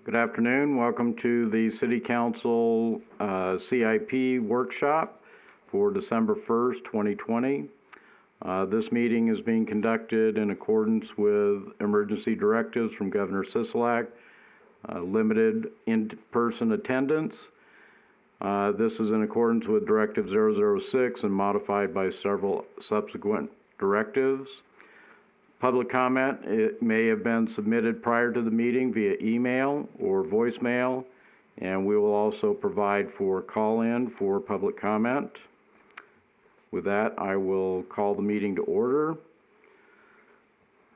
Good afternoon. Welcome to the City Council CIP workshop for December 1st, 2020. This meeting is being conducted in accordance with emergency directives from Governor Sisolak, limited in-person attendance. This is in accordance with Directive 006 and modified by several subsequent directives. Public comment, it may have been submitted prior to the meeting via email or voicemail, and we will also provide for call-in for public comment. With that, I will call the meeting to order.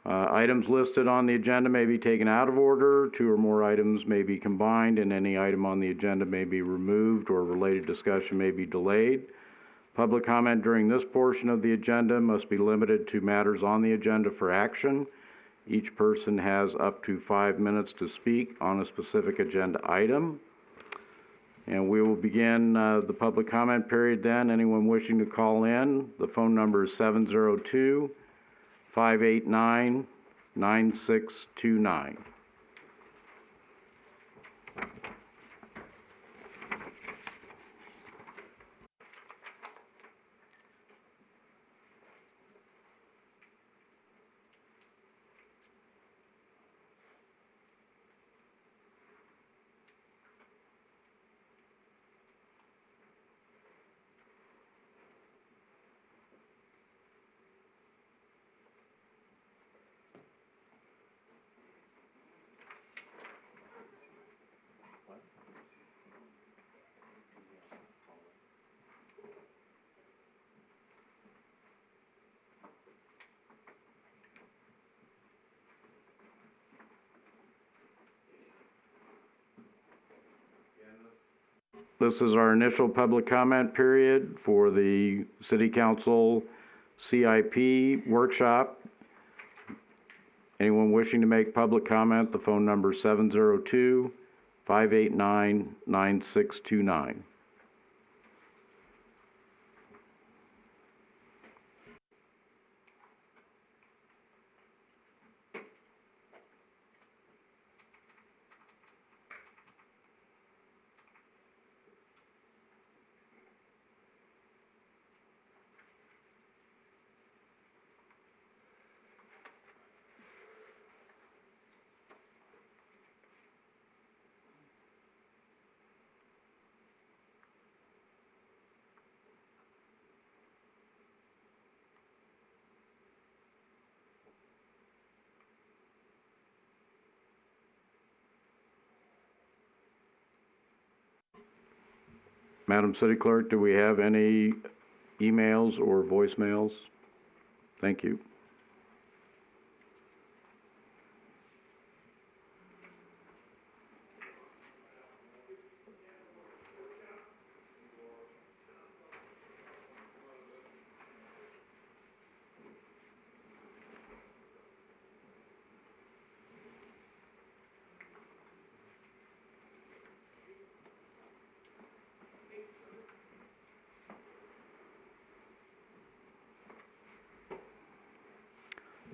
Items listed on the agenda may be taken out of order. Two or more items may be combined, and any item on the agenda may be removed or related discussion may be delayed. Public comment during this portion of the agenda must be limited to matters on the agenda for action. Each person has up to 5 minutes to speak on a specific agenda item. And we will begin the public comment period then. Anyone wishing to call in, the phone number is 702-589-9629. This is our initial public comment period for the City Council CIP workshop. Anyone wishing to make public comment, the phone number is 702-589-9629. Madam City Clerk, do we have any emails or voicemails? Thank you.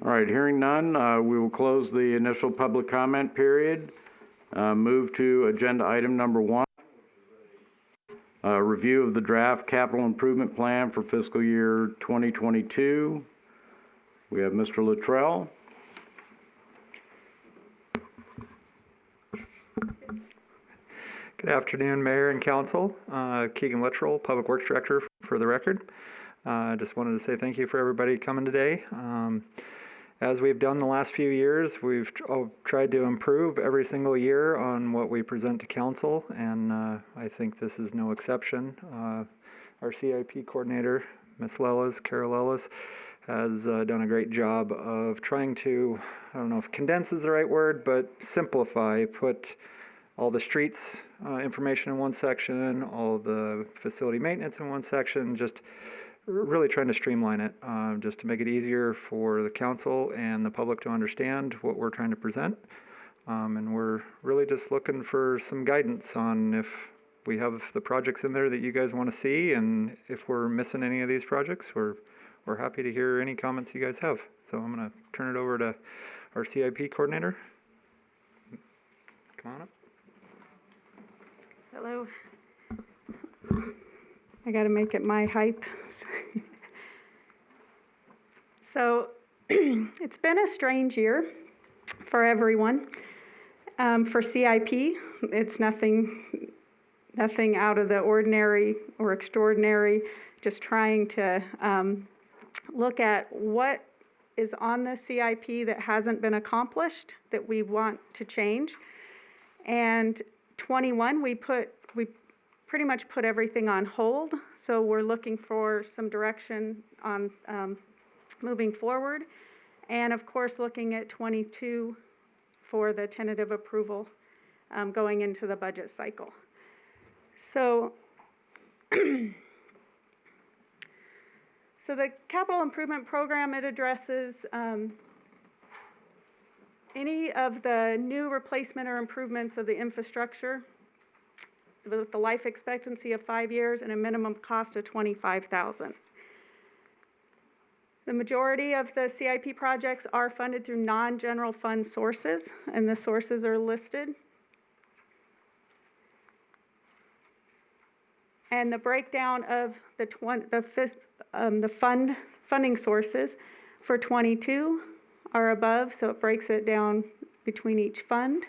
All right, hearing none, we will close the initial public comment period. Move to agenda item number 1. Review of the draft capital improvement plan for fiscal year 2022. We have Mr. Luttrell. Good afternoon, Mayor and Council. Keegan Luttrell, Public Works Director for the record. I just wanted to say thank you for everybody coming today. As we've done the last few years, we've tried to improve every single year on what we present to Council, and I think this is no exception. Our CIP coordinator, Ms. Carol Lellis, has done a great job of trying to, I don't know if condense is the right word, but simplify, put all the streets information in one section, all the facility maintenance in one section, just really trying to streamline it, just to make it easier for the council and the public to understand what we're trying to present. And we're really just looking for some guidance on if we have the projects in there that you guys want to see, and if we're missing any of these projects, we're happy to hear any comments you guys have. So I'm going to turn it over to our CIP coordinator. Come on up. Hello. I got to make it my height. So it's been a strange year for everyone. For CIP, it's nothing out of the ordinary or extraordinary, just trying to look at what is on the CIP that hasn't been accomplished that we want to change. And 21, we pretty much put everything on hold, so we're looking for some direction on moving forward, and of course looking at 22 for the tentative approval going into the budget cycle. So the capital improvement program, it addresses any of the new replacement or improvements of the infrastructure with the life expectancy of 5 years and a minimum cost of $25,000. The majority of the CIP projects are funded through non-general fund sources, and the sources are listed. And the breakdown of the funding sources for 22 are above, so it breaks it down between each fund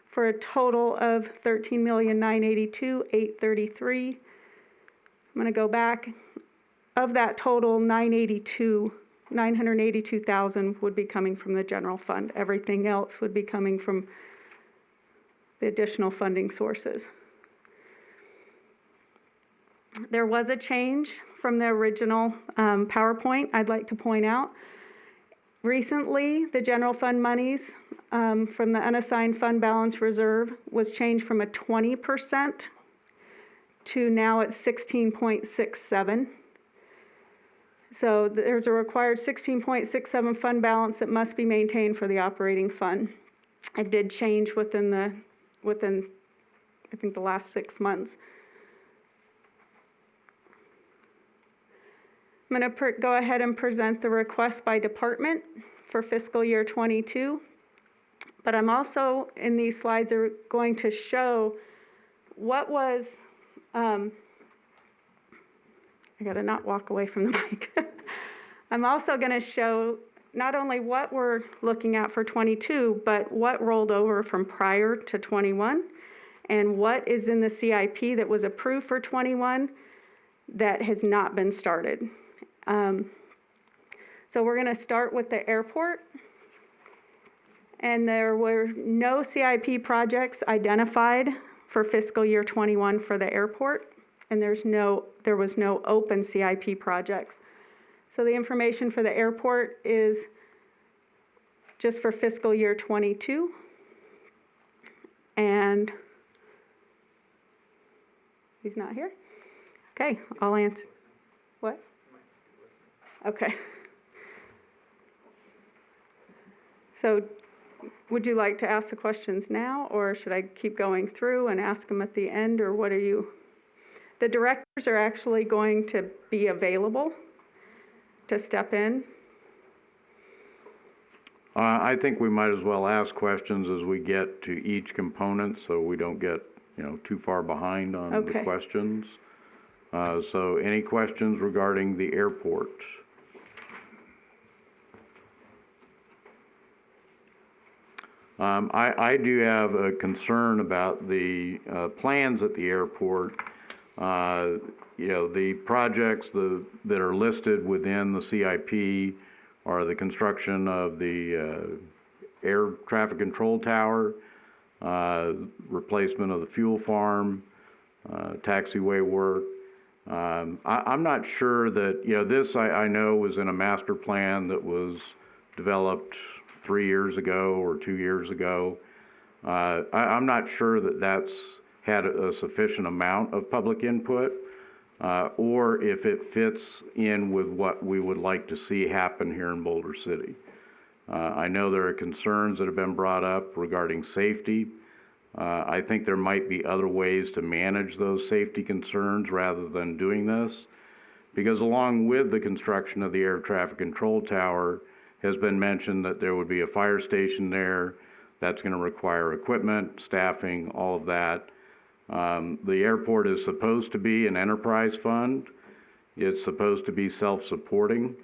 for a total of $13,982,833. I'm going to go back. Of that total, $982,000 would be coming from the general fund. Everything else would be coming from the additional funding sources. There was a change from the original PowerPoint, I'd like to point out. Recently, the general fund monies from the unassigned fund balance reserve was changed from a 20% to now it's 16.67. So there's a required 16.67 fund balance that must be maintained for the operating fund. It did change within I think the last 6 months. I'm going to go ahead and present the request by department for fiscal year 22. But I'm also, in these slides, are going to show what was, I got to not walk away from the mic. I'm also going to show not only what we're looking at for 22, but what rolled over from prior to 21, and what is in the CIP that was approved for 21 that has not been started. So we're going to start with the airport. And there were no CIP projects identified for fiscal year 21 for the airport, and there was no open CIP projects. So the information for the airport is just for fiscal year 22. And he's not here? Okay, I'll answer. What? Okay. So would you like to ask the questions now, or should I keep going through and ask them at the end, or what are you? The directors are actually going to be available to step in. I think we might as well ask questions as we get to each component, so we don't get, too far behind on the questions. So any questions regarding the airport? I do have a concern about the plans at the airport. The projects that are listed within the CIP are the construction of the air traffic control tower, replacement of the fuel farm, taxiway work. I'm not sure that, this I know was in a master plan that was developed 3 years ago or 2 years ago. I'm not sure that that's had a sufficient amount of public input, or if it fits in with what we would like to see happen here in Boulder City. I know there are concerns that have been brought up regarding safety. I think there might be other ways to manage those safety concerns rather than doing this, because along with the construction of the air traffic control tower, has been mentioned that there would be a fire station there. That's going to require equipment, staffing, all of that. The airport is supposed to be an enterprise fund. It's supposed to be self-supporting.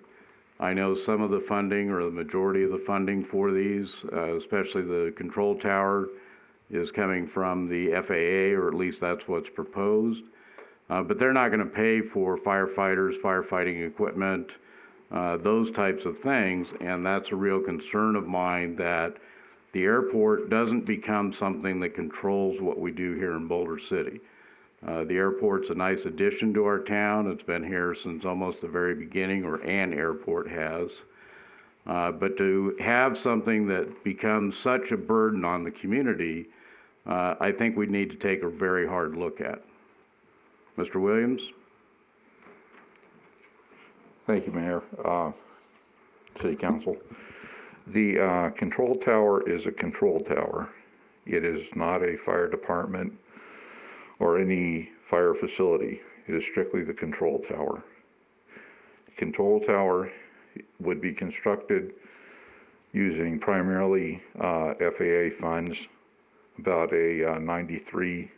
I know some of the funding, or the majority of the funding for these, especially the control tower, is coming from the FAA, or at least that's what's proposed. But they're not going to pay for firefighters, firefighting equipment, those types of things, and that's a real concern of mine, that the airport doesn't become something that controls what we do here in Boulder City. The airport's a nice addition to our town. It's been here since almost the very beginning, or an airport has. But to have something that becomes such a burden on the community, I think we need to take a very hard look at. Mr. Williams? Thank you, Mayor. City Council. The control tower is a control tower. It is not a fire department or any fire facility. It is strictly the control tower. The control tower would be constructed using primarily FAA funds, about a 93%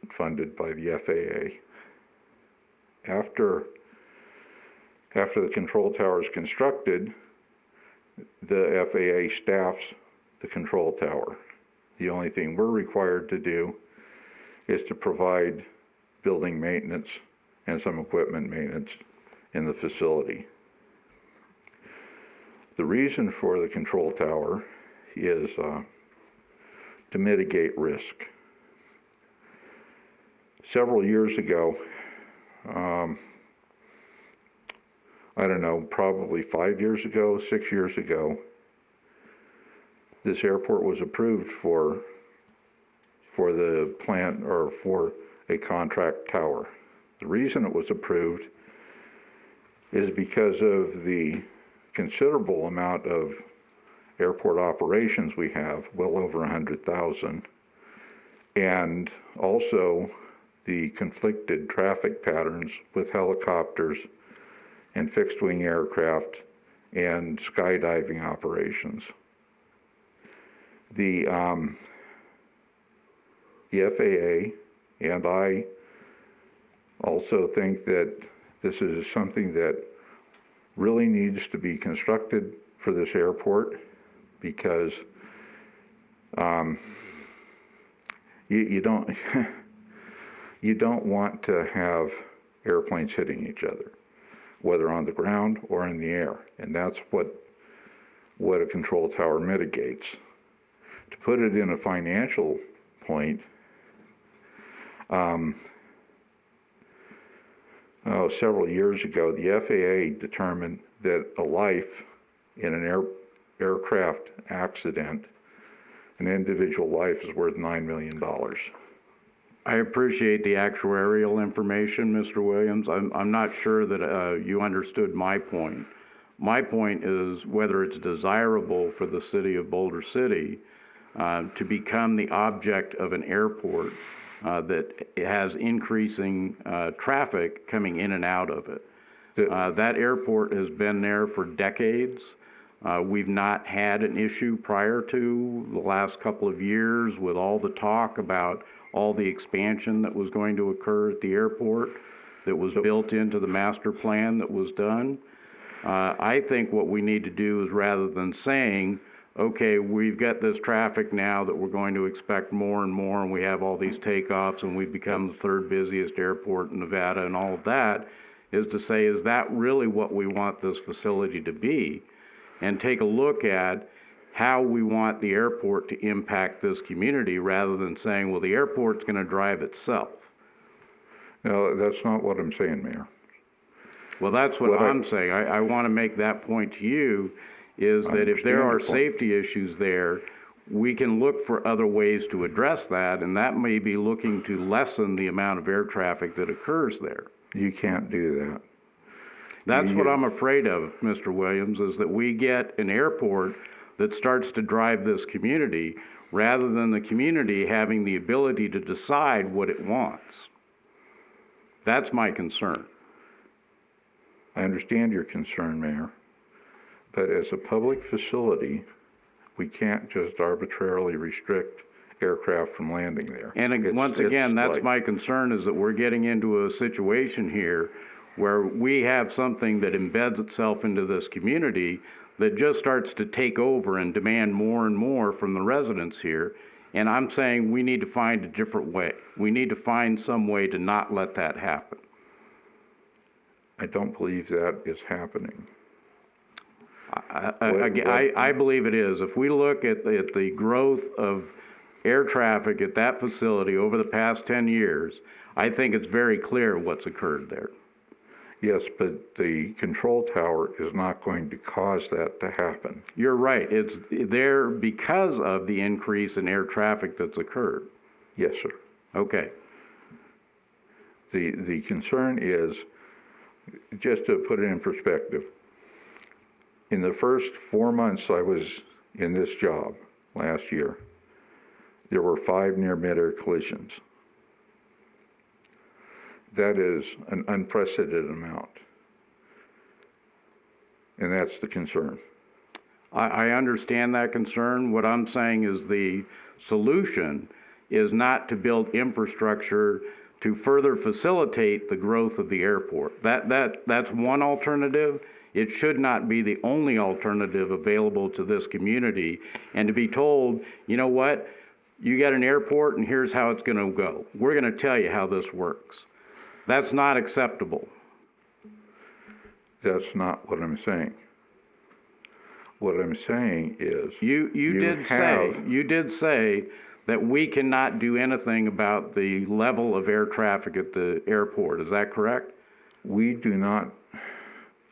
funded by the FAA. After the control tower is constructed, the FAA staffs the control tower. The only thing we're required to do is to provide building maintenance and some equipment maintenance in the facility. The reason for the control tower is to mitigate risk. Several years ago, I don't know, probably 5 years ago, 6 years ago, this airport was approved for the plant, or for a contract tower. The reason it was approved is because of the considerable amount of airport operations we have, well over 100,000, and also the conflicted traffic patterns with helicopters and fixed-wing aircraft and skydiving operations. The FAA and I also think that this is something that really needs to be constructed for this airport, because you don't you don't want to have airplanes hitting each other, whether on the ground or in the air, and that's what a control tower mitigates. To put it in a financial point, several years ago, the FAA determined that a life in an aircraft accident, an individual life, is worth $9 million. I appreciate the actuarial information, Mr. Williams. I'm not sure that you understood my point. My point is whether it's desirable for the city of Boulder City to become the object of an airport that has increasing traffic coming in and out of it. That airport has been there for decades. We've not had an issue prior to the last couple of years with all the talk about all the expansion that was going to occur at the airport that was built into the master plan that was done. I think what we need to do is, rather than saying, okay, we've got this traffic now that we're going to expect more and more, and we have all these takeoffs, and we've become the third busiest airport in Nevada and all of that, is to say, is that really what we want this facility to be? And take a look at how we want the airport to impact this community, rather than saying, well, the airport's going to drive itself. No, that's not what I'm saying, Mayor. Well, that's what I'm saying. I want to make that point to you, is that if there are safety issues there, we can look for other ways to address that, and that may be looking to lessen the amount of air traffic that occurs there. You can't do that. That's what I'm afraid of, Mr. Williams, is that we get an airport that starts to drive this community, rather than the community having the ability to decide what it wants. That's my concern. I understand your concern, Mayor, but as a public facility, we can't just arbitrarily restrict aircraft from landing there. And once again, that's my concern, is that we're getting into a situation here where we have something that embeds itself into this community that just starts to take over and demand more and more from the residents here. And I'm saying we need to find a different way. We need to find some way to not let that happen. I don't believe that is happening. I believe it is. If we look at the growth of air traffic at that facility over the past 10 years, I think it's very clear what's occurred there. Yes, but the control tower is not going to cause that to happen. You're right. It's there because of the increase in air traffic that's occurred. Yes, sir. Okay. The concern is, just to put it in perspective, in the first 4 months I was in this job last year, there were 5 near-midair collisions. That is an unprecedented amount. And that's the concern. I understand that concern. What I'm saying is the solution is not to build infrastructure to further facilitate the growth of the airport. That's one alternative. It should not be the only alternative available to this community. And to be told, you know what, you got an airport and here's how it's going to go. We're going to tell you how this works. That's not acceptable. That's not what I'm saying. What I'm saying is you did say that we cannot do anything about the level of air traffic at the airport. Is that correct? We do not.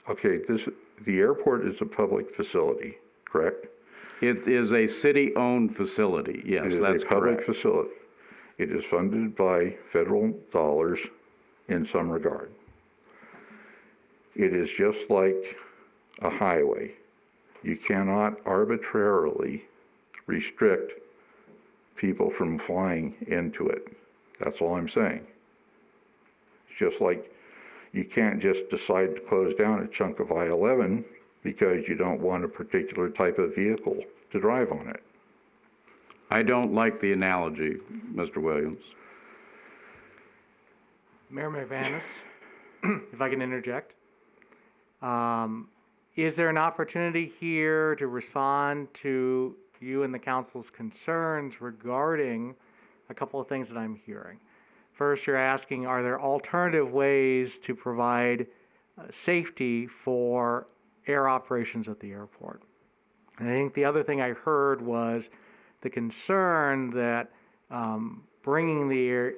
Okay, the airport is a public facility, correct? It is a city-owned facility. Yes, that's correct. It is a public facility. It is funded by federal dollars in some regard. It is just like a highway. You cannot arbitrarily restrict people from flying into it. That's all I'm saying. It's just like you can't just decide to close down a chunk of I-11 because you don't want a particular type of vehicle to drive on it. I don't like the analogy, Mr. Williams. Mayor McVanus, if I can interject. Is there an opportunity here to respond to you and the council's concerns regarding a couple of things that I'm hearing? First, you're asking, are there alternative ways to provide safety for air operations at the airport? And I think the other thing I heard was the concern that bringing the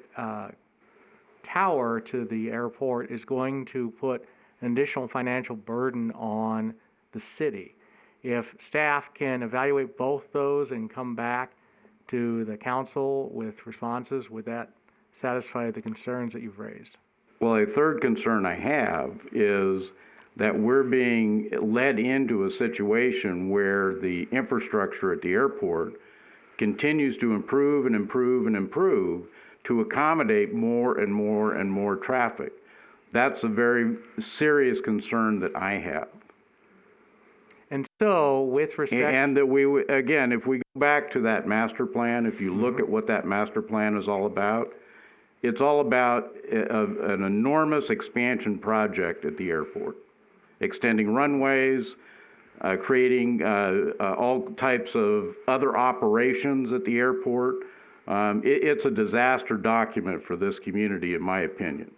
tower to the airport is going to put an additional financial burden on the city. If staff can evaluate both those and come back to the council with responses, would that satisfy the concerns that you've raised? Well, a third concern I have is that we're being led into a situation where the infrastructure at the airport continues to improve and improve and improve to accommodate more and more and more traffic. That's a very serious concern that I have. And so, with respect... And that again, if we go back to that master plan, if you look at what that master plan is all about, it's all about an enormous expansion project at the airport. Extending runways, creating all types of other operations at the airport. It's a disaster document for this community, in my opinion.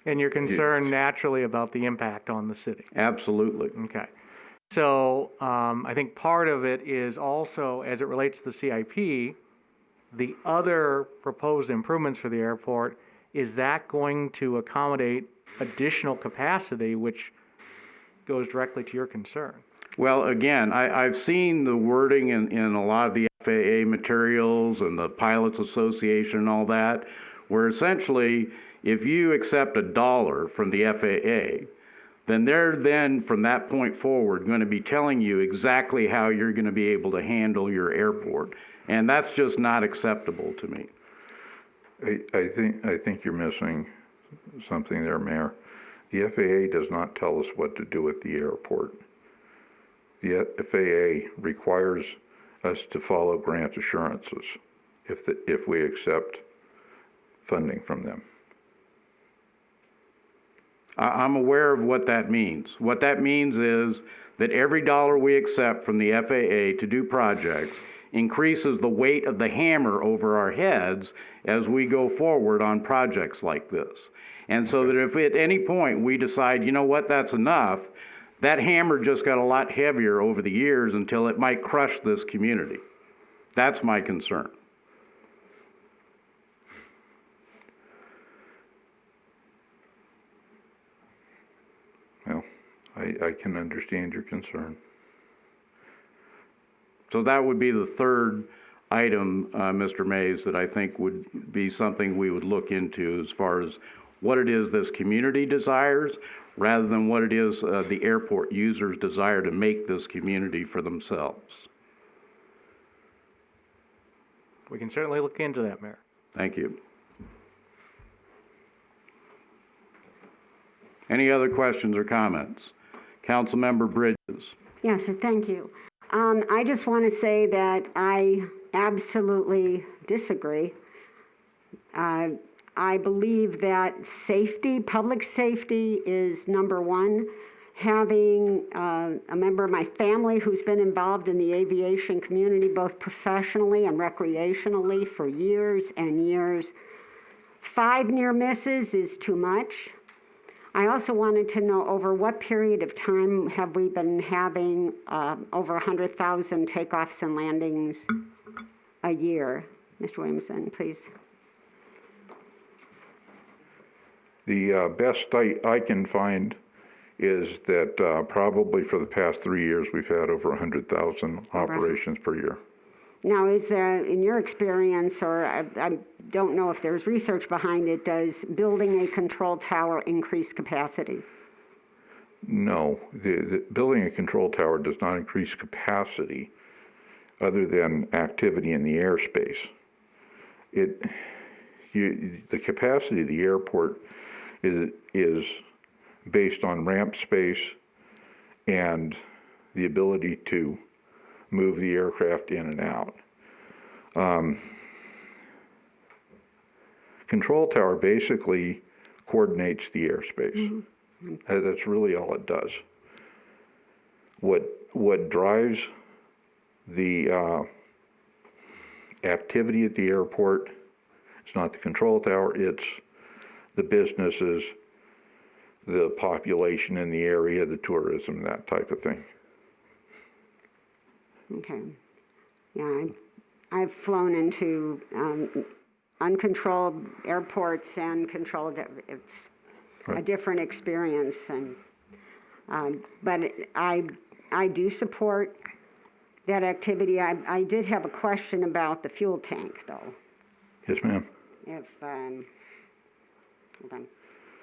And you're concerned naturally about the impact on the city? Absolutely. Okay. So I think part of it is also, as it relates to the CIP, the other proposed improvements for the airport, is that going to accommodate additional capacity, which goes directly to your concern? Well, again, I've seen the wording in a lot of the FAA materials and the Pilots Association and all that, where essentially, if you accept $1 from the FAA, then they're then, from that point forward, going to be telling you exactly how you're going to be able to handle your airport. And that's just not acceptable to me. I think you're missing something there, Mayor. The FAA does not tell us what to do at the airport. The FAA requires us to follow grant assurances. if we accept funding from them. I'm aware of what that means. What that means is that every dollar we accept from the FAA to do projects increases the weight of the hammer over our heads as we go forward on projects like this. And so that if at any point we decide, you know what, that's enough, that hammer just got a lot heavier over the years until it might crush this community. That's my concern. Well, I can understand your concern. So that would be the third item, Mr. Mays, that I think would be something we would look into as far as what it is this community desires, rather than what it is the airport users desire to make this community for themselves. We can certainly look into that, Mayor. Thank you. Any other questions or comments? Councilmember Bridges. Yes, sir, thank you. I just want to say that I absolutely disagree. I believe that safety, public safety is number one. Having a member of my family who's been involved in the aviation community, both professionally and recreationally for years and years, 5 near misses is too much. I also wanted to know over what period of time have we been having over 100,000 takeoffs and landings a year? Mr. Williamson, please. The best I can find is that probably for the past 3 years, we've had over 100,000 operations per year. Now, is there, in your experience, or I don't know if there's research behind it, does building a control tower increase capacity? No, the building a control tower does not increase capacity other than activity in the airspace. The capacity of the airport is based on ramp space and the ability to move the aircraft in and out. Control tower basically coordinates the airspace. Mm-hmm. That's really all it does. What drives the activity at the airport, it's not the control tower, it's the businesses, the population in the area, the tourism, that type of thing. Okay. Yeah, I've flown into uncontrolled airports and controlled. It's right. A different experience, and but I do support that activity. I did have a question about the fuel tank, though. Yes, ma'am. If hold on,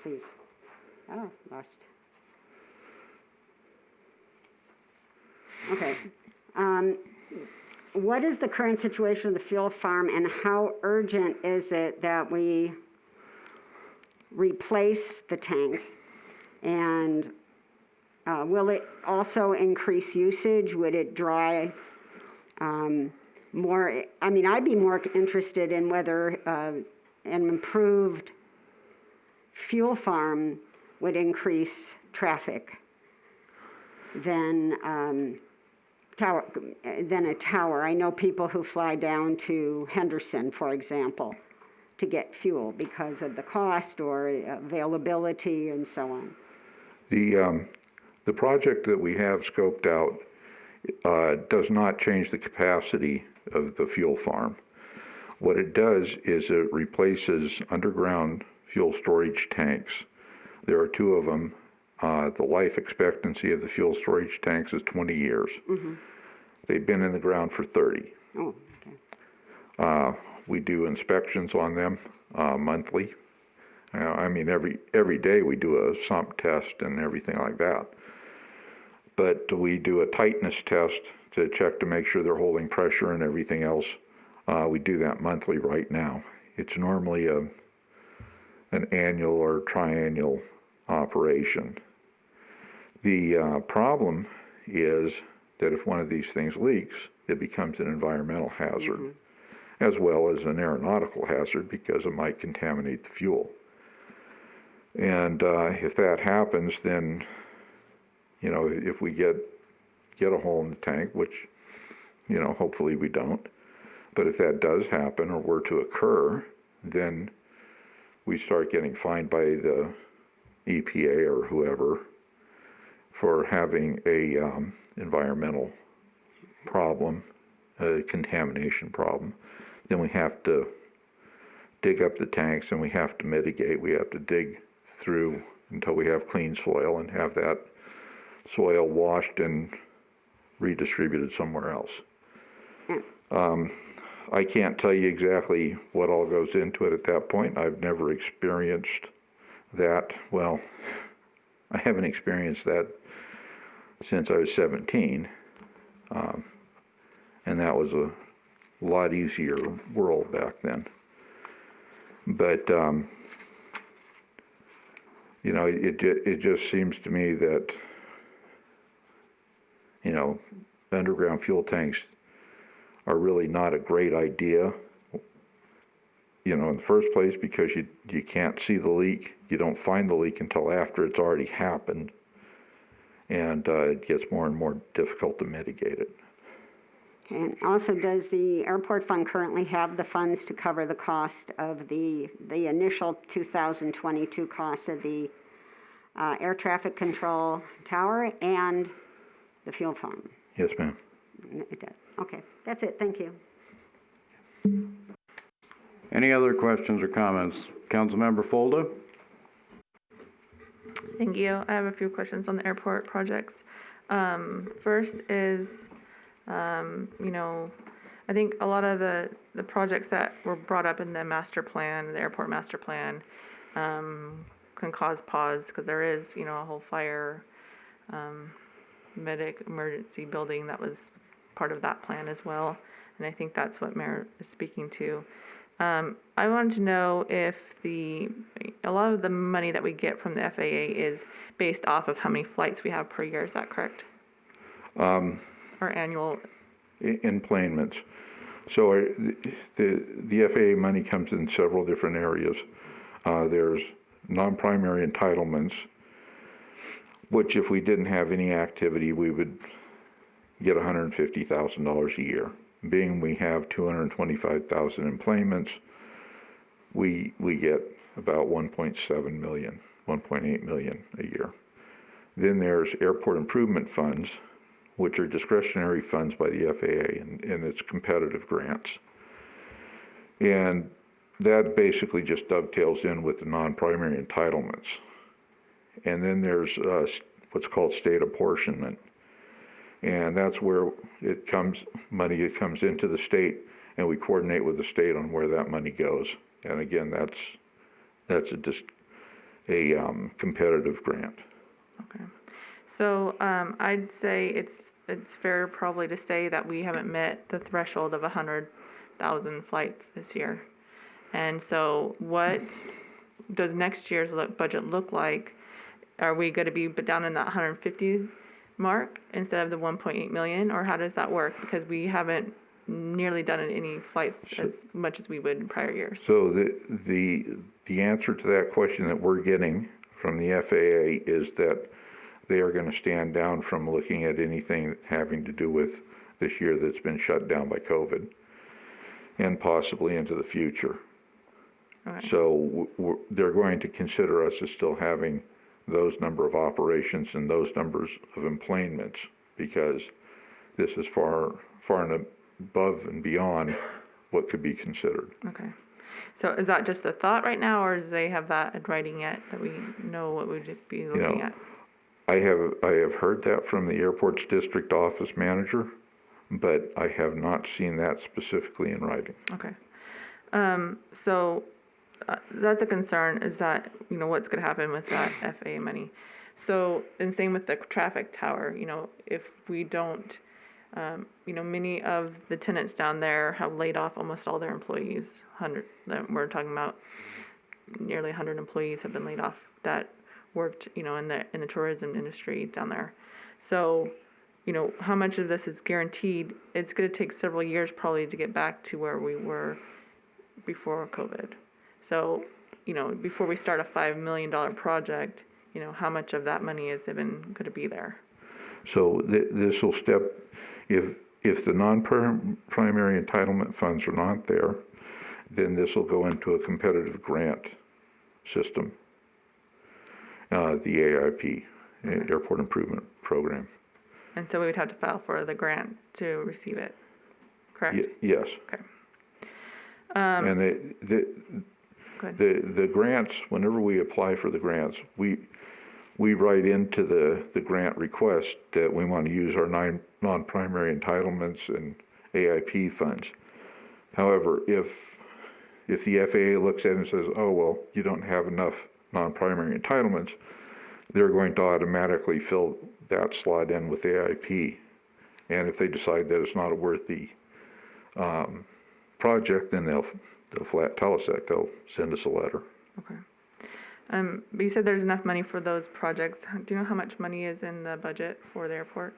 please. Oh, lost. Okay. What is the current situation of the fuel farm, and how urgent is it that we replace the tank? And will it also increase usage? Would it draw more? I mean, I'd be more interested in whether an improved fuel farm would increase traffic than a tower. I know people who fly down to Henderson, for example, to get fuel because of the cost or availability and so on. The project that we have scoped out does not change the capacity of the fuel farm. What it does is it replaces underground fuel storage tanks. There are 2 of them. The life expectancy of the fuel storage tanks is 20 years. Mm-hmm. They've been in the ground for 30. Oh, okay. We do inspections on them monthly. I mean, every day we do a sump test and everything like that. But we do a tightness test to check to make sure they're holding pressure and everything else. We do that monthly right now. It's normally an annual or triennial operation. The problem is that if one of these things leaks, it becomes an environmental hazard. Mm-hmm. as well as an aeronautical hazard because it might contaminate the fuel. And if that happens, then, you know, if we get a hole in the tank, which, you know, hopefully we don't, but if that does happen or were to occur, then we start getting fined by the EPA or whoever for having a environmental problem, a contamination problem. Then we have to dig up the tanks and we have to mitigate. We have to dig through until we have clean soil and have that soil washed and redistributed somewhere else. I can't tell you exactly what all goes into it at that point. I've never experienced that. Well, I haven't experienced that since I was 17. And that was a lot easier world back then. But, you know, it just seems to me that, you know, underground fuel tanks are really not a great idea, you know, in the first place, because you can't see the leak. You don't find the leak until after it's already happened, and it gets more and more difficult to mitigate it. And also, does the airport fund currently have the funds to cover the cost of the initial 2022 cost of the air traffic control tower and the fuel farm? Yes, ma'am. It does. Okay, that's it. Thank you. Any other questions or comments? Councilmember Folda? Thank you. I have a few questions on the airport projects. First is, you know, I think a lot of the projects that were brought up in the master plan, the airport master plan, can cause pause because there is, you know, a whole fire medic emergency building that was part of that plan as well. And I think that's what Mayor is speaking to. I wanted to know if a lot of the money that we get from the FAA is based off of how many flights we have per year. Is that correct? Or annual? Enplanements. So the FAA money comes in several different areas. There's non-primary entitlements, which if we didn't have any activity, we would get $150,000 a year. Being we have 225,000 enplanements, we get about 1.7 million, 1.8 million a year. Then there's airport improvement funds, which are discretionary funds by the FAA, and it's competitive grants. And that basically just dovetails in with the non-primary entitlements. And then there's what's called state apportionment. And that's where money comes into the state, and we coordinate with the state on where that money goes. And again, that's a competitive grant. Okay. So I'd say it's fair probably to say that we haven't met the threshold of 100,000 flights this year. And so what does next year's budget look like? Are we going to be down in that 150 mark instead of the 1.8 million, or how does that work? Because we haven't nearly done any flights as much as we would in prior years. So the answer to that question that we're getting from the FAA is that they are going to stand down from looking at anything having to do with this year that's been shut down by COVID, and possibly into the future. Okay. So they're going to consider us as still having those number of operations and those numbers of enplanements, because this is far and above and beyond what could be considered. Okay. So is that just a thought right now, or do they have that in writing yet that we know what we'd be looking at? I have heard that from the airport's district office manager, but I have not seen that specifically in writing. Okay. So that's a concern, is that, you know, what's going to happen with that FAA money. So, and same with the traffic tower, you know, if we don't, you know, many of the tenants down there have laid off almost all their employees. We're talking about nearly 100 employees have been laid off that worked, you know, in the tourism industry down there. So how much of this is guaranteed? It's going to take several years probably to get back to where we were before COVID. So, before we start a $5 million project, how much of that money is even going to be there? So this will if the non-primary entitlement funds are not there, then this will go into a competitive grant system, the AIP, Airport Improvement Program. And so we would have to file for the grant to receive it, correct? Yes. Okay. And Go ahead. the grants, whenever we apply for the grants, we write into the grant request that we want to use our non-primary entitlements and AIP funds. However, if the FAA looks at it and says, oh, well, you don't have enough non-primary entitlements, they're going to automatically fill that slot in with AIP. And if they decide that it's not a worthy project, then they'll flat tell us that. They'll send us a letter. Okay. But you said there's enough money for those projects. Do you know how much money is in the budget for the airport?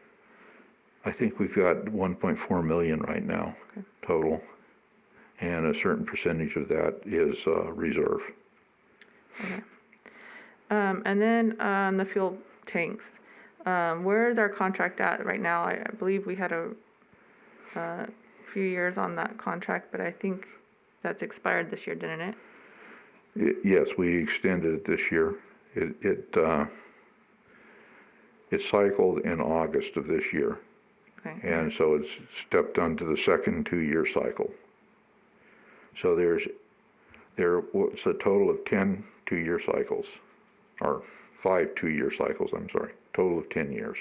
I think we've got 1.4 million right now, Okay. total. And a certain percentage of that is reserve. Okay. And then on the fuel tanks, where is our contract at right now? I believe we had a few years on that contract, but I think that's expired this year, didn't it? Yes, we extended it this year. It cycled in August of this year. Okay. And so it's stepped onto the second 2-year cycle. So there's a total of 10 2-year cycles, or 5 2-year cycles, I'm sorry, total of 10 years.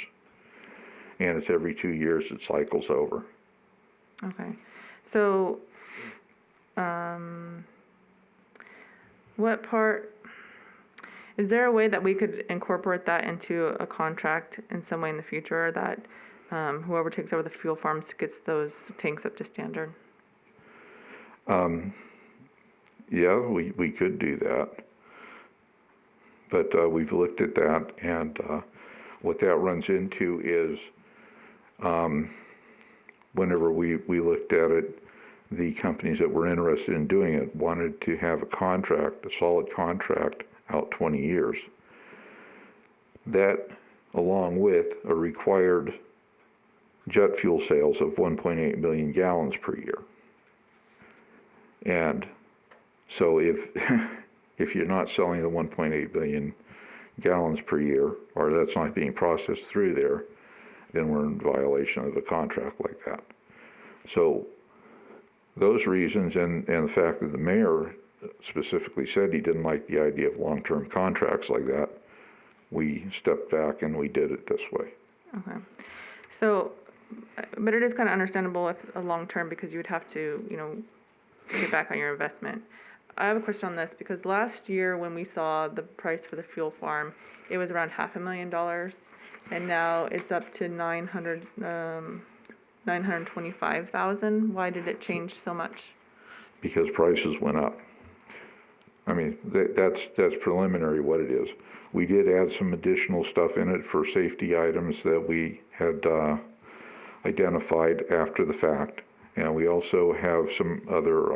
And it's every 2 years it cycles over. Okay. So, what part, is there a way that we could incorporate that into a contract in some way in the future that whoever takes over the fuel farms gets those tanks up to standard? Yeah, we could do that. But we've looked at that, and what that runs into is whenever we looked at it, the companies that were interested in doing it wanted to have a solid contract out 20 years. That, along with a required jet fuel sales of 1.8 million gallons per year. And so if you're not selling the 1.8 billion gallons per year, or that's not being processed through there, then we're in violation of a contract like that. So those reasons, and the fact that the mayor specifically said he didn't like the idea of long-term contracts like that, we stepped back and we did it this way. Okay. So, but it is kind of understandable if a long-term, because you would have to, get back on your investment. I have a question on this, because last year when we saw the price for the fuel farm, it was around $500,000, and now it's up to $925,000. Why did it change so much? Because prices went up. I mean, that's preliminary what it is. We did add some additional stuff in it for safety items that we had identified after the fact. And we also have some other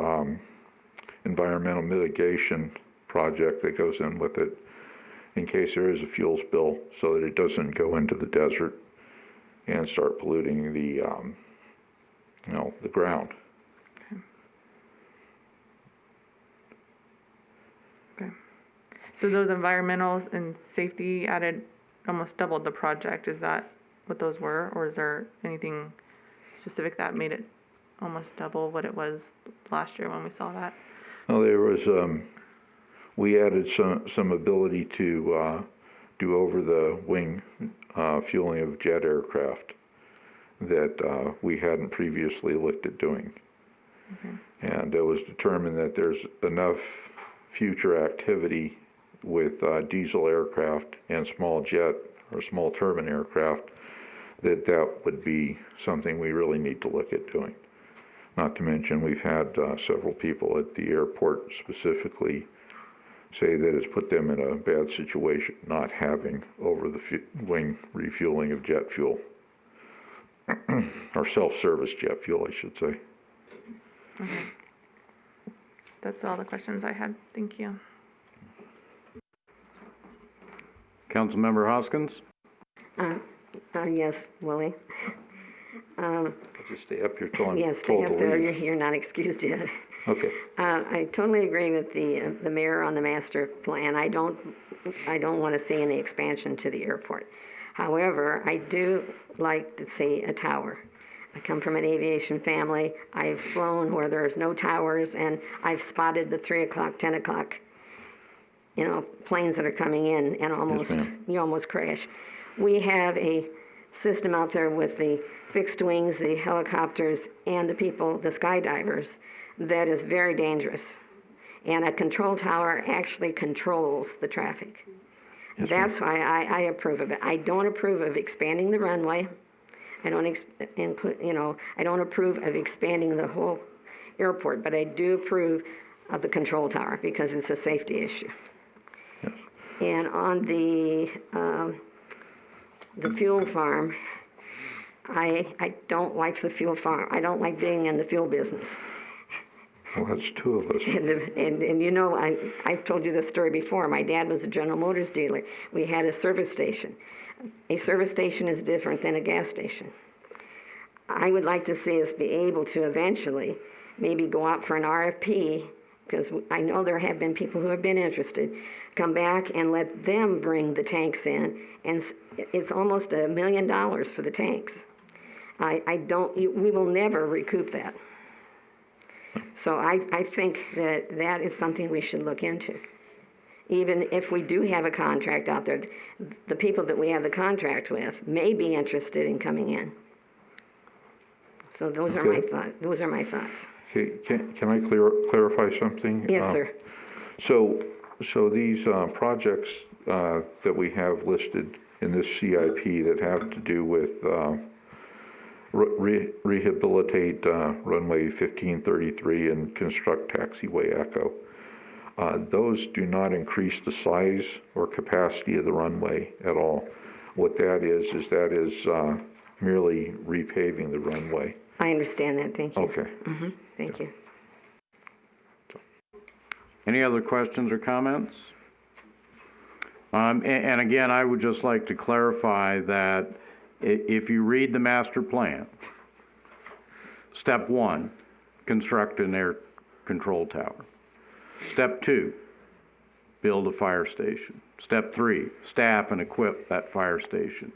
environmental mitigation project that goes in with it in case there is a fuel spill, so that it doesn't go into the desert and start polluting the ground. Okay. So those environmental and safety added almost doubled the project. Is that what those were, or is there anything specific that made it almost double what it was last year when we saw that? Well, there was we added some ability to do over the wing fueling of jet aircraft that we hadn't previously looked at doing. Okay. And it was determined that there's enough future activity with diesel aircraft and small jet or small turbine aircraft that would be something we really need to look at doing. Not to mention, we've had several people at the airport specifically say that it's put them in a bad situation not having over the wing refueling of jet fuel. or self-service jet fuel, I should say. That's all the questions I had. Thank you. Councilmember Hoskins? Yes, Willie. Just stay up here till I'm Yes, stay told up to there. leave. You're not excused yet. Okay. I totally agree with the mayor on the master plan. I don't want to see any expansion to the airport. However, I do like to see a tower. I come from an aviation family. I've flown where there's no towers, and I've spotted the 3 o'clock, 10 o'clock, planes that are coming in, and you almost crash. We have a system out there with the fixed wings, the helicopters, and the people, the skydivers, that is very dangerous. And a control tower actually controls the traffic. That's why I approve of it. I don't approve of expanding the runway. I don't I don't approve of expanding the whole airport, but I do approve of the control tower because it's a safety issue. Yes. And on the fuel farm, I don't like the fuel farm. I don't like being in the fuel business. Well, that's two of us. And I've told you this story before. My dad was a General Motors dealer. We had a service station. A service station is different than a gas station. I would like to see us be able to eventually maybe go out for an RFP, because I know there have been people who have been interested, come back and let them bring the tanks in, and it's almost $1 million for the tanks. We will never recoup that. So I think that is something we should look into. Even if we do have a contract out there, the people that we have the contract with may be interested in coming in. So those are my thoughts. Okay, can I clarify something? Yes, sir. So these projects that we have listed in this CIP that have to do with rehabilitate runway 1533 and construct taxiway Echo, those do not increase the size or capacity of the runway at all. What that is merely repaving the runway. I understand that. Thank you. Okay. Thank you. Any other questions or comments? And again, I would just like to clarify that if you read the master plan, step 1, construct an air control tower. Step 2, build a fire station. Step 3, staff and equip that fire station.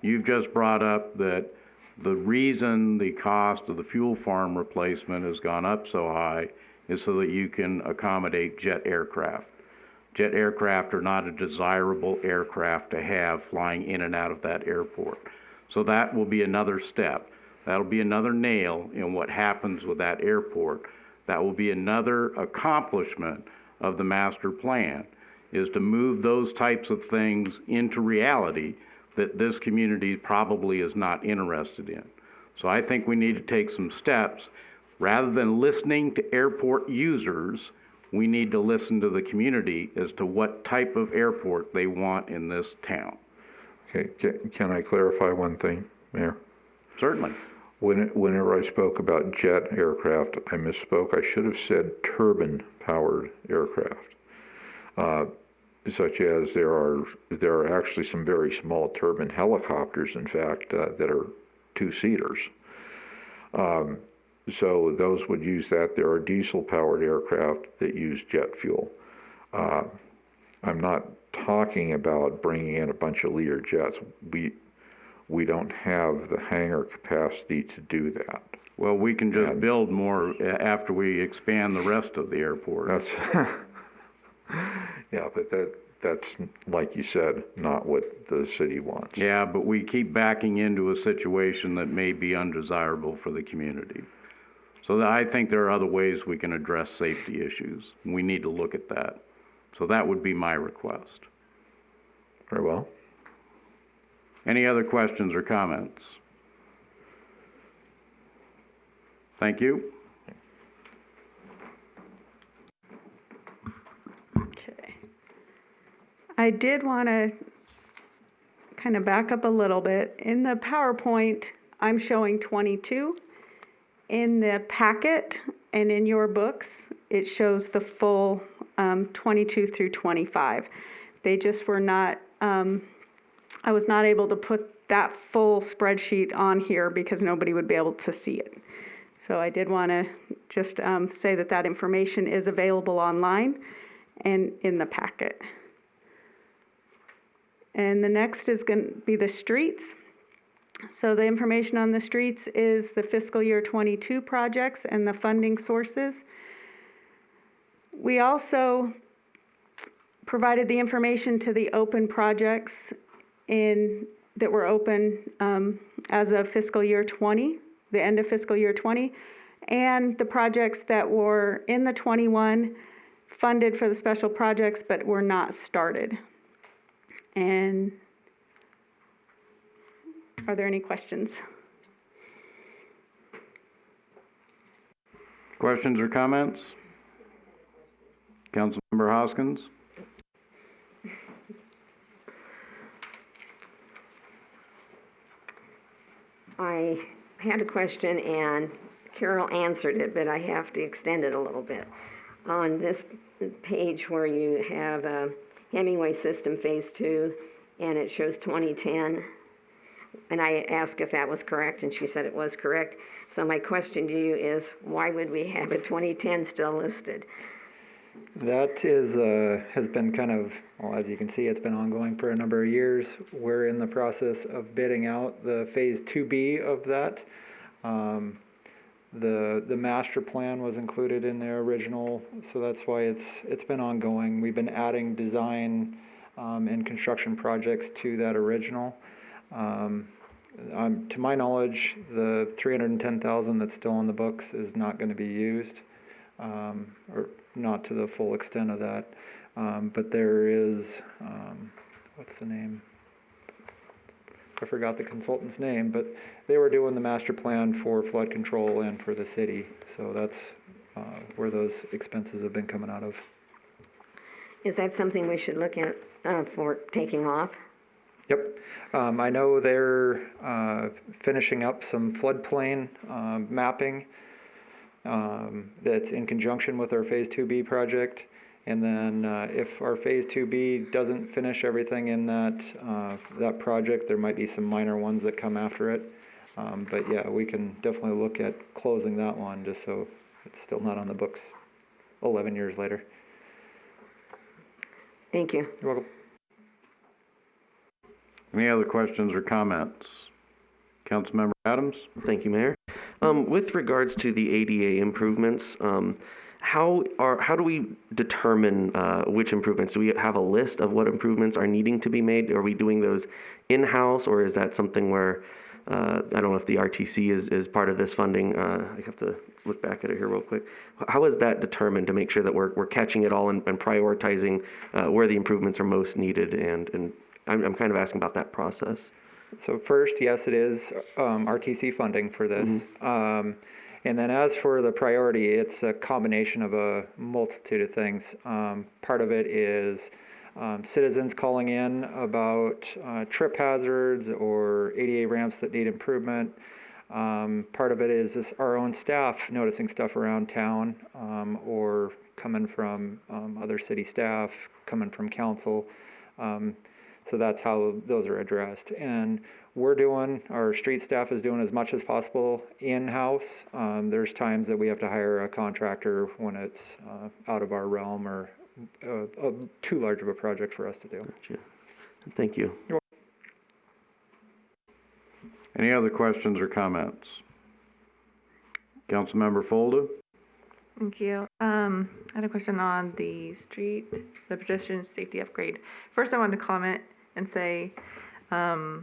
You've just brought up that the reason the cost of the fuel farm replacement has gone up so high is so that you can accommodate jet aircraft. Jet aircraft are not a desirable aircraft to have flying in and out of that airport. So that will be another step. That'll be another nail in what happens with that airport. That will be another accomplishment of the master plan, is to move those types of things into reality that this community probably is not interested in. So I think we need to take some steps. Rather than listening to airport users, we need to listen to the community as to what type of airport they want in this town. Okay, can I clarify one thing, Mayor? Certainly. Whenever I spoke about jet aircraft, I misspoke. I should have said turbine-powered aircraft, such as there are actually some very small turbine helicopters, in fact, that are 2-seaters. So those would use that. There are diesel-powered aircraft that use jet fuel. I'm not talking about bringing in a bunch of Lear jets. We don't have the hangar capacity to do that. Well, we can just build more after we expand the rest of the airport. That's yeah, but that's like you said, not what the city wants. Yeah, but we keep backing into a situation that may be undesirable for the community. So I think there are other ways we can address safety issues. We need to look at that. So that would be my request. Very well. Any other questions or comments? Thank you. Okay. I did want to kind of back up a little bit. In the PowerPoint, I'm showing 22. In the packet and in your books, it shows the full 22 through 25. They just were not, I was not able to put that full spreadsheet on here because nobody would be able to see it. So I did want to just say that that information is available online and in the packet. And the next is going to be the streets. So the information on the streets is the fiscal year 22 projects and the funding sources. We also provided the information to the open projects that were open as of fiscal year 20, the end of fiscal year 20, and the projects that were in the 21 funded for the special projects but were not started. And are there any questions? Questions or comments? Councilmember Hoskins? I had a question and Carol answered it, but I have to extend it a little bit. On this page where you have Hemingway System Phase 2 and it shows 2010, and I asked if that was correct, and she said it was correct. So my question to you is, why would we have a 2010 still listed? That is, has been kind of, well, as you can see, it's been ongoing for a number of years. We're in the process of bidding out the Phase 2B of that. The master plan was included in their original, so that's why it's been ongoing. We've been adding design and construction projects to that original. To my knowledge, the $310,000 that's still on the books is not going to be used, or not to the full extent of that. But there is, what's the name? I forgot the consultant's name, but they were doing the master plan for flood control and for the city. So that's where those expenses have been coming out of. Is that something we should look at for taking off? Yep. I know they're finishing up some floodplain mapping that's in conjunction with our Phase 2B project. And then if our Phase 2B doesn't finish everything in that project, there might be some minor ones that come after it. But yeah, we can definitely look at closing that one just so it's still not on the books 11 years later. Thank you. You're welcome. Any other questions or comments? Councilmember Adams? Thank you, Mayor. With regards to the ADA improvements, how do we determine which improvements? Do we have a list of what improvements are needing to be made? Are we doing those in-house, or is that something where, I don't know if the RTC is part of this funding. I have to look back at it here real quick. How is that determined to make sure that we're catching it all and prioritizing where the improvements are most needed? And I'm kind of asking about that process. So first, yes, it is RTC funding for this. Mm-hmm. And then as for the priority, it's a combination of a multitude of things. Part of it is citizens calling in about trip hazards or ADA ramps that need improvement. Part of it is just our own staff noticing stuff around town, or coming from other city staff, coming from council. So that's how those are addressed. And our street staff is doing as much as possible in-house. There's times that we have to hire a contractor when it's out of our realm or too large of a project for us to do. Gotcha. Thank you. You're welcome. Any other questions or comments? Councilmember Folda? Thank you. I had a question on the pedestrian safety upgrade. First, I wanted to comment and say I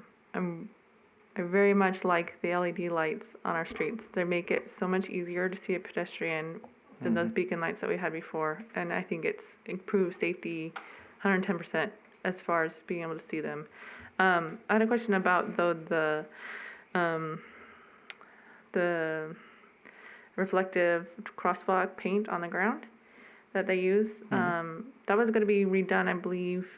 very much like the LED lights on our streets. They make it so much easier to see a pedestrian than those beacon lights that we had before. And I think it's improved safety 110% as far as being able to see them. I had a question about the reflective crosswalk paint on the ground that they use. That was going to be redone, I believe,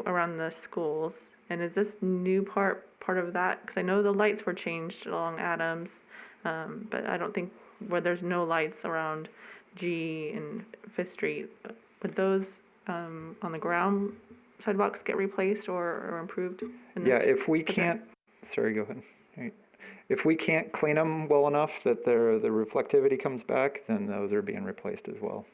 around the schools. And is this new part of that? Because I know the lights were changed along Adams, but I don't think where there's no lights around G and Fifth Street. Would those on the ground sidewalks get replaced or improved? Yeah, if we can't, sorry, go ahead. Right. If we can't clean them well enough that the reflectivity comes back, then those are being replaced as well.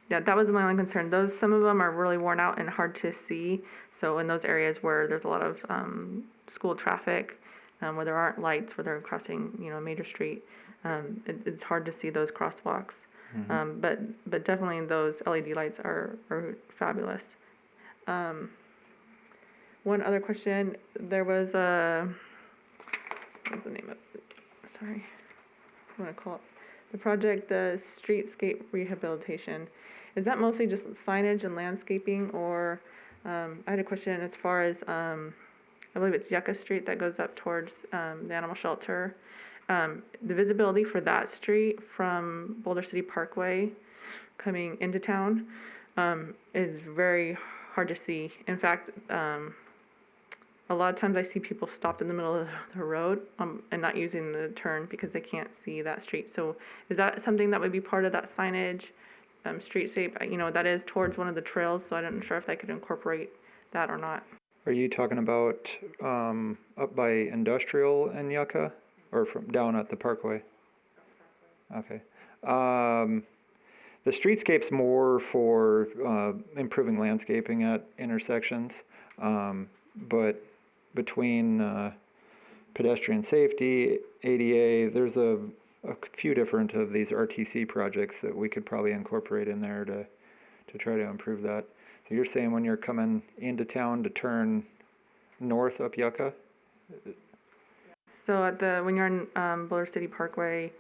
Yeah, that was my only concern. Some of them are really worn out and hard to see. So in those areas where there's a lot of school traffic, where there aren't lights, where they're crossing, a major street, it's hard to see those crosswalks. Mm-hmm. But definitely those LED lights are fabulous. One other question, there was what's the name of it? Sorry, I want to call it the project, the streetscape rehabilitation. Is that mostly just signage and landscaping, or I had a question as far as I believe it's Yucca Street that goes up towards the animal shelter. The visibility for that street from Boulder City Parkway coming into town is very hard to see. In fact, a lot of times I see people stopped in the middle of the road and not using the turn because they can't see that street. So is that something that would be part of that signage, streetscape? That is towards one of the trails, so I'm not sure if they could incorporate that or not. Are you talking about up by Industrial and Yucca, or from down at the Parkway? Okay. The streetscape's more for improving landscaping at intersections, but between pedestrian safety, ADA, there's a few different of these RTC projects that we could probably incorporate in there to try to improve that. So you're saying when you're coming into town to turn north up Yucca? So when you're on Boulder City Parkway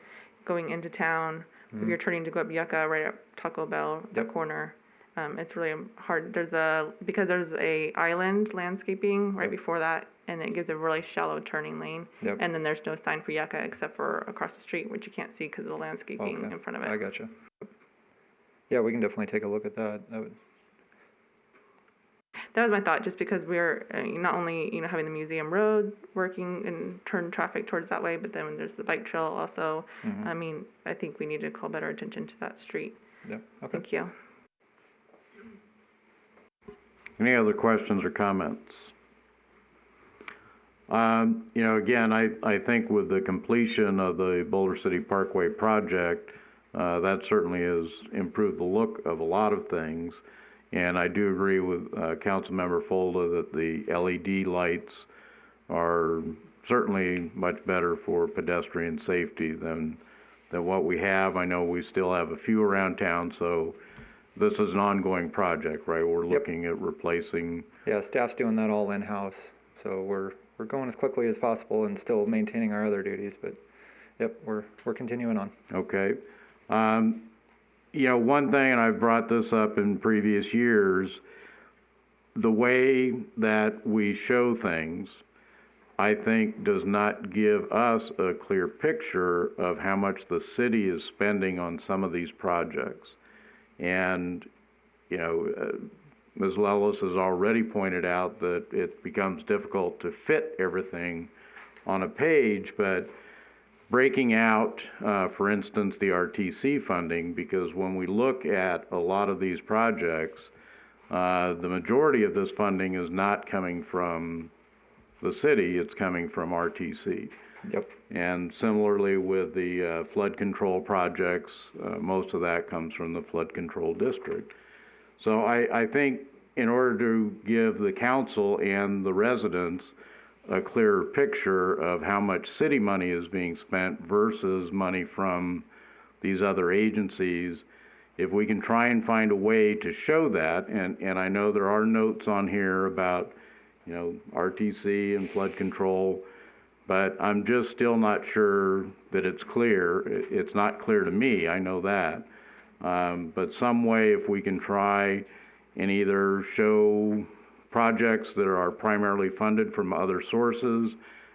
going into town, if you're turning to go up Yucca right up Taco Bell, the corner, it's really hard. Because there's a island landscaping right before that, and it gives a really shallow turning lane. Yep. And then there's no sign for Yucca except for across the street, which you can't see because of the landscaping in front of it. I gotcha. Yeah, we can definitely take a look at that. That was my thought, just because we're not only having the museum road working and turn traffic towards that way, but then when there's the bike trail also. Mm-hmm. I think we need to call better attention to that street. Yeah. Okay. Thank you. Any other questions or comments? Again, I think with the completion of the Boulder City Parkway project, that certainly has improved the look of a lot of things. And I do agree with Councilmember Folda that the LED lights are certainly much better for pedestrian safety than what we have. I know we still have a few around town, so this is an ongoing project, right? We're looking at replacing. Yeah, staff's doing that all in-house, so we're going as quickly as possible and still maintaining our other duties. But yep, we're continuing on. Okay. One thing, and I've brought this up in previous years, the way that we show things, I think, does not give us a clear picture of how much the city is spending on some of these projects. And, Ms. Lellis has already pointed out that it becomes difficult to fit everything on a page, but breaking out, for instance, the RTC funding, because when we look at a lot of these projects, the majority of this funding is not coming from the city, it's coming from RTC. Yep. And similarly with the flood control projects, most of that comes from the flood control district. So I think in order to give the council and the residents a clearer picture of how much city money is being spent versus money from these other agencies, if we can try and find a way to show that, and I know there are notes on here about, RTC and flood control, but I'm just still not sure that it's clear. It's not clear to me, I know that. But some way, if we can try and either show projects that are primarily funded from other sources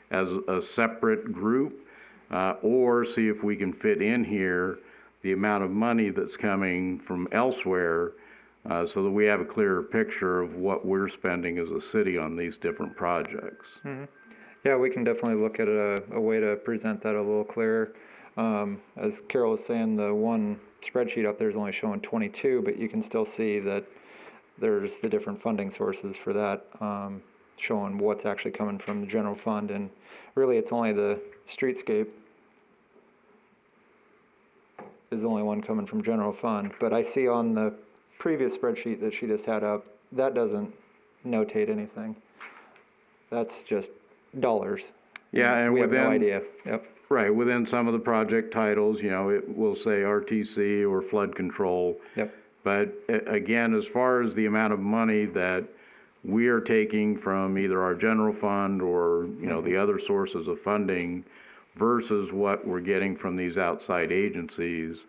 as a separate group, or see if we can fit in here the amount of money that's coming from elsewhere so that we have a clearer picture of what we're spending as a city on these different projects. Yeah, we can definitely look at a way to present that a little clearer. As Carol was saying, the one spreadsheet up there is only showing 22, but you can still see that there's the different funding sources for that, showing what's actually coming from the general fund. And really, it's only the streetscape is the only one coming from general fund. But I see on the previous spreadsheet that she just had up, that doesn't notate anything. That's just dollars. Yeah, and we have no within, idea. Yep. right, within some of the project titles, you know, it will say RTC or flood control. Yep. But again, as far as the amount of money that we are taking from either our general fund or, you know, the other sources of funding versus what we're getting from these outside agencies,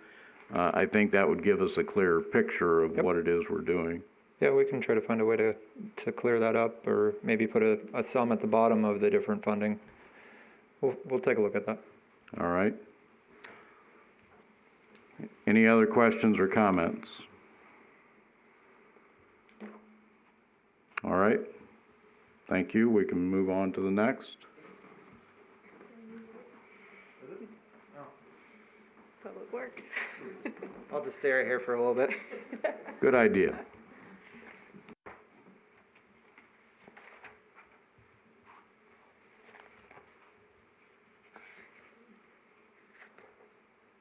I think that would give us a clearer picture of what it is we're doing. Yeah, we can try to find a way to clear that up, or maybe put a sum at the bottom of the different funding. We'll take a look at that. All right. Any other questions or comments? All right. Thank you. We can move on to the next. Public Works. I'll just stay right here for a little bit. Good idea.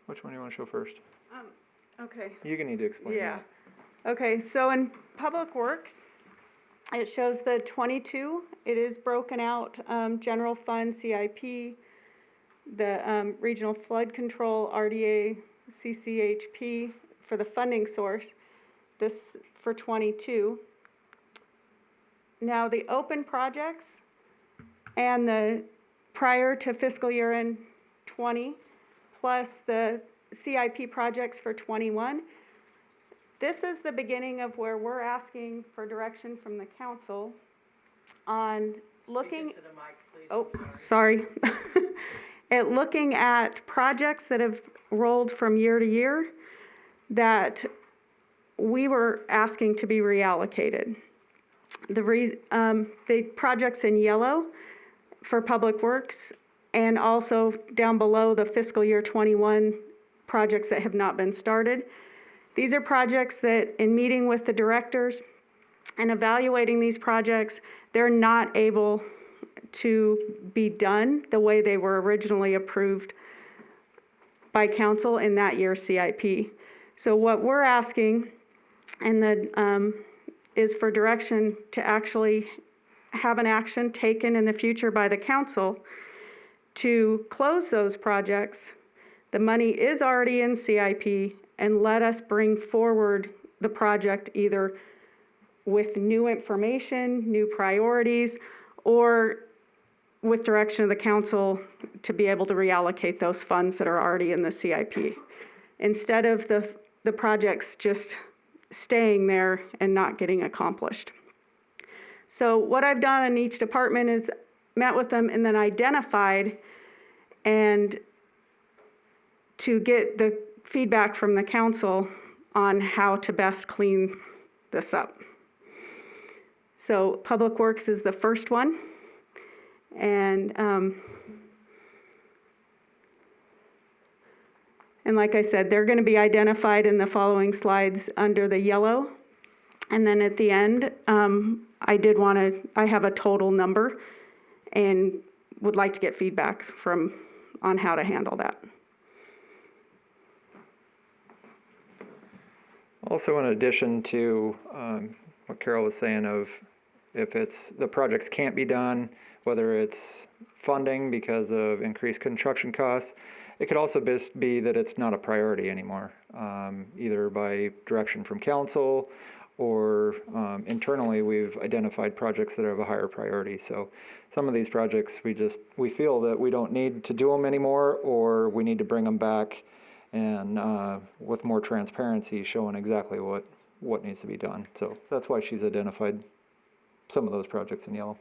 Which one do you want to show first? Okay. You can need to explain Yeah. that. Okay, so in Public Works, it shows the 22. It is broken out, general fund, CIP, the regional flood control, RDA, CCHP for the funding source. This for 22. Now the open projects and the prior to fiscal year end 20, plus the CIP projects for 21. This is the beginning of where we're asking for direction from the council on looking. Oh, sorry. At looking at projects that have rolled from year to year that we were asking to be reallocated. The projects in yellow for Public Works, and also down below the fiscal year 21 projects that have not been started. These are projects that, in meeting with the directors and evaluating these projects, they're not able to be done the way they were originally approved by council in that year's CIP. So what we're asking is for direction to actually have an action taken in the future by the council to close those projects. The money is already in CIP, and let us bring forward the project either with new information, new priorities, or with direction of the council to be able to reallocate those funds that are already in the CIP. Instead of the projects just staying there and not getting accomplished. So what I've done in each department is met with them and then identified and to get the feedback from the council on how to best clean this up. So Public Works is the first one. And like I said, they're going to be identified in the following slides under the yellow. And then at the end, I have a total number and would like to get feedback on how to handle that. Also, in addition to what Carol was saying of if the projects can't be done, whether it's funding because of increased construction costs, it could also be that it's not a priority anymore, either by direction from council or internally we've identified projects that have a higher priority. So some of these projects we feel that we don't need to do them anymore, or we need to bring them back and with more transparency showing exactly what needs to be done. So that's why she's identified some of those projects in yellow.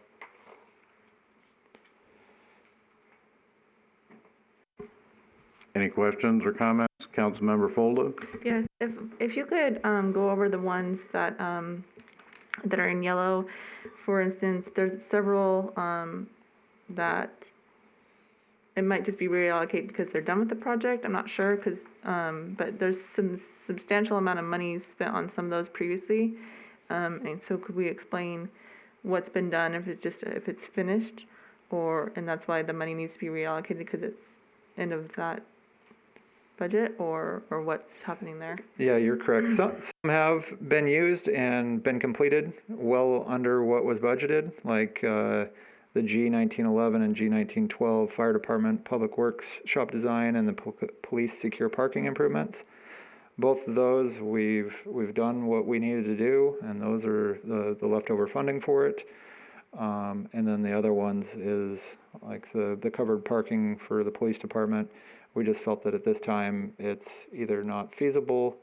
Any questions or comments, Councilmember Folda? Yes, if you could go over the ones that that are in yellow. For instance, there's several that it might just be reallocated because they're done with the project. I'm not sure because but there's some substantial amount of money spent on some of those previously. And so could we explain what's been done, if it's finished, and that's why the money needs to be reallocated because it's end of that budget, or what's happening there? Yeah, you're correct. Some have been used and been completed well under what was budgeted, like the G1911 and G1912 Fire Department Public Works Shop Design and the Police Secure Parking Improvements. Both of those, we've done what we needed to do, and those are the leftover funding for it. And then the other ones is like the covered parking for the police department. We just felt that at this time it's either not feasible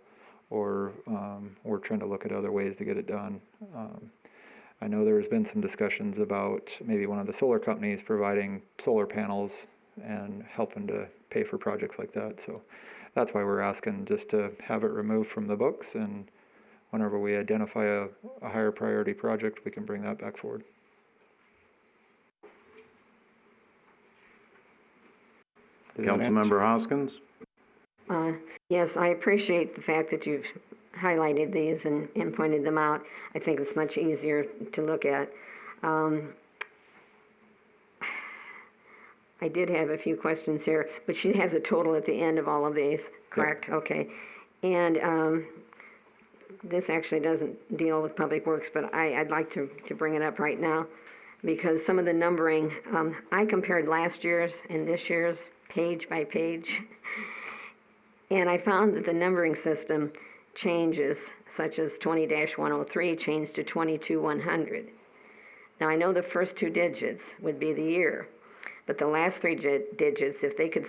or we're trying to look at other ways to get it done. I know there's been some discussions about maybe one of the solar companies providing solar panels and helping to pay for projects like that. So that's why we're asking just to have it removed from the books, and whenever we identify a higher priority project, we can bring that back forward. Councilmember Hoskins? Yes, I appreciate the fact that you've highlighted these and pointed them out. I think it's much easier to look at. I did have a few questions here, but she has a total at the end of all of these, correct? Yep. Okay. And this actually doesn't deal with Public Works, but I'd like to bring it up right now because some of the numbering, I compared last year's and this year's page by page, and I found that the numbering system changes, such as 20-103 changed to 22-100. Now, I know the first two digits would be the year, but the last three digits, if they could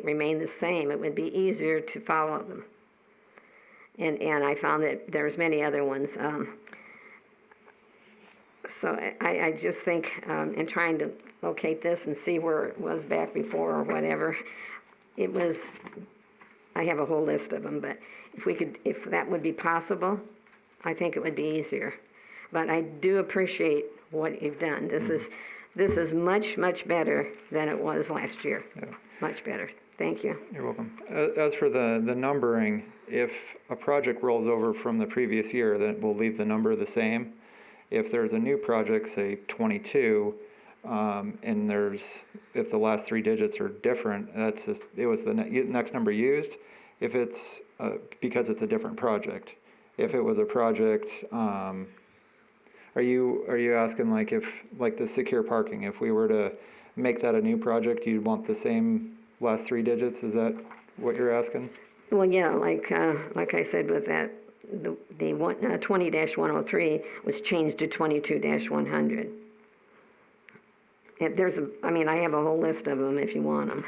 remain the same, it would be easier to follow them. And I found that there's many other ones. So I just think in trying to locate this and see where it was back before or whatever, I have a whole list of them, but if that would be possible, I think it would be easier. But I do appreciate what you've done. This is much, much better than it was last year. Yeah. Much better. Thank you. You're welcome. As for the numbering, if a project rolls over from the previous year, then we'll leave the number the same. If there's a new project, say 22, and if the last three digits are different, it was the next number used. If it's because it's a different project. If it was a project, are you asking like the secure parking? If we were to make that a new project, you'd want the same last three digits? Is that what you're asking? Well, yeah, like I said with that, the 20-103 was changed to 22-100. I have a whole list of them if you want them.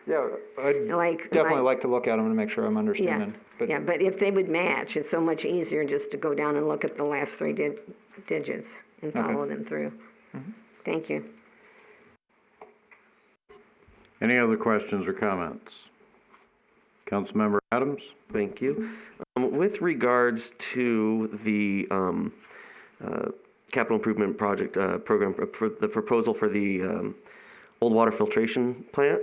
Yeah, I'd definitely like to look at them and make sure I'm understanding. Yeah, but if they would match, it's so much easier just to go down and look at the last three digits and follow them through. Mm-hmm. Thank you. Any other questions or comments? Councilmember Adams? Thank you. With regards to the capital improvement project program, the proposal for the old water filtration plant,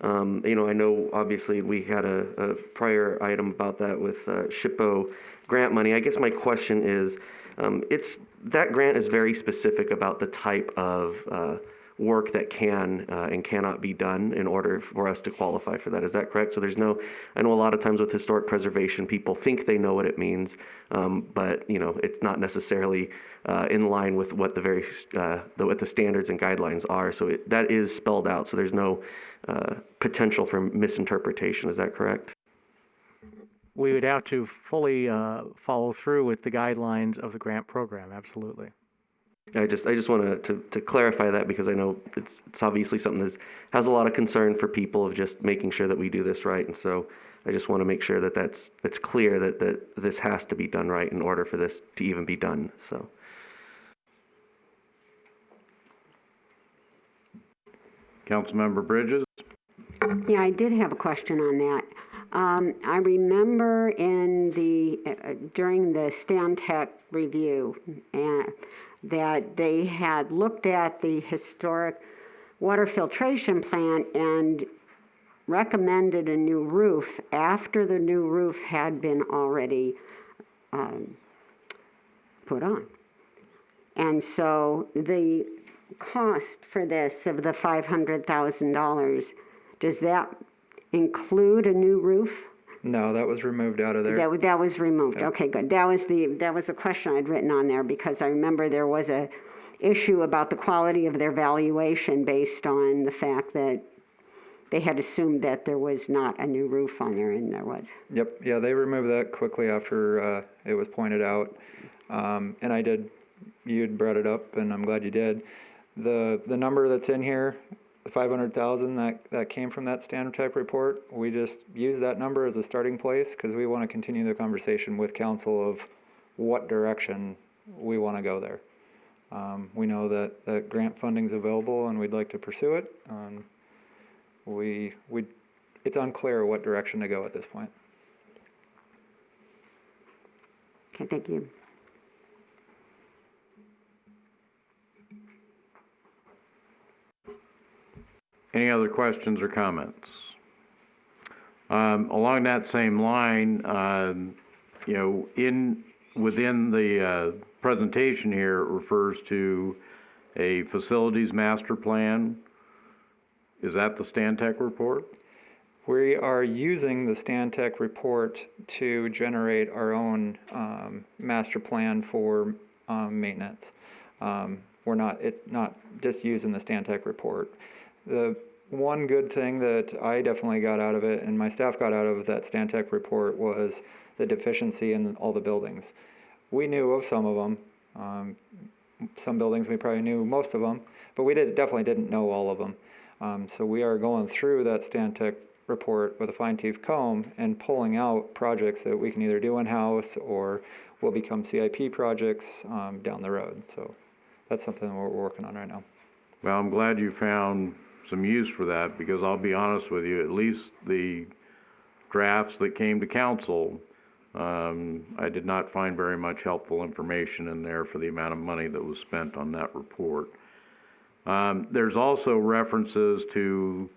I know obviously we had a prior item about that with SHPO grant money. I guess my question is, that grant is very specific about the type of work that can and cannot be done in order for us to qualify for that. Is that correct? So I know a lot of times with historic preservation, people think they know what it means, but it's not necessarily in line with what what the standards and guidelines are. So that is spelled out. So there's no potential for misinterpretation. Is that correct? We would have to fully follow through with the guidelines of the grant program. Absolutely. I just want to clarify that because I know it's obviously something that has a lot of concern for people of just making sure that we do this right, and so I just want to make sure that that's clear that this has to be done right in order for this to even be done. So. Councilmember Bridges? Yeah, I did have a question on that. I remember in during the Stantec review that they had looked at the historic water filtration plant and recommended a new roof after the new roof had been already put on. And so the cost for this of the $500,000, does that include a new roof? No, that was removed out of there. That was removed. Yeah. Okay, good. That was the question I'd written on there, because I remember there was a issue about the quality of their valuation based on the fact that they had assumed that there was not a new roof on there, and there was. Yep, yeah, they removed that quickly after it was pointed out. And you had brought it up, and I'm glad you did. The number that's in here, the 500,000, that came from that standard type report. We just use that number as a starting place because we want to continue the conversation with council of what direction we want to go there. We know that grant funding's available and we'd like to pursue it. It's unclear what direction to go at this point. Okay, thank you. Any other questions or comments? Along that same line, within the presentation here, it refers to a facilities master plan. Is that the Stantec report? We are using the Stantec report to generate our own master plan for maintenance. It's not just using the Stantec report. The one good thing that I definitely got out of it and my staff got out of that Stantec report was the deficiency in all the buildings. We knew of some of them. Some buildings we probably knew most of them, but we definitely didn't know all of them. So we are going through that Stantec report with a fine-tooth comb and pulling out projects that we can either do in-house or will become CIP projects down the road. So that's something we're working on right now. Well, I'm glad you found some use for that, because I'll be honest with you, at least the drafts that came to council, I did not find very much helpful information in there for the amount of money that was spent on that report. There's also references to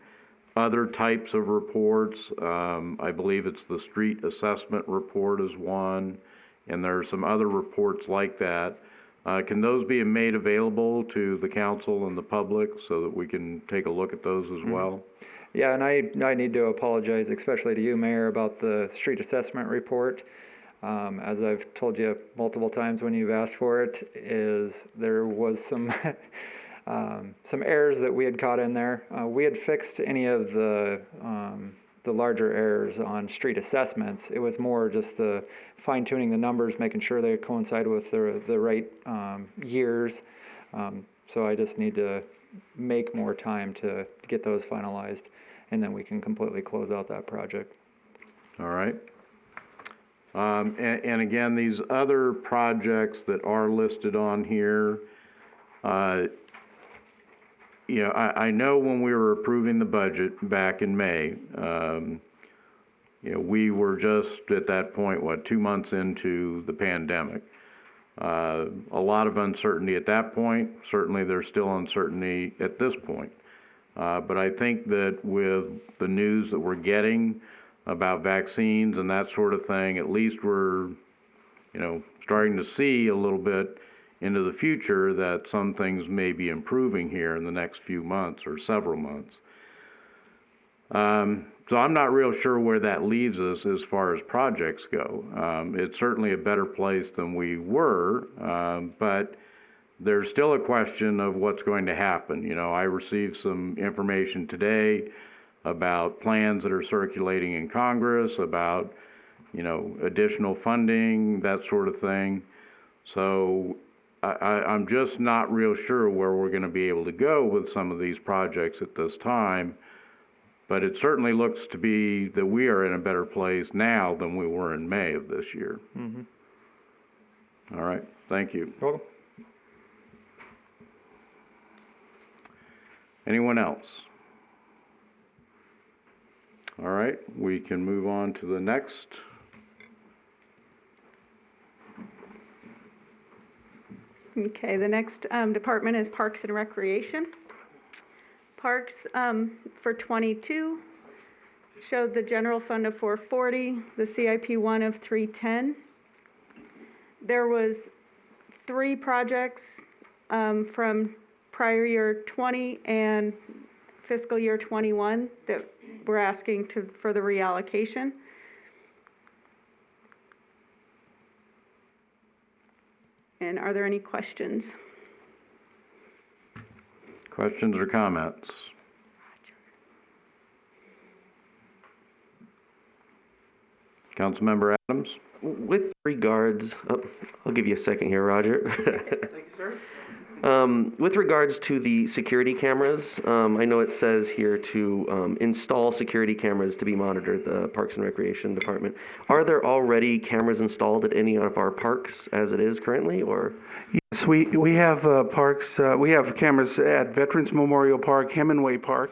other types of reports. I believe it's the street assessment report is one, and there are some other reports like that. Can those be made available to the council and the public so that we can take a look at those as well? Yeah, and I need to apologize, especially to you, Mayor, about the street assessment report. As I've told you multiple times when you've asked for it, there was some some errors that we had caught in there. We had fixed any of the larger errors on street assessments. It was more just the fine-tuning the numbers, making sure they coincide with the right years. So I just need to make more time to get those finalized, and then we can completely close out that project. All right. And again, these other projects that are listed on here, I know when we were approving the budget back in May, we were just at that point, 2 months into the pandemic. A lot of uncertainty at that point. Certainly there's still uncertainty at this point. But I think that with the news that we're getting about vaccines and that sort of thing, at least we're, starting to see a little bit into the future that some things may be improving here in the next few months or several months. So I'm not real sure where that leaves us as far as projects go. It's certainly a better place than we were, but there's still a question of what's going to happen. I received some information today about plans that are circulating in Congress about, additional funding, that sort of thing. So I'm just not real sure where we're going to be able to go with some of these projects at this time. But it certainly looks to be that we are in a better place now than we were in May of this year. Mm-hmm. All right. Thank you. You're welcome. Anyone else? All right, we can move on to the next. Okay, the next department is Parks and Recreation. Parks for 22 showed the general fund of 440, the CIP 1 of 310. There was 3 projects from prior year 20 and fiscal year 21 that we're asking for the reallocation. And are there any questions? Questions or comments? Councilmember Adams? With regards, I'll give you a second here, Roger. Thank you, sir. With regards to the security cameras, I know it says here to install security cameras to be monitored, the Parks and Recreation Department. Are there already cameras installed at any of our parks as it is currently, or? Yes, we have parks, we have cameras at Veterans Memorial Park, Hemingway Park,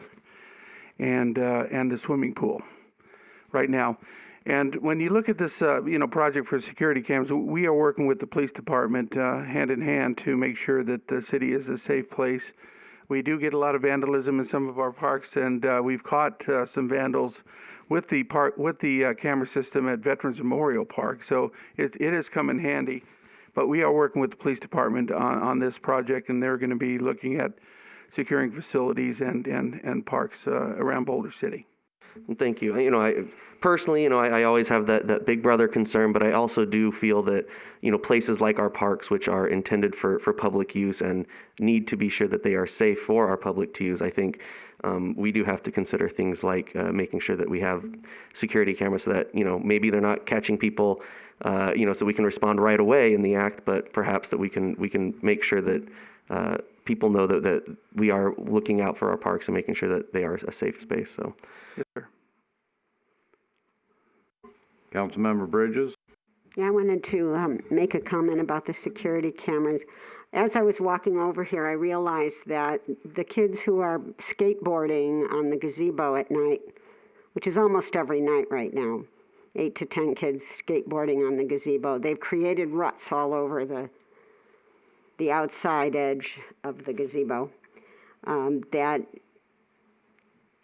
and the swimming pool right now. And when you look at this, project for security cams, we are working with the police department hand in hand to make sure that the city is a safe place. We do get a lot of vandalism in some of our parks, and we've caught some vandals with the camera system at Veterans Memorial Park. So it has come in handy. But we are working with the police department on this project, and they're going to be looking at securing facilities and parks around Boulder City. Thank you. I personally, I always have that big brother concern, but I also do feel that, places like our parks, which are intended for public use and need to be sure that they are safe for our public to use, I think we do have to consider things like making sure that we have security cameras so that, maybe they're not catching people, so we can respond right away in the act, but perhaps that we can make sure that people know that we are looking out for our parks and making sure that they are a safe space. So. Yes, sir. Councilmember Bridges? Yeah, I wanted to make a comment about the security cameras. As I was walking over here, I realized that the kids who are skateboarding on the gazebo at night, which is almost every night right now, 8 to 10 kids skateboarding on the gazebo, they've created ruts all over the outside edge of the gazebo.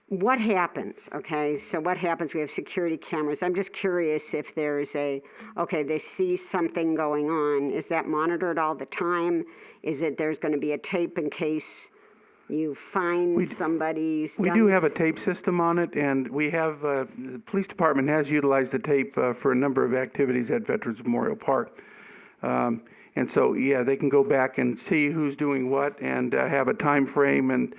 What happens, okay? So what happens, we have security cameras. I'm just curious if there's they see something going on. Is that monitored all the time? Is it there's going to be a tape in case you find somebody's We guns? do have a tape system on it, and we have, the police department has utilized the tape for a number of activities at Veterans Memorial Park. And so, yeah, they can go back and see who's doing what and have a time frame and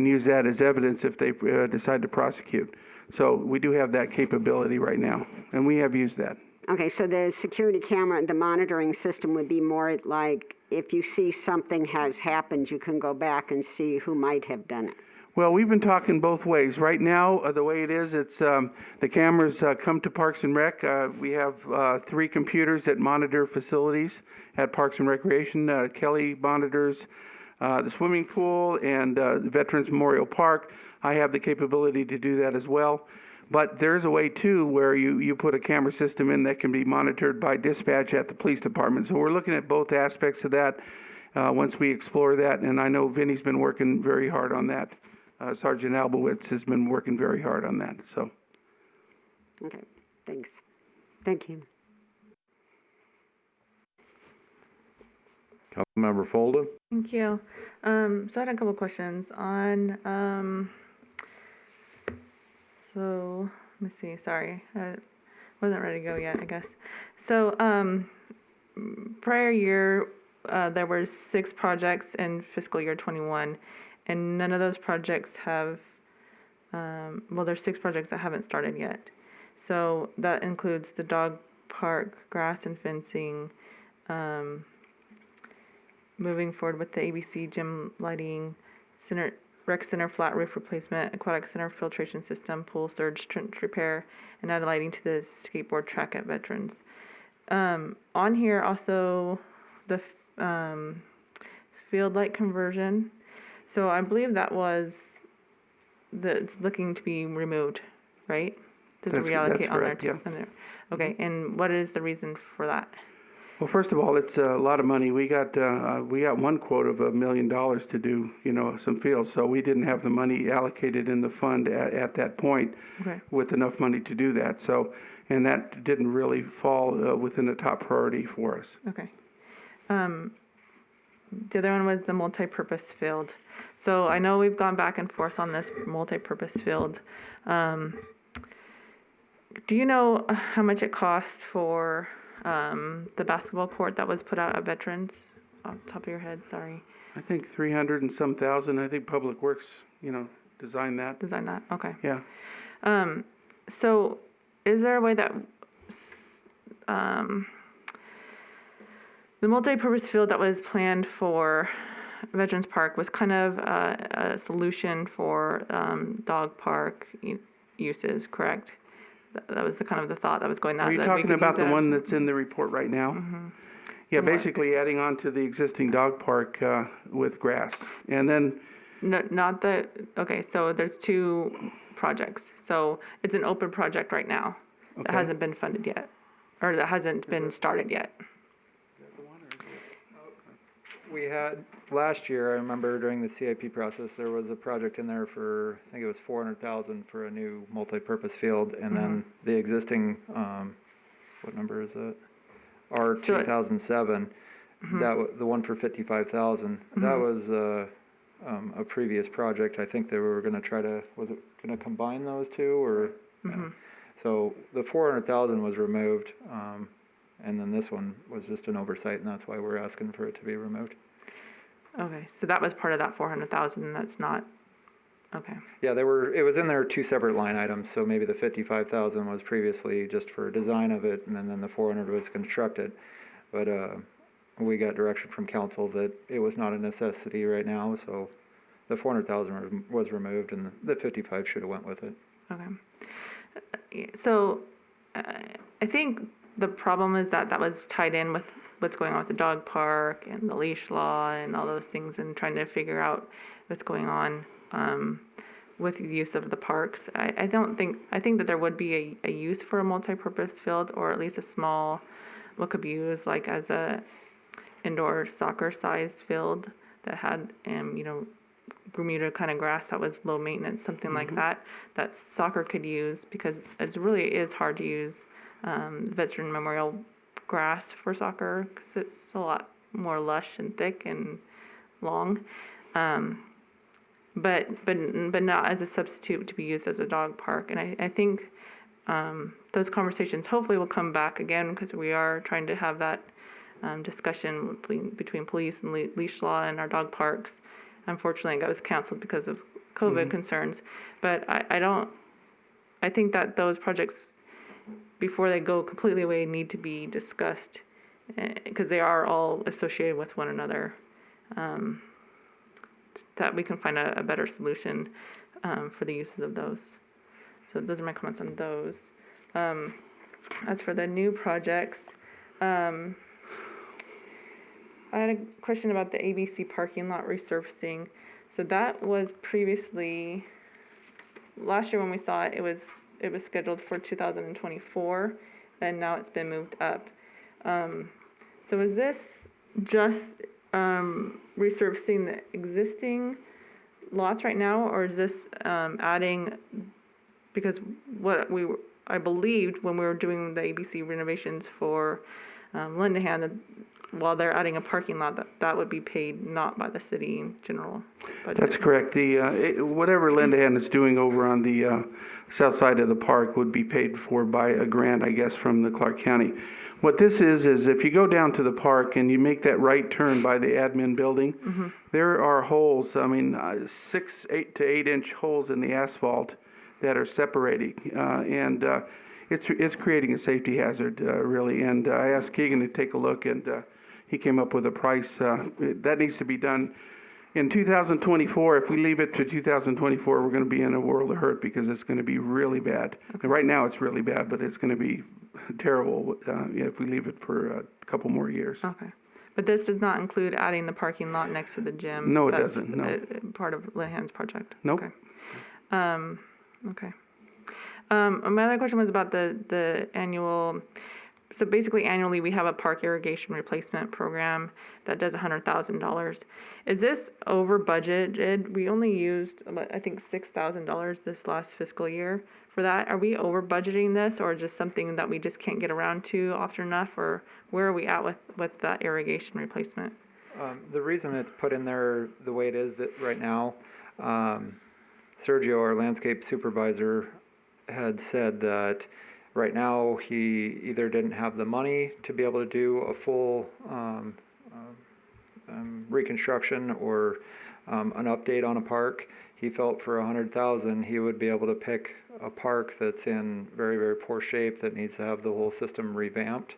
use that as evidence if they decide to prosecute. So we do have that capability right now, and we have used that. Okay, so the security camera, the monitoring system would be more like if you see something has happened, you can go back and see who might have done it. Well, we've been talking both ways. Right now, the way it is, it's the cameras come to Parks and Rec. We have 3 computers that monitor facilities at Parks and Recreation. Kelly monitors the swimming pool and the Veterans Memorial Park. I have the capability to do that as well. But there's a way, too, where you put a camera system in that can be monitored by dispatch at the police department. So we're looking at both aspects of that once we explore that. And I know Vinny's been working very hard on that. Sergeant Albowitz has been working very hard on that. So. Okay, thanks. Thank you. Councilmember Folda? Thank you. So I had a couple questions on, so let me see, sorry, I wasn't ready to go yet, I guess. So prior year, there were 6 projects in fiscal year 21, and none of those projects have, there's 6 projects that haven't started yet. So that includes the dog park, grass and fencing, moving forward with the ABC gym lighting, rec center flat roof replacement, aquatic center filtration system, pool surge trench repair, and add lighting to the skateboard track at Veterans. On here also the field light conversion. So I believe that's looking to be removed, right? Does it That's reallocate on there correct, too? yeah. On there? Okay, and what is the reason for that? Well, first of all, it's a lot of money. We got one quote of $1 million to do, some fields, so we didn't have the money allocated in the fund at that point Okay. with enough money to do that. So, and that didn't really fall within the top priority for us. Okay. The other one was the multi-purpose field. So I know we've gone back and forth on this multi-purpose field. Do you know how much it costs for the basketball court that was put out at Veterans? Off the top of your head, sorry. I think 300 and some thousand. I think Public Works, designed that. Design that, okay. Yeah. So is there a way that the multi-purpose field that was planned for Veterans Park was kind of a solution for dog park uses, correct? That was the kind of the thought that was going on. Are you talking about the one that's in the report right now? Mm-hmm. Yeah, basically adding on to the existing dog park with grass. And then... No, not the, okay, so there's two projects. So it's an open project right now that hasn't been funded yet, or that hasn't been started yet. We had, last year, I remember during the CIP process, there was a project in there for, I think it was $400,000 for a new multi-purpose field, and then the existing, what number is it? R 2007, the one for $55,000. That was a previous project. I think they were going to try to, was it going to combine those two, or? Yeah. So the $400,000 was removed. And then this one was just an oversight, and that's why we're asking for it to be removed. Okay, so that was part of that 400,000, and that's not, okay. Yeah, it was in there two separate line items, so maybe the 55,000 was previously just for design of it, and then the 400 was constructed. But we got direction from council that it was not a necessity right now, so the 400,000 was removed, and the 55 should have went with it. Okay. So I think the problem is that was tied in with what's going on with the dog park and the leash law and all those things, and trying to figure out what's going on with the use of the parks. I think that there would be a use for a multi-purpose field, or at least a small, what could be used like as a indoor soccer sized field that had Bermuda kind of grass that was low maintenance, something like that soccer could use, because it really is hard to use Veteran Memorial grass for soccer, because it's a lot more lush and thick and long, but not as a substitute to be used as a dog park. And I think those conversations hopefully will come back again, because we are trying to have that discussion between police and leash law and our dog parks. Unfortunately, it was canceled because of COVID concerns, but I think that those projects, before they go completely away, need to be discussed, because they are all associated with one another, that we can find a better solution for the uses of those. So those are my comments on those. As for the new projects, I had a question about the ABC parking lot resurfacing. So that was previously, last year when we saw it, it was scheduled for 2024, and now it's been moved up. So is this just resurfacing the existing lots right now, or is this adding, because I believed when we were doing the ABC renovations for Lindahan, while they're adding a parking lot, that would be paid not by the city general budget. That's correct. Whatever Lindahan is doing over on the south side of the park would be paid for by a grant, I guess, from the Clark County. What this is if you go down to the park and you make that right turn by the admin building, there are holes, 6, 8 to 8 inch holes in the asphalt that are separating, and it's creating a safety hazard, really. And I asked Keegan to take a look, and he came up with a price that needs to be done in 2024. If we leave it to 2024, we're going to be in a world of hurt, because it's going to be really bad. And right now it's really bad, but it's going to be terrible if we leave it for a couple more years. Okay. But this does not include adding the parking lot next to the gym? No, it doesn't, no. Part of Lindahan's project? Nope. Okay. Okay. My other question was about the annual. So basically, annually we have a park irrigation replacement program that does $100,000. Is this over budgeted? We only used I think $6,000 this last fiscal year for that. Are we over budgeting this, or just something that we just can't get around to often enough, or where are we at with that irrigation replacement? The reason it's put in there the way it is that right now, Sergio, our landscape supervisor, had said that right now he either didn't have the money to be able to do a full reconstruction or an update on a park. He felt for $100,000 he would be able to pick a park that's in very, very poor shape that needs to have the whole system revamped.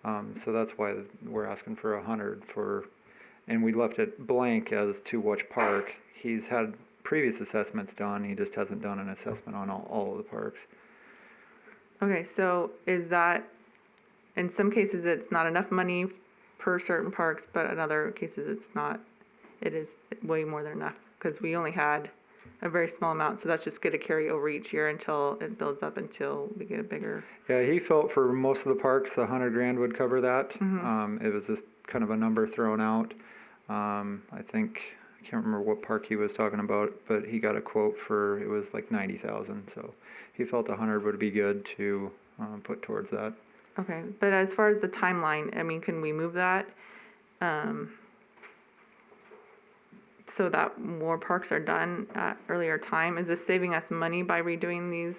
So that's why we're asking for 100 for, and we left it blank as to which park. He's had previous assessments done, he just hasn't done an assessment on all of the parks. Okay, so is that, in some cases it's not enough money per certain parks, but in other cases it's not, it is way more than enough, because we only had a very small amount, so that's just going to carry over each year until it builds up until we get a bigger. Yeah, he felt for most of the parks, $100,000 would cover that. It was just kind of a number thrown out. I think, I can't remember what park he was talking about, but he got a quote for, it was like 90,000. So he felt 100 would be good to put towards that. Okay, but as far as the timeline, I mean, can we move that so that more parks are done at earlier time? Is this saving us money by redoing these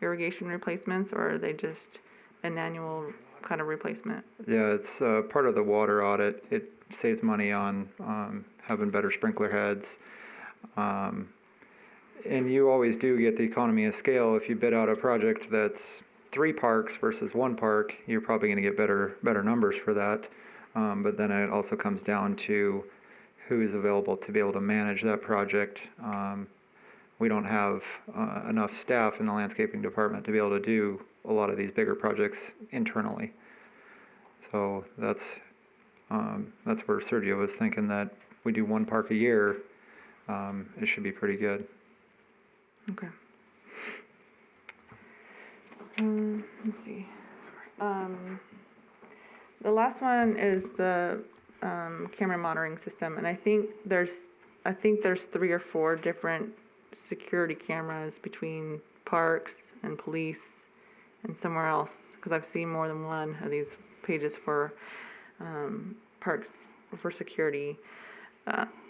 irrigation replacements, or are they just an annual kind of replacement? Yeah, it's part of the water audit. It saves money on having better sprinkler heads. And you always do get the economy of scale. If you bid out a project that's 3 parks versus 1 park, you're probably going to get better numbers for that. But then it also comes down to who is available to be able to manage that project. We don't have enough staff in the landscaping department to be able to do a lot of these bigger projects internally. So that's where Sergio was thinking that we do 1 park a year, it should be pretty good. Okay. Let's see. The last one is the camera monitoring system, and I think there's 3 or 4 different security cameras between parks and police and somewhere else, because I've seen more than one of these pages for parks for security.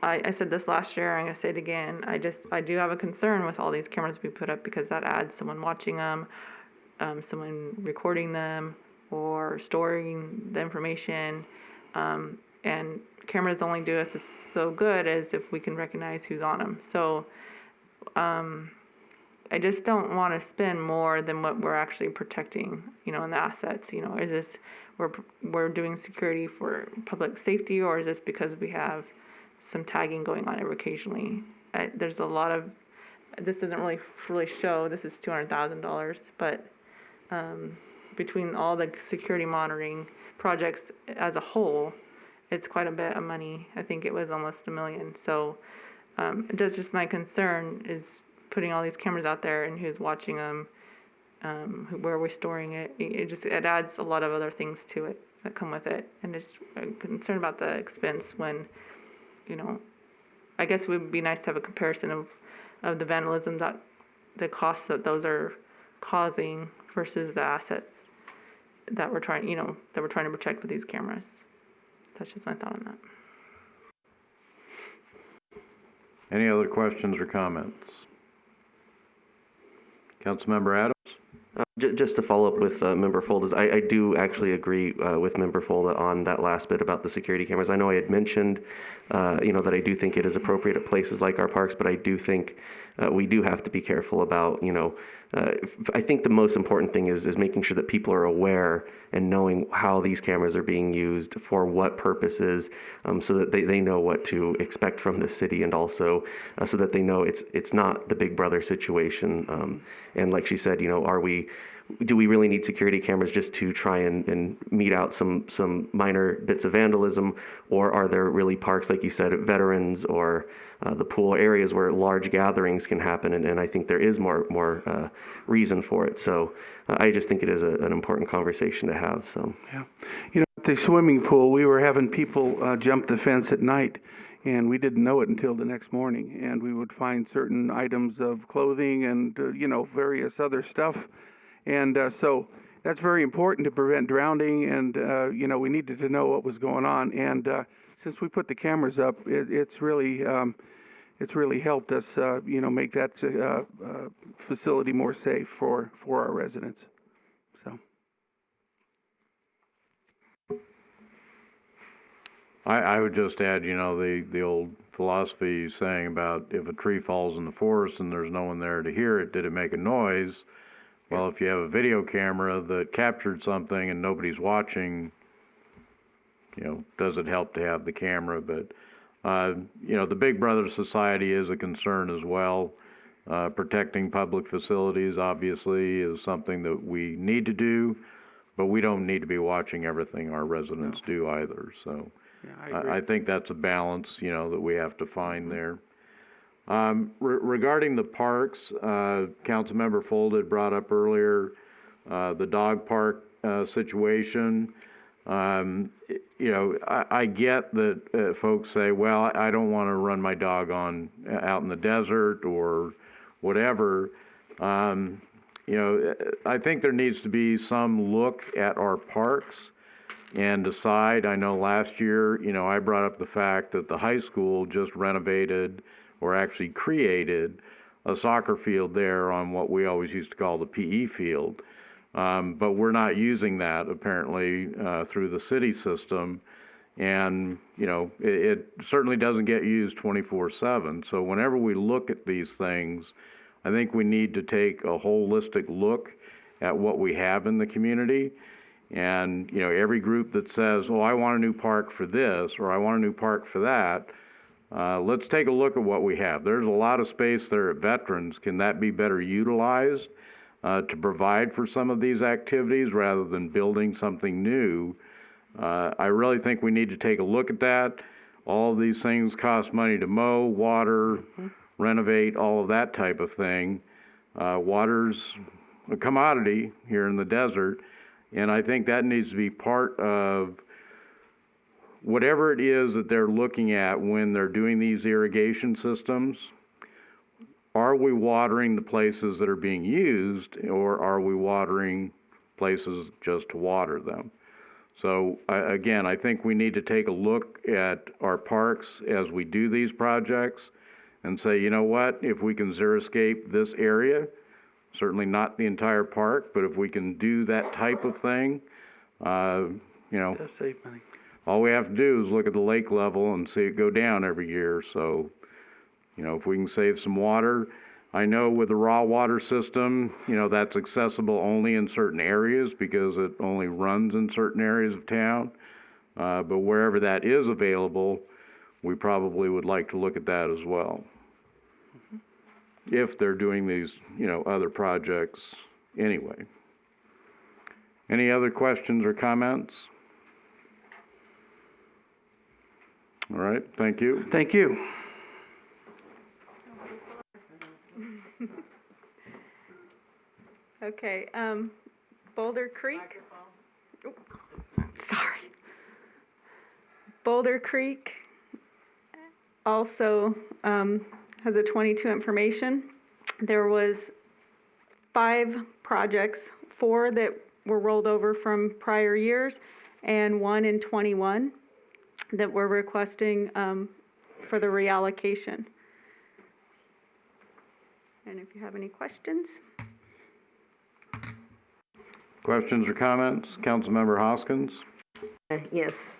I said this last year, I'm going to say it again. I do have a concern with all these cameras we put up, because that adds someone watching them, someone recording them, or storing the information. And cameras only do us so good as if we can recognize who's on them. So I just don't want to spend more than what we're actually protecting, in the assets. Is this we're doing security for public safety, or is this because we have some tagging going on occasionally? There's a lot of, this doesn't really show, this is $200,000, but between all the security monitoring projects as a whole, it's quite a bit of money. I think it was almost $1 million. So that's just my concern, is putting all these cameras out there and who's watching them, where we're storing it. It adds a lot of other things to it that come with it. And just I'm concerned about the expense when, I guess it would be nice to have a comparison of the vandalism, that the costs that those are causing versus the assets that we're trying to protect with these cameras. That's just my thought on that. Any other questions or comments? Councilmember Adams? Just to follow up with Member Foldas, I do actually agree with Member Folda on that last bit about the security cameras. I know I had mentioned, that I do think it is appropriate at places like our parks, but I do think we do have to be careful about, I think the most important thing is making sure that people are aware and knowing how these cameras are being used, for what purposes, so that they know what to expect from the city, and also so that they know it's not the Big Brother situation. And like she said, are we do we really need security cameras just to try and meet out some minor bits of vandalism, or are there really parks, like you said, veterans or the pool areas where large gatherings can happen, and I think there is more reason for it. So I just think it is an important conversation to have. So Yeah. You know, at the swimming pool, we were having people jump the fence at night, and we didn't know it until the next morning. And we would find certain items of clothing and, you know, various other stuff. And so that's very important to prevent drowning. And, you know, we needed to know what was going on. And since we put the cameras up, it's really helped us, you know, make that facility more safe for our residents. So. I would just add, you know, the old philosophy saying about if a tree falls in the forest and there's no one there to hear it, did it make a noise? Well, if you have a video camera that captured something and nobody's watching, you know, does it help to have the camera? But, you know, the Big Brother Society is a concern as well. Protecting public facilities, obviously, is something that we need to do, but we don't need to be watching everything our residents do either. So Yeah, I think that's a balance, you know, that we have to find there. Regarding the parks, Councilmember Folded brought up earlier the dog park situation. You know, I get that folks say, well, I don't want to run my dog out in the desert or whatever. You know, I think there needs to be some look at our parks and decide. I know last year, you know, I brought up the fact that the high school just renovated or actually created a soccer field there on what we always used to call the PE field. But we're not using that apparently through the city system. And, you know, it certainly doesn't get used 24/7. So whenever we look at these things, I think we need to take a holistic look at what we have in the community. And, you know, every group that says, oh, I want a new park for this, or I want a new park for that, let's take a look at what we have. There's a lot of space there at Veterans. Can that be better utilized to provide for some of these activities rather than building something new? I really think we need to take a look at that. All of these things cost money to mow, water, renovate, all of that type of thing. Water's a commodity here in the desert, and I think that needs to be part of whatever it is that they're looking at when they're doing these irrigation systems. Are we watering the places that are being used, or are we watering places just to water them? So again, I think we need to take a look at our parks as we do these projects and say, you know what, if we can xeriscape this area, certainly not the entire park, but if we can do that type of thing, you know, Does save money. all we have to do is look at the lake level and see it go down every year. So, you know, if we can save some water. I know with the raw water system, you know, that's accessible only in certain areas because it only runs in certain areas of town. But wherever that is available, we probably would like to look at that as well. If they're doing these, you know, other projects anyway. Any other questions or comments? All right, thank you. Thank you. Okay, Boulder Creek. Oh, sorry. Boulder Creek also has a 22 information. There was 5 projects, 4 that were rolled over from prior years, and 1 in 21 that we're requesting for the reallocation. And if you have any questions. Questions or comments? Councilmember Hoskins? Yes,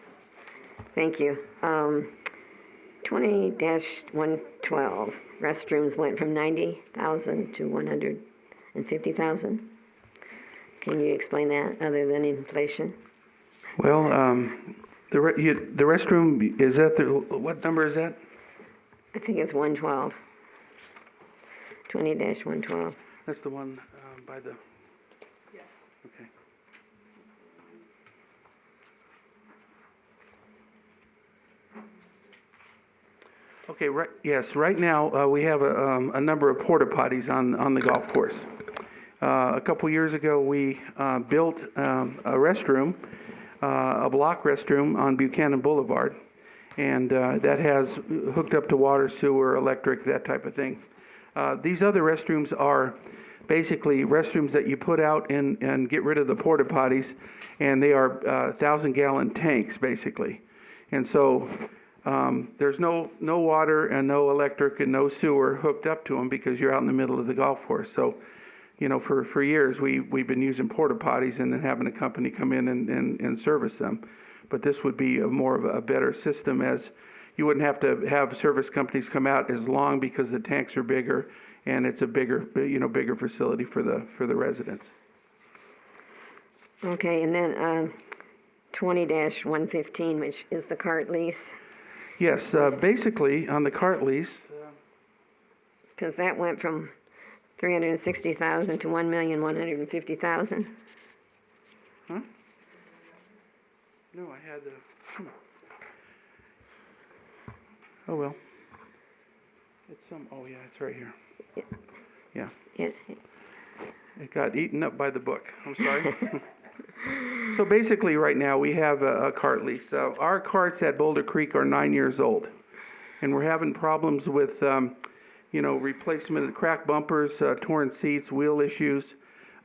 thank you. 20-112, restrooms went from 90,000 to 150,000. Can you explain that, other than inflation? Well, the restroom, is that what number is that? I think it's 112. 20-112. That's the one by the Yes. Okay. Okay, yes, right now, we have a number of porta potties on the golf course. A couple years ago, we built a restroom, a block restroom on Buchanan Boulevard, and that has hooked up to water, sewer, electric, that type of thing. These other restrooms are basically restrooms that you put out and get rid of the porta potties, and they are 1,000-gallon tanks, basically. And so there's no water and no electric and no sewer hooked up to them because you're out in the middle of the golf course. So, you know, for years we've been using porta potties and then having a company come in and service them. But this would be more of a better system, as you wouldn't have to have service companies come out as long because the tanks are bigger and it's a bigger facility for the residents. Okay, and then 20-115, which is the cart lease. Yes, basically on the cart lease. Because that went from $360,000 to $1,150,000. Huh? No, I had the. Oh well. It's some. Oh yeah, it's right here. Yeah. Yeah. It got eaten up by the book. I'm sorry. So basically, right now we have a cart lease. Our carts at Boulder Creek are 9 years old, and we're having problems with, replacement of cracked bumpers, torn seats, wheel issues.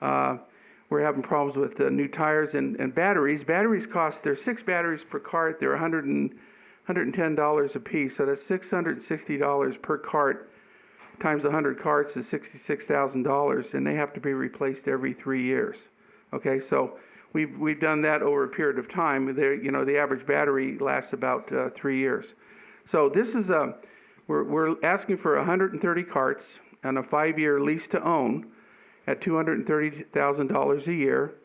We're having problems with new tires and batteries. Batteries cost, there's 6 batteries per cart. They're $110 a piece, so that's $660 per cart times 100 carts is $66,000, and they have to be replaced every 3 years. Okay, so we've done that over a period of time. The average battery lasts about 3 years. So this is we're asking for 130 carts and a 5-year lease to own at $230,000 a year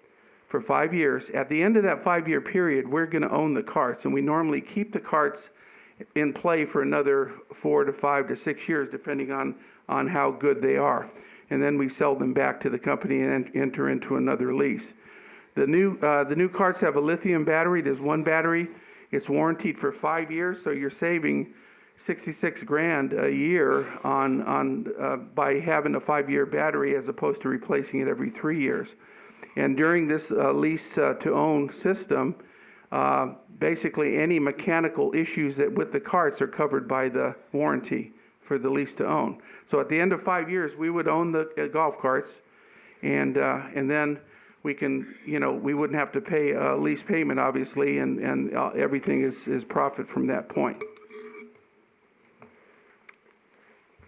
for 5 years. At the end of that 5-year period, we're going to own the carts, and we normally keep the carts in play for another 4 to 5 to 6 years, depending on how good they are. And then we sell them back to the company and enter into another lease. The new carts have a lithium battery. There's one battery. It's warranted for 5 years, so you're saving $66,000 a year by having a 5-year battery as opposed to replacing it every 3 years. And during this lease to own system, basically any mechanical issues with the carts are covered by the warranty for the lease to own. So at the end of 5 years, we would own the golf carts, and then we can, we wouldn't have to pay a lease payment, obviously, and everything is profit from that point.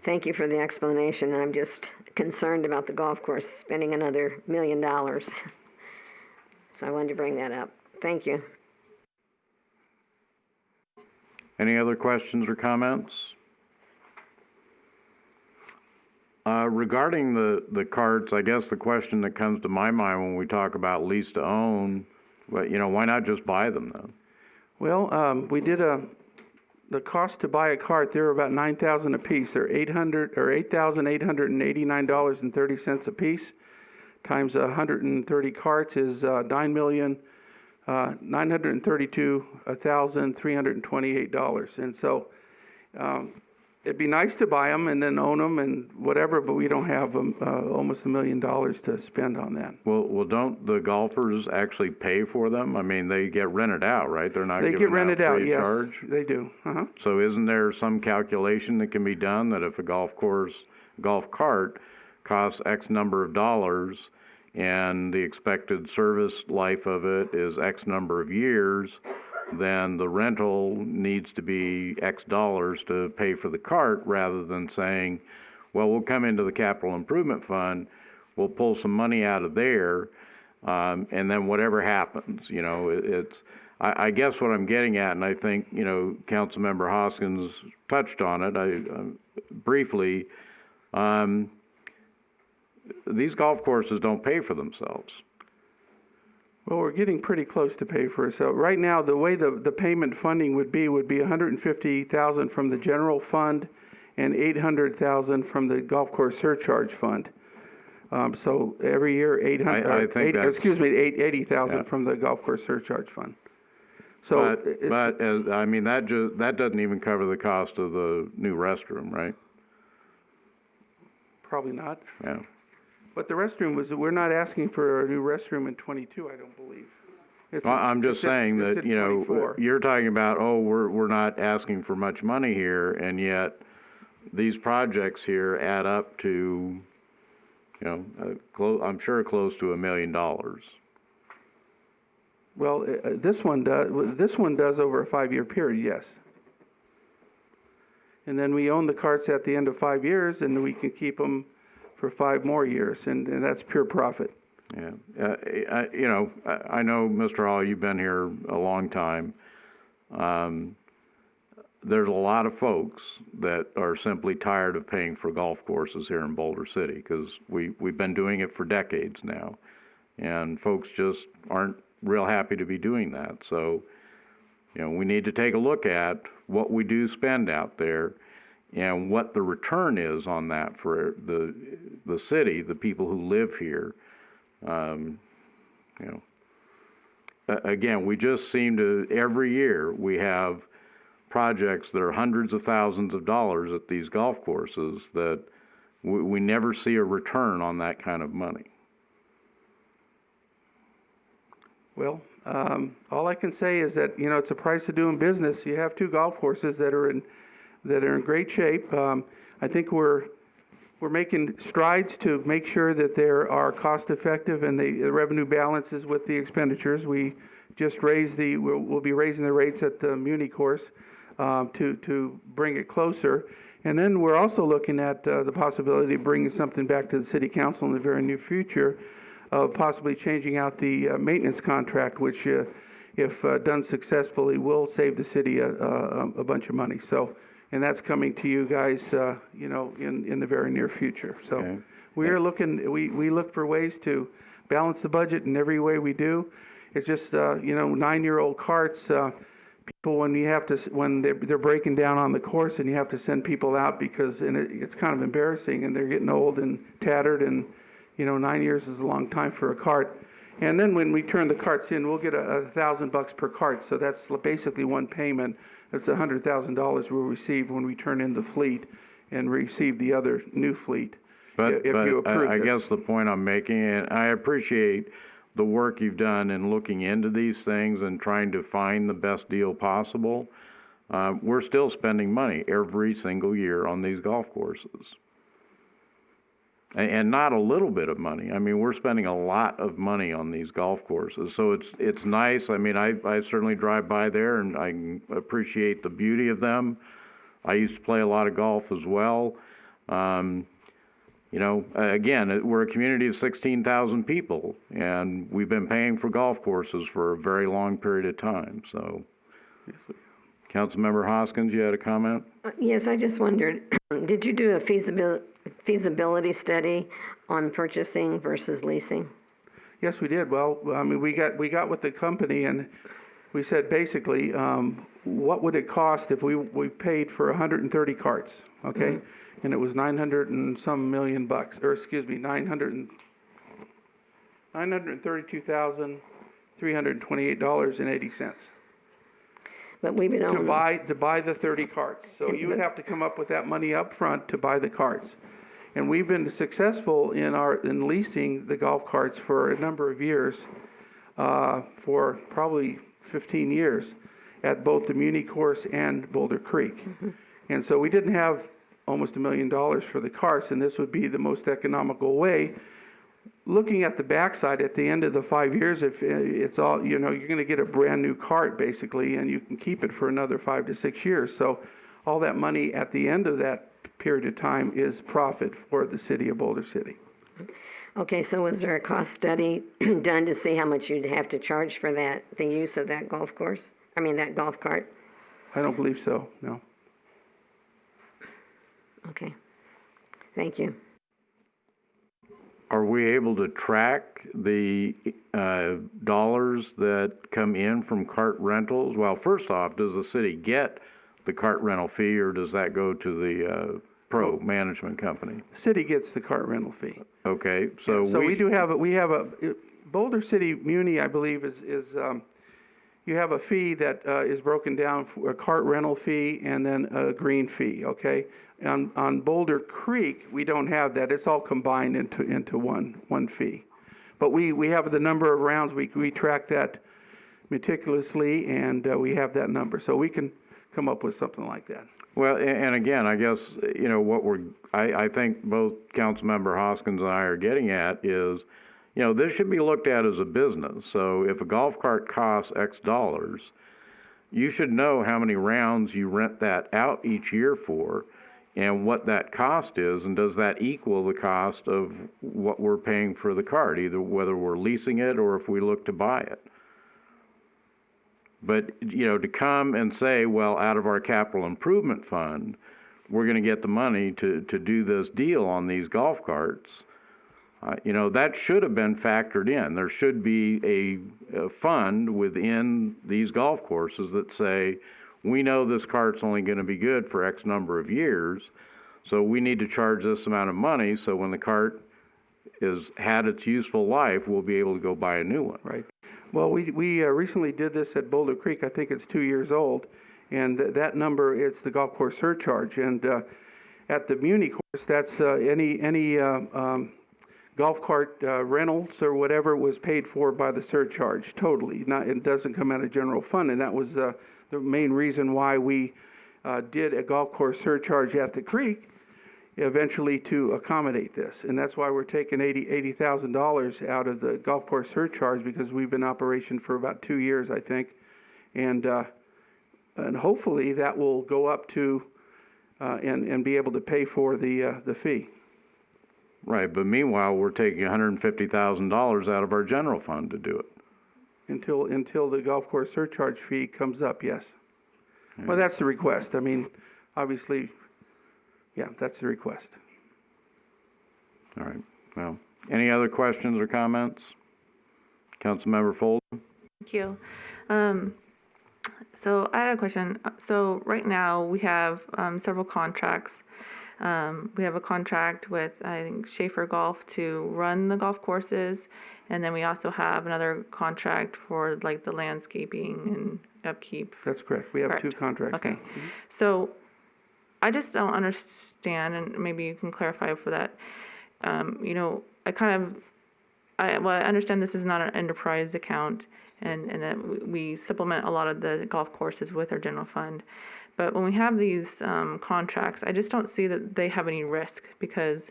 Thank you for the explanation. I'm just concerned about the golf course spending another $1 million. So I wanted to bring that up. Thank you. Any other questions or comments? Regarding the carts, I guess the question that comes to my mind when we talk about lease to own, why not just buy them then? Well, we did the cost to buy a cart, they're about $9,000 a piece. They're $8,889.30 a piece. Times 130 carts is $932,328. And so it'd be nice to buy them and then own them and whatever, but we don't have almost $1 million to spend on that. Well, don't the golfers actually pay for them? I mean, they get rented out, right? They're not They giving get rented out, free yes, charge? they do. Uh-huh. So isn't there some calculation that can be done that if a golf cart costs X number of dollars and the expected service life of it is X number of years, then the rental needs to be X dollars to pay for the cart, rather than saying, well, we'll come into the capital improvement fund, we'll pull some money out of there, and then whatever happens, I guess what I'm getting at, and I think, Councilmember Hoskins touched on it briefly, these golf courses don't pay for themselves. Well, we're getting pretty close to pay for it. So right now, the way the payment funding would be $150,000 from the general fund and $800,000 from the golf course surcharge fund. So every year, I think that's- $80,000 Yeah. from the golf course surcharge fund. So But I mean, that doesn't even cover the cost of the new restroom, right? probably not. Yeah. But the restroom we're not asking for a new restroom in '22, I don't believe. Well, I'm just saying it's that, in you know, 24. you're talking about, oh, we're not asking for much money here, and yet these projects here add up to, you know, I'm sure close to $1 million. Well, this one does over a 5-year period, yes. And then we own the carts at the end of 5 years, and we can keep them for 5 more years, and that's pure profit. Yeah, you know, I know, Mr. Hall, you've been here a long time. There's a lot of folks that are simply tired of paying for golf courses here in Boulder City, because we've been doing it for decades now, and folks just aren't real happy to be doing that. So, you know, we need to take a look at what we do spend out there and what the return is on that for the city, the people who live here. You know, again, we just seem to, every year we have projects that are hundreds of thousands of dollars at these golf courses that we never see a return on that kind of money. Well, all I can say is that, you know, it's a price of doing business. You have 2 golf courses that are in great shape. I think we're making strides to make sure that they are cost effective and the revenue balances with the expenditures. We just we'll be raising the rates at the Muni course to bring it closer. And then we're also looking at the possibility of bringing something back to the city council in the very near future of possibly changing out the maintenance contract, which if done successfully will save the city a bunch of money. So, and that's coming to you guys, you know, in the very near future. So Okay. we are looking, we look for ways to balance the budget in every way we do. It's just, you know, 9-year-old carts, people, when they're breaking down on the course and you have to send people out because, and it's kind of embarrassing, and they're getting old and tattered, and, you know, 9 years is a long time for a cart. And then when we turn the carts in, we'll get $1,000 per cart. So that's basically one payment. It's $100,000 we'll receive when we turn in the fleet and receive the other new fleet. But if you approve I this. guess the point I'm making, and I appreciate the work you've done in looking into these things and trying to find the best deal possible. We're still spending money every single year on these golf courses. And not a little bit of money. I mean, we're spending a lot of money on these golf courses. So it's nice. I mean, I certainly drive by there and I appreciate the beauty of them. I used to play a lot of golf as well. You know, again, we're a community of 16,000 people, and we've been paying for golf courses for a very long period of time. So, Councilmember Hoskins, you had a comment? Yes, I just wondered, did you do a feasibility study on purchasing versus leasing? Yes, we did. Well, I mean, we got with the company and we said basically, what would it cost if we paid for 130 carts, okay? Mm-hmm. And it was $900 and some million bucks, or excuse me, $932,328.80. But we've been to buy the 30 carts. So you would have to come up with that money up front to buy the carts. And we've been successful in leasing the golf carts for a number of years, for probably 15 years at both the Muni course and Boulder Creek. Mm-hmm. And so we didn't have almost $1 million for the carts, and this would be the most economical way. Looking at the backside, at the end of the 5 years, if it's all, you know, you're going to get a brand new cart basically, and you can keep it for another 5 to 6 years. So all that money at the end of that period of time is profit for the city of Boulder City. Okay, so was there a cost study done to see how much you'd have to charge for the use of that golf course? I mean, that golf cart? I don't believe so, no. Okay, thank you. Are we able to track the dollars that come in from cart rentals? Well, first off, does the city get the cart rental fee, or does that go to Pro Management Company. City gets the cart rental fee. Okay, so So we have a Boulder City Muni, I believe, is you have a fee that is broken down for a cart rental fee and then a green fee, okay? On Boulder Creek, we don't have that. It's all combined into one fee. But we have the number of rounds. We track that meticulously, and we have that number. So we can come up with something like that. Well, and again, I guess, you know, I think both Councilmember Hoskins and I are getting at is, you know, this should be looked at as a business. So if a golf cart costs X dollars, you should know how many rounds you rent that out each year for and what that cost is, and does that equal the cost of what we're paying for the cart, either whether we're leasing it or if we look to buy it. But, you know, to come and say, well, out of our capital improvement fund, we're going to get the money to do this deal on these golf carts, you know, that should have been factored in. There should be a fund within these golf courses that say, we know this cart's only going to be good for X number of years, so we need to charge this amount of money, so when the cart is had its useful life, we'll be able to go buy a new one. Right. Well, we recently did this at Boulder Creek. I think it's 2 years old, and that number, it's the golf course surcharge. And at the Muni course, that's any golf cart rentals or whatever was paid for by the surcharge totally. It doesn't come out of general fund, and that was the main reason why we did a golf course surcharge at the creek, eventually to accommodate this. And that's why we're taking $80,000 out of the golf course surcharge, because we've been in operation for about 2 years, I think. And hopefully that will go up to and be able to pay for the fee. Right, but meanwhile, we're taking $150,000 out of our general fund to do it. Until the golf course surcharge fee comes up, yes. Yeah. Well, that's the request. I mean, obviously, yeah, that's the request. All right. Well, any other questions or comments? Councilmember Folden? Thank you. So I had a question. So right now we have several contracts. We have a contract with, I think, Schaefer Golf to run the golf courses. And then we also have another contract for like the landscaping and upkeep. That's correct. We have 2 contracts. Okay. Now. Mm-hmm. So I just don't understand, and maybe you can clarify for that. You know, I understand this is not an enterprise account, and that we supplement a lot of the golf courses with our general fund. But when we have these contracts, I just don't see that they have any risk, because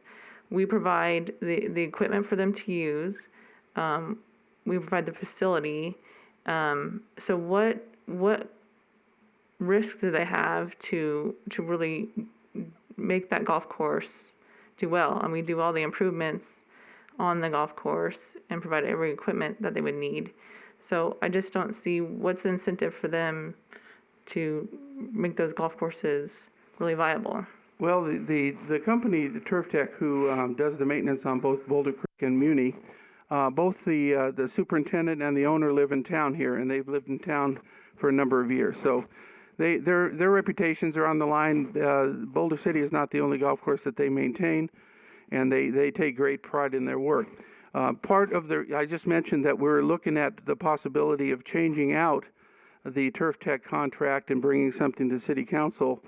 we provide the equipment for them to use. We provide the facility. So what risk do they have to really make that golf course do well? And we do all the improvements on the golf course and provide every equipment that they would need. So I just don't see what's the incentive for them to make those golf courses really viable. Well, the company, the Turf Tech, who does the maintenance on both Boulder Creek and Muni, both the superintendent and the owner live in town here, and they've lived in town for a number of years. So their reputations are on the line. Boulder City is not the only golf course that they maintain, and they take great pride in their work. I just mentioned that we're looking at the possibility of changing out the Turf Tech contract and bringing something to City Council.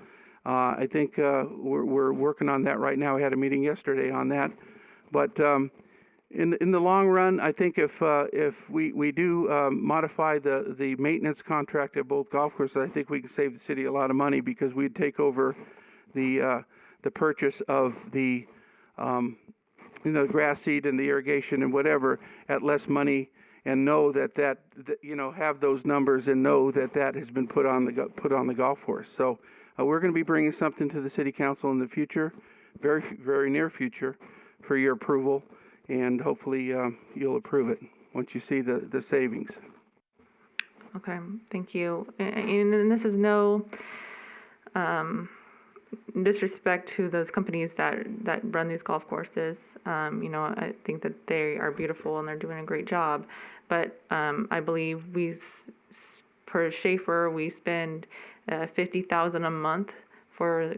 I think we're working on that right now. We had a meeting yesterday on that. But in the long run, I think if we do modify the maintenance contract at both golf courses, I think we can save the city a lot of money, because we'd take over the purchase of the grass seed and the irrigation and whatever at less money, and know that have those numbers and know that has been put on the golf course. So we're going to be bringing something to the City Council in the future, very very near future, for your approval, and hopefully you'll approve it once you see the savings. Okay, thank you. And this is no disrespect to those companies that run these golf courses. I think that they are beautiful and they're doing a great job. But I believe for Schaefer, we spend $50,000 a month for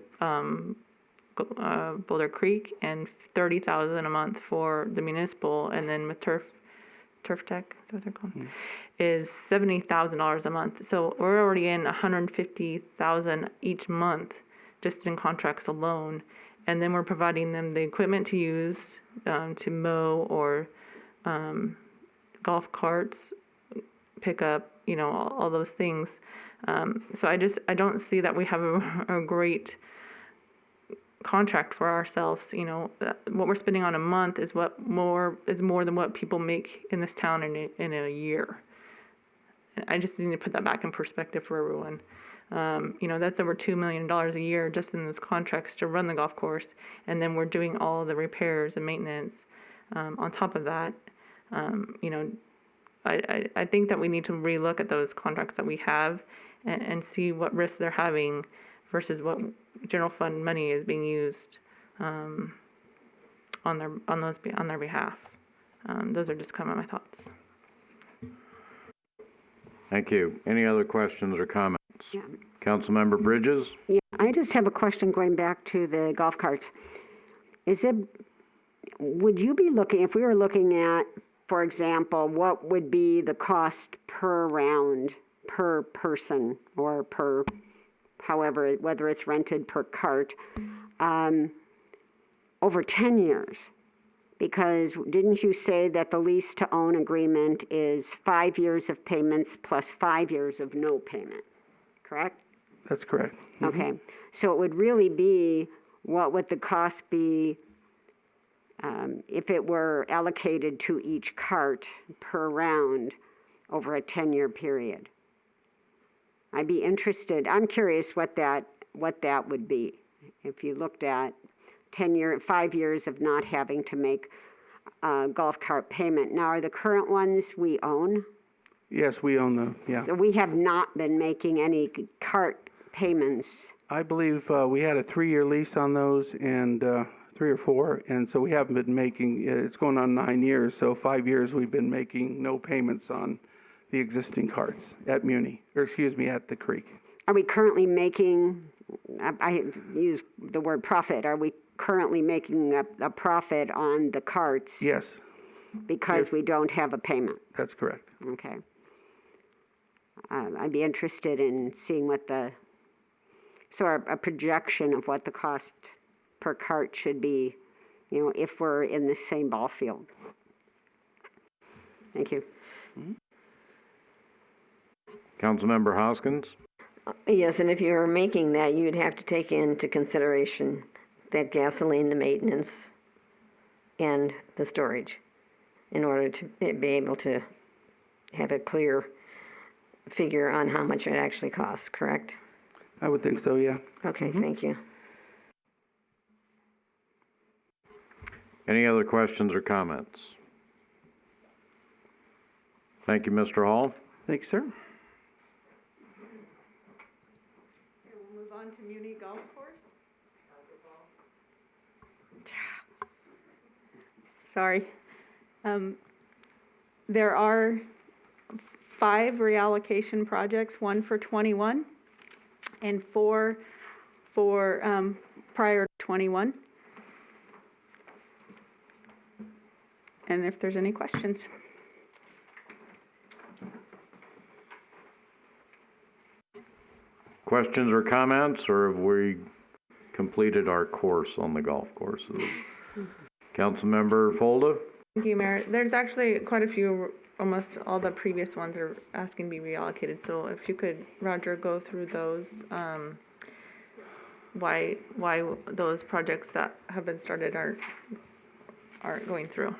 Boulder Creek, and $30,000 a month for the municipal, and then with Turf Tech, is that what they're called, is $70,000 a month. So we're already in $150,000 each month just in contracts alone, and then we're providing them the equipment to use to mow or golf carts, pick up, all those things. So I don't see that we have a great contract for ourselves. What we're spending on a month is more than what people make in this town in a year. I just need to put that back in perspective for everyone. That's over $2 million a year just in those contracts to run the golf course, and then we're doing all the repairs and maintenance on top of that. I think that we need to relook at those contracts that we have and see what risks they're having versus what general fund money is being used on their behalf. Those are just kind of my thoughts. Thank you. Any other questions or comments? Yeah. Councilmember Bridges? Yeah, I just have a question going back to the golf carts. Would you be looking, if we were looking at, for example, what would be the cost per round, per person, or per, however, whether it's rented per cart, over 10 years? Because didn't you say that the lease to own agreement is 5 years of payments plus 5 years of no payment, correct? That's correct. Okay, so it would really be, what would the cost be if it were allocated to each cart per round over a 10-year period? I'd be interested, I'm curious what that would be if you looked at 5 years of not having to make a golf cart payment. Now, are the current ones we own? Yes, we own them, yeah. So we have not been making any cart payments. I believe we had a 3-year lease on those, and 3 or 4, and so we haven't been making, it's going on 9 years, so 5 years we've been making no payments on the existing carts at at the creek. Are we currently making, I use the word profit, are we currently making a profit on the carts? Yes, Because we don't have a payment? that's correct. Okay. I'd be interested in seeing a projection of what the cost per cart should be, if we're in the same ball field. Thank you. Councilmember Hoskins? Yes, and if you were making that, you'd have to take into consideration that gasoline, the maintenance, and the storage in order to be able to have a clear figure on how much it actually costs, correct? I would think so, yeah. Okay, thank you. Any other questions or comments? Thank you, Mr. Hall. Thanks, sir. We'll move on to Muni Golf Course. Sorry. There are 5 reallocation projects, 1 for 21 and 4 for prior to 21. And if there's any questions. Questions or comments, or have we completed our course on the golf courses? Councilmember Folda? Thank you, Mayor. There's actually quite a few, almost all the previous ones are asking to be reallocated. So if you could, Roger, go through those, why those projects that have been started aren't going through.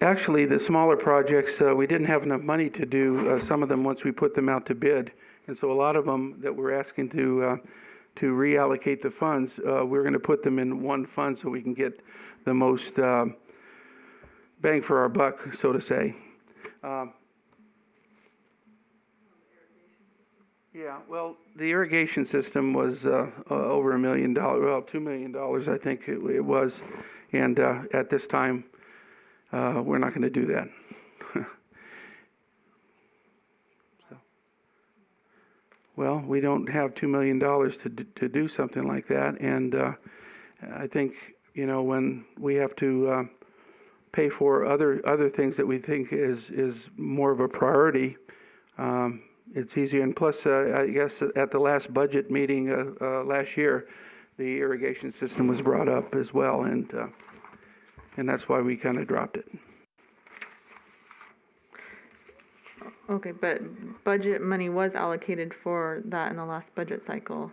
Actually, the smaller projects, we didn't have enough money to do some of them once we put them out to bid. And so a lot of them that we're asking to reallocate the funds, we're going to put them in one fund so we can get the most bang for our buck, so to say. Yeah, well, the irrigation system was over $1 million, well, $2 million, I think it was. And at this time, we're not going to do that. So. well, we don't have $2 million to do something like that. And I think, you know, when we have to pay for other things that we think is more of a priority, it's easier. And plus, I guess at the last budget meeting last year, the irrigation system was brought up as well, and that's why we kind of dropped it. Okay, but budget money was allocated for that in the last budget cycle.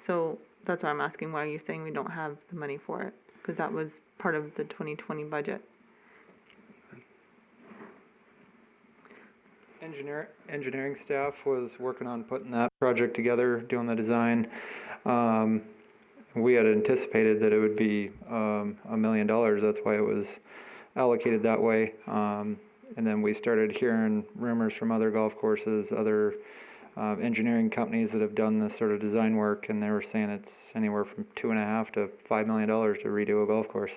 So that's why I'm asking, why are you saying we don't have the money for it? Because that was part of the 2020 budget. Engineering staff was working on putting that project together, doing the design. We had anticipated that it would be $1 million. That's why it was allocated that way. And then we started hearing rumors from other golf courses, other engineering companies that have done this sort of design work, and they were saying it's anywhere from $2.5 to $5 million to redo a golf course.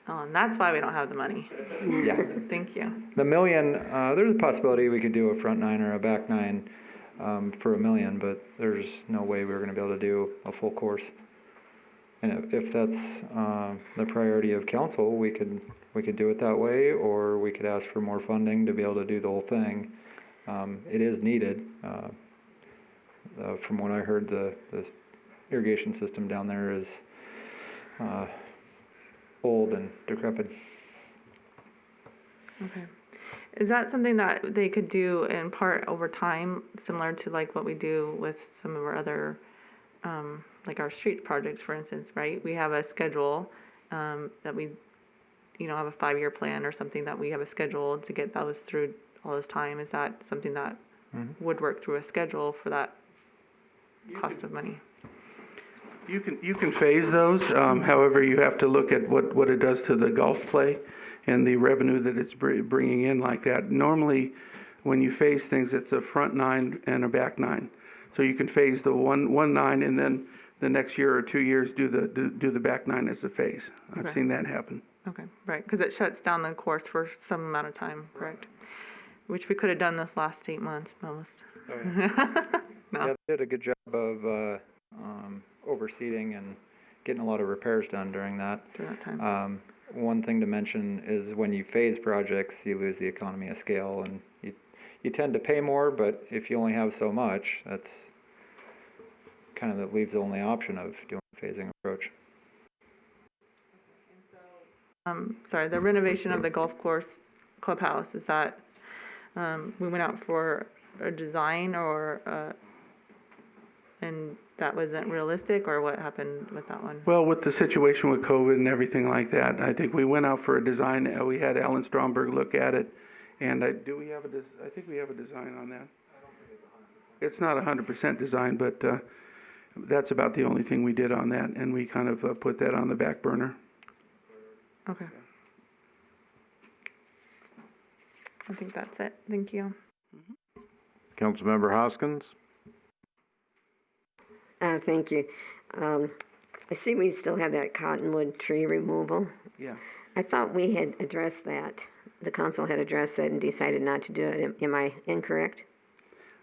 Oh, and that's why we don't have the money. Yeah. Thank you. The million, there's a possibility we could do a front nine or a back nine for $1 million, but there's no way we're going to be able to do a full course. And if that's the priority of council, we could do it that way, or we could ask for more funding to be able to do the whole thing. It is needed. From what I heard, the irrigation system down there is old and decrepit. Okay. Is that something that they could do in part over time, similar to like what we do with some of our other, like our street projects, for instance, right? We have a schedule that we, have a 5-year plan or something that we have a schedule to get those through all this time. Is that something that would work through a schedule for that cost of money? You can phase those. However, you have to look at what it does to the golf play and the revenue that it's bringing in like that. Normally, when you phase things, it's a front nine and a back nine. So you can phase the one nine, and then the next year or 2 years do the back nine as a phase. I've seen that happen. Okay, right, because it shuts down the course for some amount of time, correct? Which we could have done this last 8 months, almost. Oh, yeah. No. Yeah, they did a good job of overseeding and getting a lot of repairs done during that. During that time. One thing to mention is when you phase projects, you lose the economy of scale, and you tend to pay more, but if you only have so much, that's kind of that leaves the only option of doing a phasing approach. Sorry, the renovation of the golf course clubhouse, is that, we went out for a design or, and that wasn't realistic, or what happened with that one? Well, with the situation with COVID and everything like that, I think we went out for a design. We had Alan Stromberg look at it, and I think we have a design on that. It's not 100% design, but that's about the only thing we did on that, and we kind of put that on the back burner. Okay. I think that's it. Thank you. Councilmember Hoskins? Thank you. I see we still have that cottonwood tree removal. Yeah. I thought we had addressed that. The council had addressed that and decided not to do it. Am I incorrect?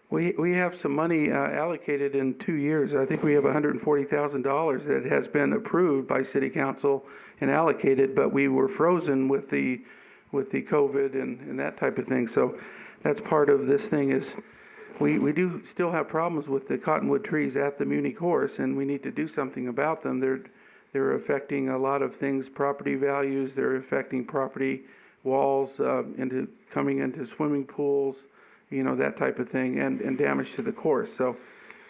We have some money allocated in 2 years. I think we have $140,000 that has been approved by City Council and allocated, but we were frozen with the COVID and that type of thing. So that's part of this thing is we do still have problems with the cottonwood trees at the Muni course, and we need to do something about them. They're affecting a lot of things, property values. They're affecting property walls coming into swimming pools, that type of thing, and damage to the course. So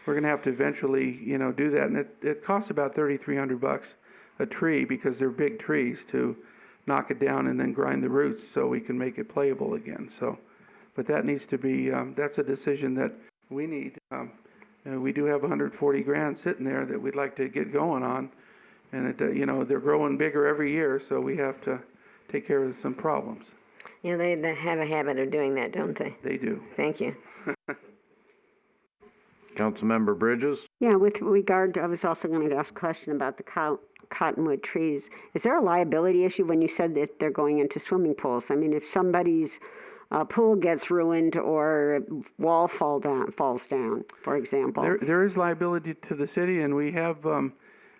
we're going to have to eventually, do that. And it costs about $3,300 a tree, because they're big trees, to knock it down and then grind the roots so we can make it playable again. So, but that needs to be, that's a decision that we need. We do have 140 grand sitting there that we'd like to get going on. And they're growing bigger every year, so we have to take care of some problems. Yeah, they have a habit of doing that, don't they? They do. Thank you. Councilmember Bridges? Yeah, with regard to, I was also going to ask a question about the cottonwood trees. Is there a liability issue when you said that they're going into swimming pools? I mean, if somebody's pool gets ruined or wall falls down, for example. There is liability to the city, and we have,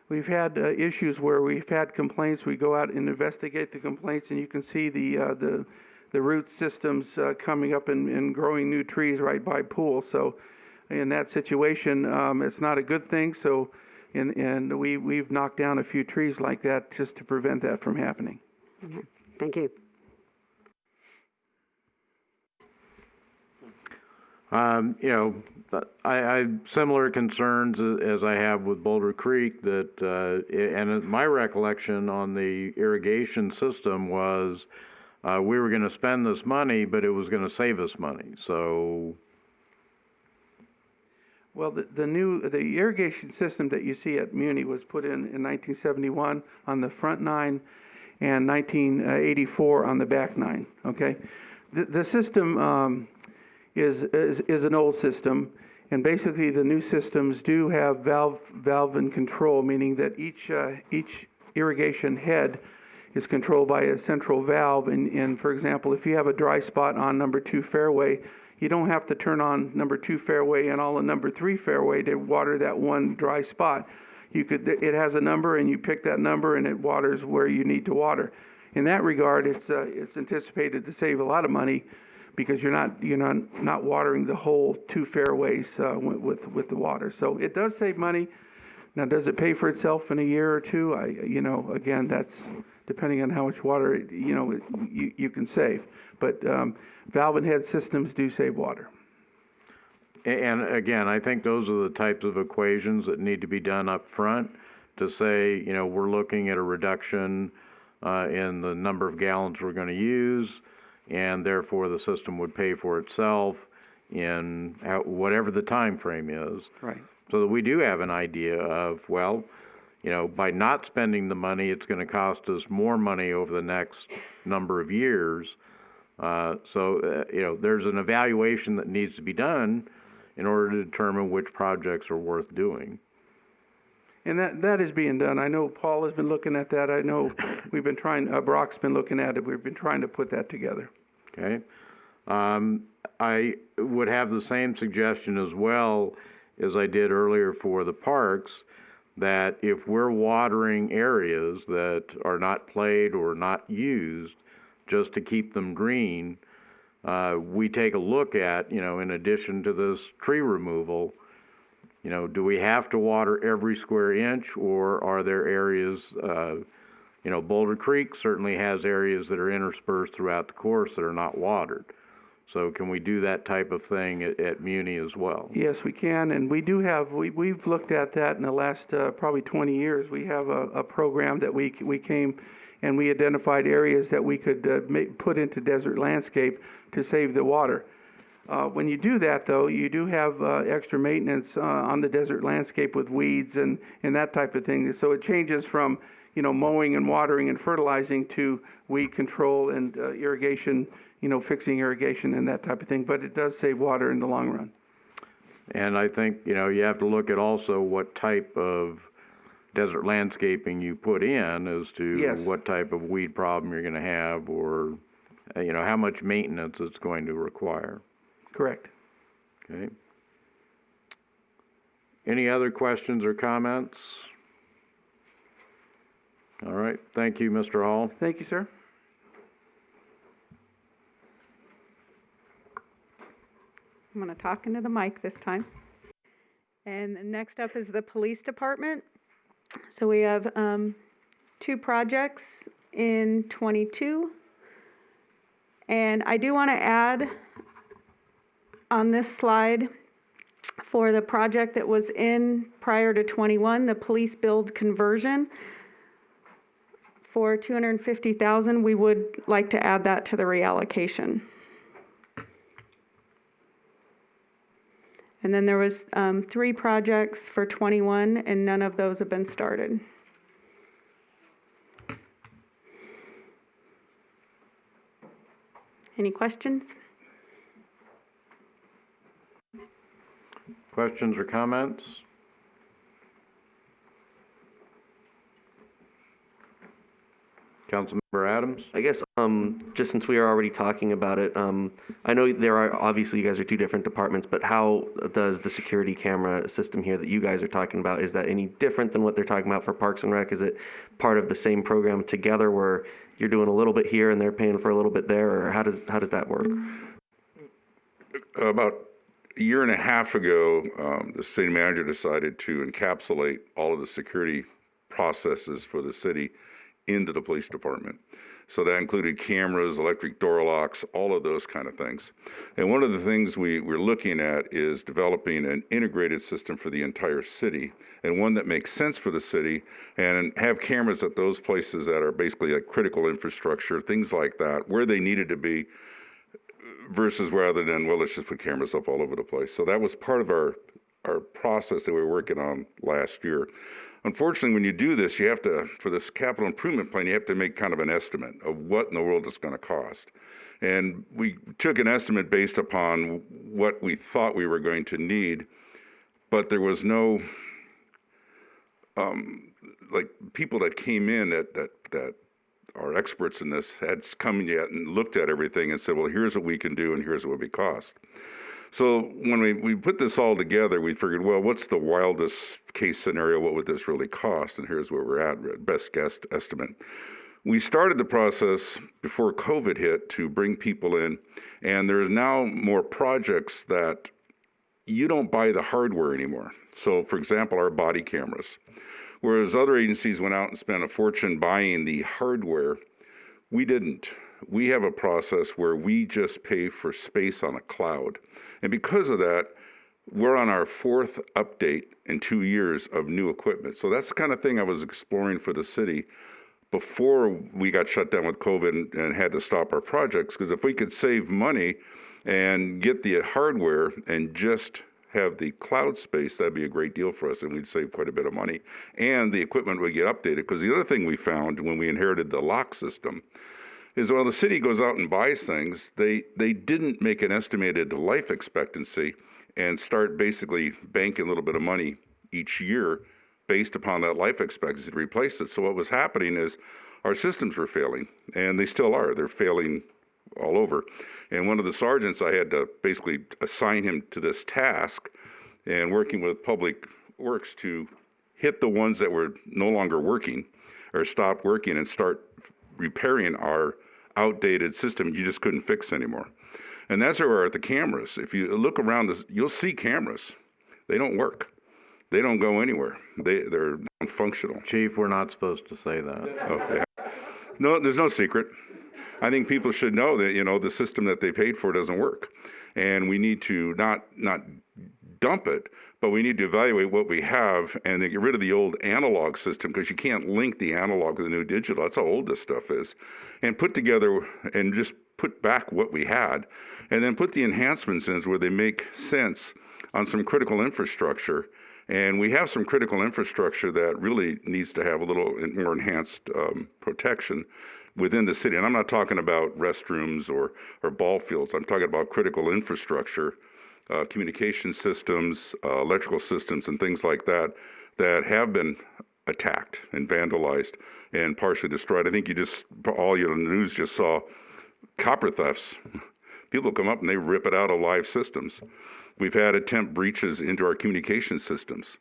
we've had issues where we've had complaints. We go out and investigate the complaints, and you can see the root systems coming up and growing new trees right by pools. So in that situation, it's not a good thing. So, and we've knocked down a few trees like that just to prevent that from happening. Okay. Thank you. You know, I similar concerns as I have with Boulder Creek that, and my recollection on the irrigation system was we were going to spend this money, but it was going to save us money. So, well, the irrigation system that you see at Muni was put in 1971 on the front 9 and 1984 on the back 9. Okay, the system is an old system, and basically the new systems do have valve and control, meaning that each irrigation head is controlled by a central valve. And for example, if you have a dry spot on number 2 fairway, you don't have to turn on number 2 fairway and all of number 3 fairway to water that one dry spot. It has a number, and you pick that number, and it waters where you need to water. In that regard, it's anticipated to save a lot of money, because you're not watering the whole 2 fairways with the water. So it does save money. Now, does it pay for itself in a year or two? Again, that's depending on how much water you can save. But valve and head systems do save water. and again, I think those are the types of equations that need to be done up front to say, you know, we're looking at a reduction in the number of gallons we're going to use, and therefore the system would pay for itself in whatever the time frame is. Right. So that we do have an idea of, well, you know, by not spending the money, it's going to cost us more money over the next number of years. You know, there's an evaluation that needs to be done in order to determine which projects are worth doing. And that is being done. I know Paul has been looking at that. I know we've been trying, Brock's been looking at it. We've been trying to put that together. Okay. I would have the same suggestion as well as I did earlier for the parks, that if we're watering areas that are not played or not used just to keep them green, we take a look at, you know, in addition to this tree removal, you know, do we have to water every square inch, or are there areas, you know, Boulder Creek certainly has areas that are interspersed throughout the course that are not watered. So can we do that type of thing at Muni as well? Yes, we can, and we do have, we've looked at that in the last probably 20 years. We have a program that we came and we identified areas that we could put into desert landscape to save the water. When you do that, though, you do have extra maintenance on the desert landscape with weeds and that type of thing. So it changes from, you know, mowing and watering and fertilizing to weed control and irrigation, you know, fixing irrigation and that type of thing. But it does save water in the long run. And I think, you know, you have to look at also what type of desert landscaping you put in as to Yes. what type of weed problem you're going to have, or, you know, how much maintenance it's going to require. Correct. Okay. Any other questions or comments? All right. Thank you, Mr. Hall. Thank you, sir. I'm going to talk into the mic this time. And next up is the police department. So we have 2 projects in '22. And I do want to add on this slide for the project that was in prior to '21, the police build conversion for $250,000. We would like to add that to the reallocation. And then there was 3 projects for '21, and none of those have been started. Any questions? Questions or comments? Councilmember Adams? I guess, just since we are already talking about it, I know there are, obviously you guys are two different departments, but how does the security camera system here that you guys are talking about, is that any different than what they're talking about for Parks and Rec? Is it part of the same program together where you're doing a little bit here and they're paying for a little bit there, or how does that work? About a year and a half ago, the city manager decided to encapsulate all of the security processes for the city into the police department. So that included cameras, electric door locks, all of those kind of things. And one of the things we're looking at is developing an integrated system for the entire city, and one that makes sense for the city, and have cameras at those places that are basically like critical infrastructure, things like that, where they needed to be, versus rather than, well, let's just put cameras up all over the place. So that was part of our process that we were working on last year. Unfortunately, when you do this, you have to, for this capital improvement plan, you have to make kind of an estimate of what in the world it's going to cost. And we took an estimate based upon what we thought we were going to need, but there was no, like, people that came in that are experts in this had come yet and looked at everything and said, well, here's what we can do and here's what it would cost. So when we put this all together, we figured, well, what's the wildest case scenario? What would this really cost? And here's where we're at, best guess estimate. We started the process before COVID hit to bring people in, and there's now more projects that you don't buy the hardware anymore. So for example, our body cameras. Whereas other agencies went out and spent a fortune buying the hardware, we didn't. We have a process where we just pay for space on a cloud. And because of that, we're on our 4th update in 2 years of new equipment. So that's the kind of thing I was exploring for the city before we got shut down with COVID and had to stop our projects. Because if we could save money and get the hardware and just have the cloud space, that'd be a great deal for us, and we'd save quite a bit of money. And the equipment would get updated. Because the other thing we found when we inherited the lock system is while the city goes out and buys things, they didn't make an estimated life expectancy and start basically banking a little bit of money each year based upon that life expectancy to replace it. So what was happening is our systems were failing, and they still are. They're failing all over. And one of the sergeants, I had to basically assign him to this task and working with Public Works to hit the ones that were no longer working or stopped working and start repairing our outdated system you just couldn't fix anymore. And that's where we're at the cameras. If you look around us, you'll see cameras. They don't work. They don't go anywhere. They're non-functional. Chief, we're not supposed to say that. Oh, yeah. No, there's no secret. I think people should know that, you know, the system that they paid for doesn't work. And we need to not dump it, but we need to evaluate what we have and then get rid of the old analog system, because you can't link the analog with the new digital. That's how old this stuff is. And put together and just put back what we had, and then put the enhancements in where they make sense on some critical infrastructure. And we have some critical infrastructure that really needs to have a little more enhanced protection within the city. And I'm not talking about restrooms or ball fields. I'm talking about critical infrastructure, communication systems, electrical systems, and things like that that have been attacked and vandalized and partially destroyed. I think you just, all your news just saw copper thefts. People come up and they rip it out of live systems. We've had attempt breaches into our communication systems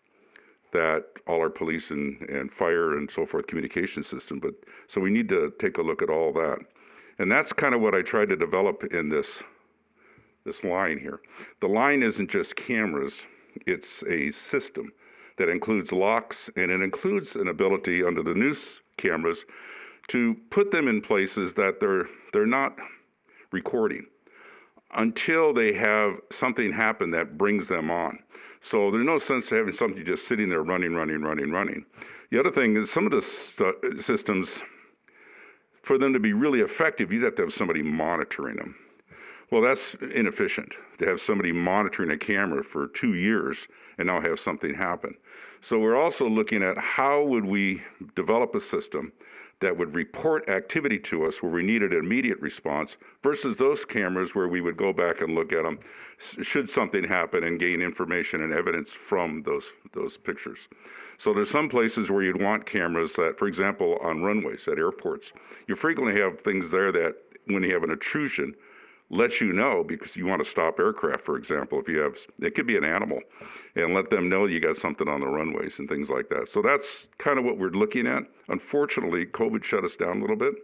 that all our police and fire and so forth communication system. But so we need to take a look at all that. And that's kind of what I tried to develop in this line here. The line isn't just cameras, it's a system that includes locks, and it includes an ability under the new cameras to put them in places that they're not recording until they have something happen that brings them on. So there's no sense to having something just sitting there running. The other thing is some of the systems, for them to be really effective, you'd have to have somebody monitoring them. Well, that's inefficient to have somebody monitoring a camera for 2 years and now have something happen. So we're also looking at how would we develop a system that would report activity to us where we needed an immediate response versus those cameras where we would go back and look at them should something happen and gain information and evidence from those pictures. So there's some places where you'd want cameras that, for example, on runways at airports, you frequently have things there that when you have an intrusion, let you know because you want to stop aircraft, for example, if you have, it could be an animal, and let them know you got something on the runways and things like that. So that's kind of what we're looking at. Unfortunately, COVID shut us down a little bit,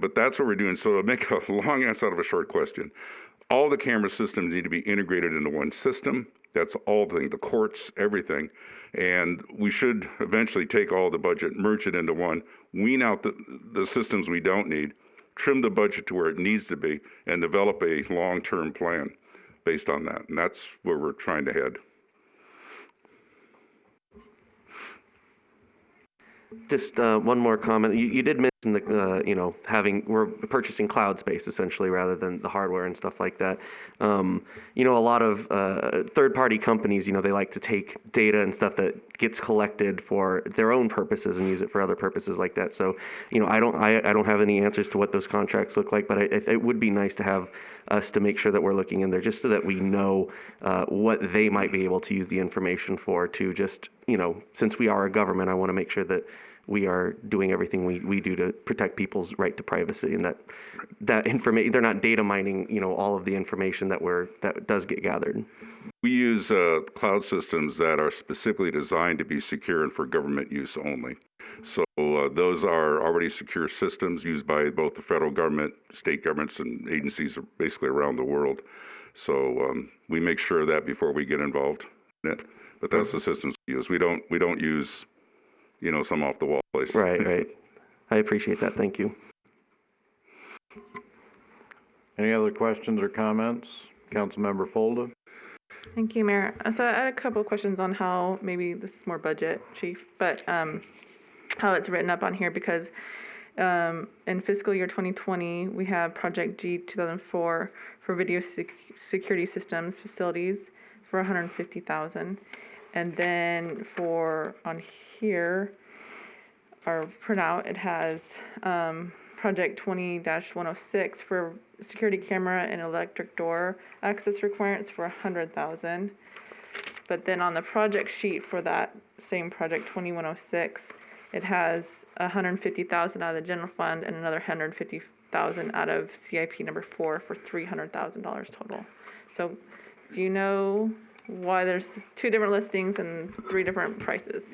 but that's what we're doing. So to make a long answer out of a short question, all the camera systems need to be integrated into one system. That's all the courts, everything. And we should eventually take all the budget, merge it into one, wean out the systems we don't need, trim the budget to where it needs to be, and develop a long-term plan based on that. And that's where we're trying to head. Just one more comment. You did mention we're purchasing cloud space essentially rather than the hardware and stuff like that. A lot of third-party companies, they like to take data and stuff that gets collected for their own purposes and use it for other purposes like that. So, I don't have any answers to what those contracts look like, but it would be nice to have us to make sure that we're looking in there just so that we know what they might be able to use the information for to just, since we are a government, I want to make sure that we are doing everything we do to protect people's right to privacy, and that information, they're not data mining, all of the information that does get gathered. We use cloud systems that are specifically designed to be secure and for government use only. So those are already secure systems used by both the federal government, state governments, and agencies basically around the world. So we make sure of that before we get involved in it. But that's the systems we use. We don't use some off the wall place. Right. I appreciate that. Thank you. Any other questions or comments? Councilmember Folda? Thank you, Mayor. So I had a couple of questions on how, maybe this is more budget, Chief, but how it's written up on here, because in fiscal year 2020, we have Project G 2004 for video security systems facilities for $150,000. And then on here, our printout, it has Project 20-106 for security camera and electric door access requirements for $100,000. But then on the project sheet for that same Project 2106, it has $150,000 out of the general fund and another $150,000 out of CIP number 4 for $300,000 total. So do you know why there's 2 different listings and 3 different prices?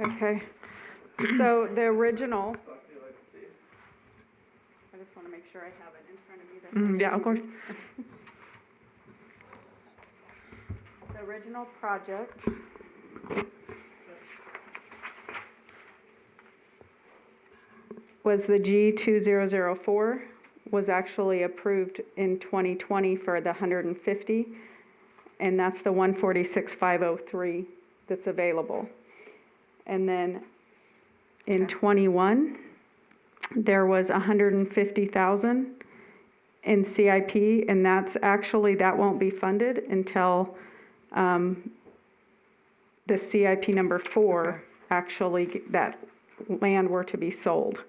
Okay. So the original, I just want to make sure I have it in front of me. Yeah, of course. The original project was the G2004, was actually approved in 2020 for the 150, and that's the 146,503 that's available. And then in 21, there was 150,000 in CIP, and that won't be funded until the CIP number 4 actually, that land were to be sold.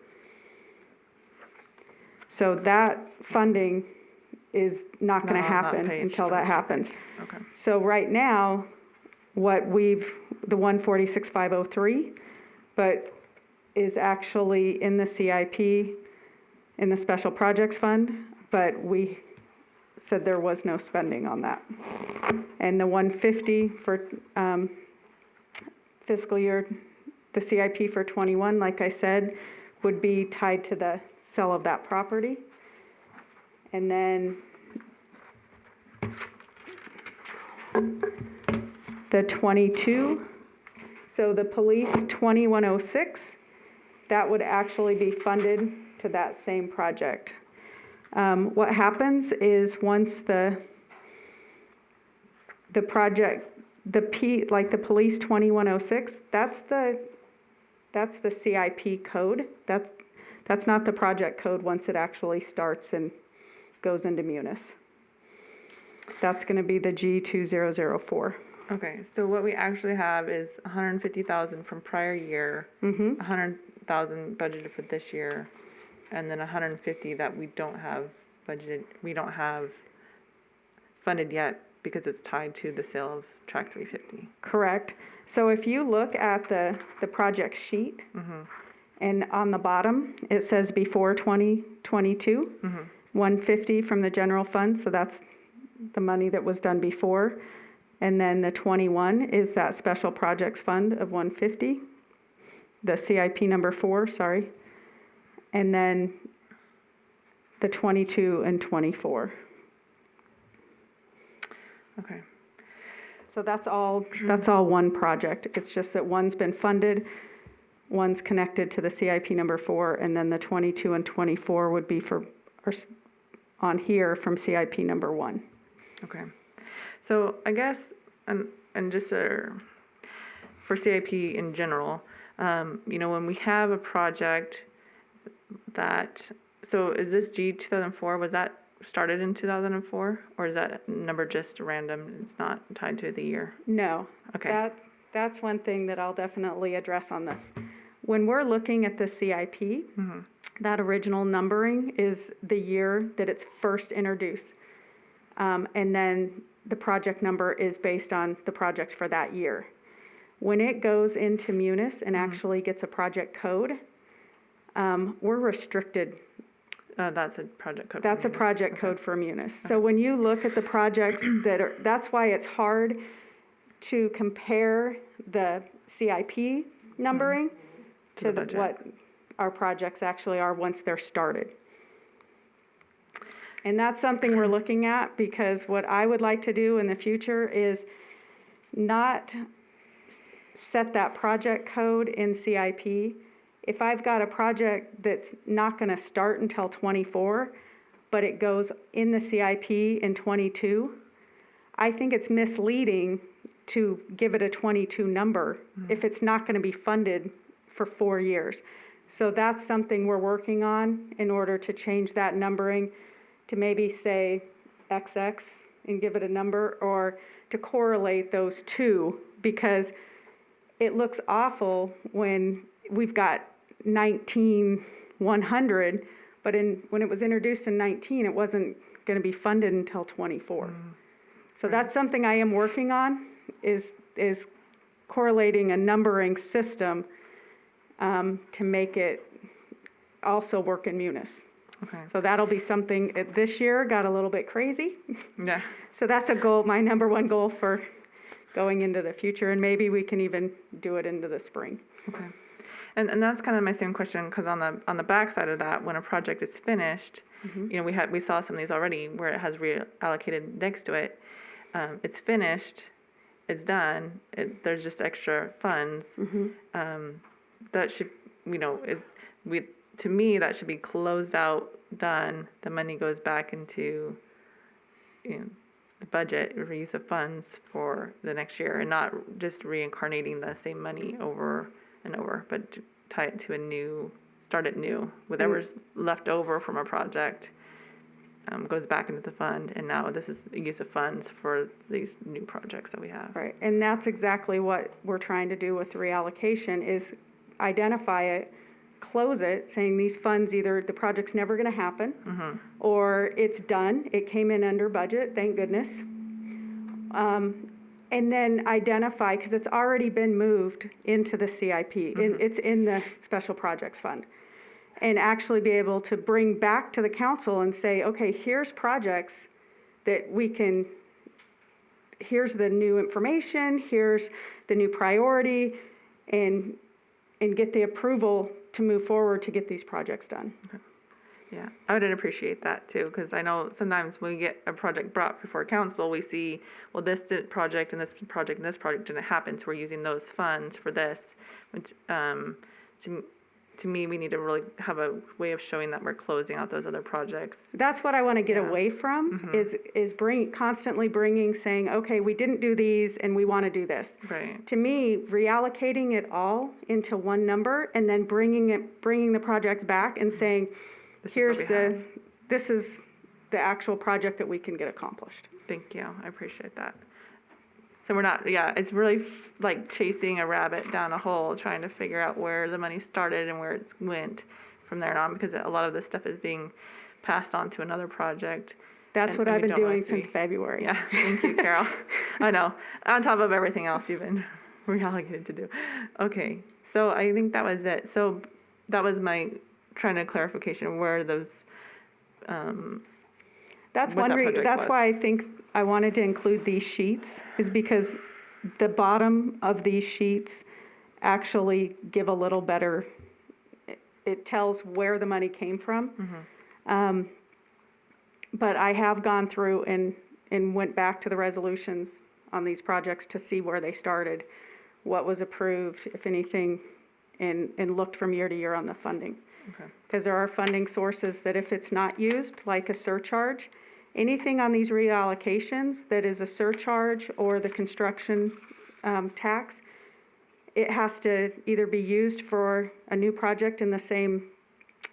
So that funding is not going to happen until that happens. Okay. So right now, the 146,503, but is actually in the CIP, in the Special Projects Fund, but we said there was no spending on that. And the 150 for fiscal year, the CIP for 21, like I said, would be tied to the sale of that property. And then the 22, so the police 2106, that would actually be funded to that same project. What happens is once the project, like the police 2106, that's the CIP code. That's not the project code once it actually starts and goes into Munis. That's going to be the G2004. Okay, so what we actually have is $150,000 from prior year, 100,000 budgeted for this year, and then 150 that we don't have budgeted, we don't have funded yet because it's tied to the sale of Track 350. Correct. So if you look at the project sheet, and on the bottom, it says before 2022, 150 from the general fund, so that's the money that was done before. And then the 21 is that special projects fund of 150, the CIP number 4, sorry. And then the 22 and 24. Okay. So that's all one project. It's just that one's been funded, one's connected to the CIP number 4, and then the 22 and 24 would be on here from CIP number 1. Okay. So I guess, and just for CIP in general, when we have a project that, so is this G 2004, was that started in 2004? Or is that number just random? It's not tied to the year? No. Okay. That's one thing that I'll definitely address on this. When we're looking at the CIP, that original numbering is the year that it's first introduced. And then the project number is based on the projects for that year. When it goes into Munis and actually gets a project code, we're restricted. That's a project code. That's a project code for Munis. So when you look at the projects that's why it's hard to compare the CIP numbering to what our projects actually are once they're started. And that's something we're looking at, because what I would like to do in the future is not set that project code in CIP. If I've got a project that's not going to start until 24, but it goes in the CIP in 22, I think it's misleading to give it a 22 number if it's not going to be funded for 4 years. So that's something we're working on in order to change that numbering to maybe say XX and give it a number, or to correlate those two, because it looks awful when we've got 19,100, but when it was introduced in 19, it wasn't going to be funded until 24. So that's something I am working on, is correlating a numbering system to make it also work in Munis. Okay. So that'll be something, this year got a little bit crazy. Yeah. So that's a goal, my number one goal for going into the future, and maybe we can even do it into the spring. Okay. And that's kind of my same question, because on the back side of that, when a project is finished, we saw some of these already where it has reallocated next to it. It's finished, it's done, there's just extra funds. That should, to me, that should be closed out, done. The money goes back into the budget or use of funds for the next year, and not just reincarnating the same money over and over, but to tie it to start it new. Whatever's left over from a project goes back into the fund, and now this is a use of funds for these new projects that we have. Right, and that's exactly what we're trying to do with the reallocation, is identify it, close it, saying these funds, either the project's never going to happen, or it's done, it came in under budget, thank goodness. And then identify, because it's already been moved into the CIP, it's in the Special Projects Fund, and actually be able to bring back to the council and say, okay, here's projects that we can, here's the new information, here's the new priority, and get the approval to move forward to get these projects done. Okay. Yeah, I would appreciate that too, because I know sometimes when we get a project brought before council, we see, well, this project and this project and this project didn't happen, so we're using those funds for this. Which, to me, we need to really have a way of showing that we're closing out those other projects. That's what I want to get away from, is constantly bringing, saying, okay, we didn't do these and we want to do this. Right. To me, reallocating it all into one number and then bringing the projects back and saying, this is the actual project that we can get accomplished. Thank you. I appreciate that. So we're not, yeah, it's really like chasing a rabbit down a hole, trying to figure out where the money started and where it went from there on, because a lot of this stuff is being passed on to another project. That's and- what and I've we been don't really doing since see- February. Yeah, thank you, Carol. I know, on top of everything else you've been reallocated to do. Okay, so I think that was it. So that was my trying to clarification of where those, That's what that project that's was. why I think I wanted to include these sheets, is because the bottom of these sheets actually give a little better, it tells where the money came from. But I have gone through and went back to the resolutions on these projects to see where they started, what was approved, if anything, and looked from year to year on the funding. Because there are funding sources that if it's not used, like a surcharge, anything on these reallocations that is a surcharge or the construction tax, it has to either be used for a new project in the same,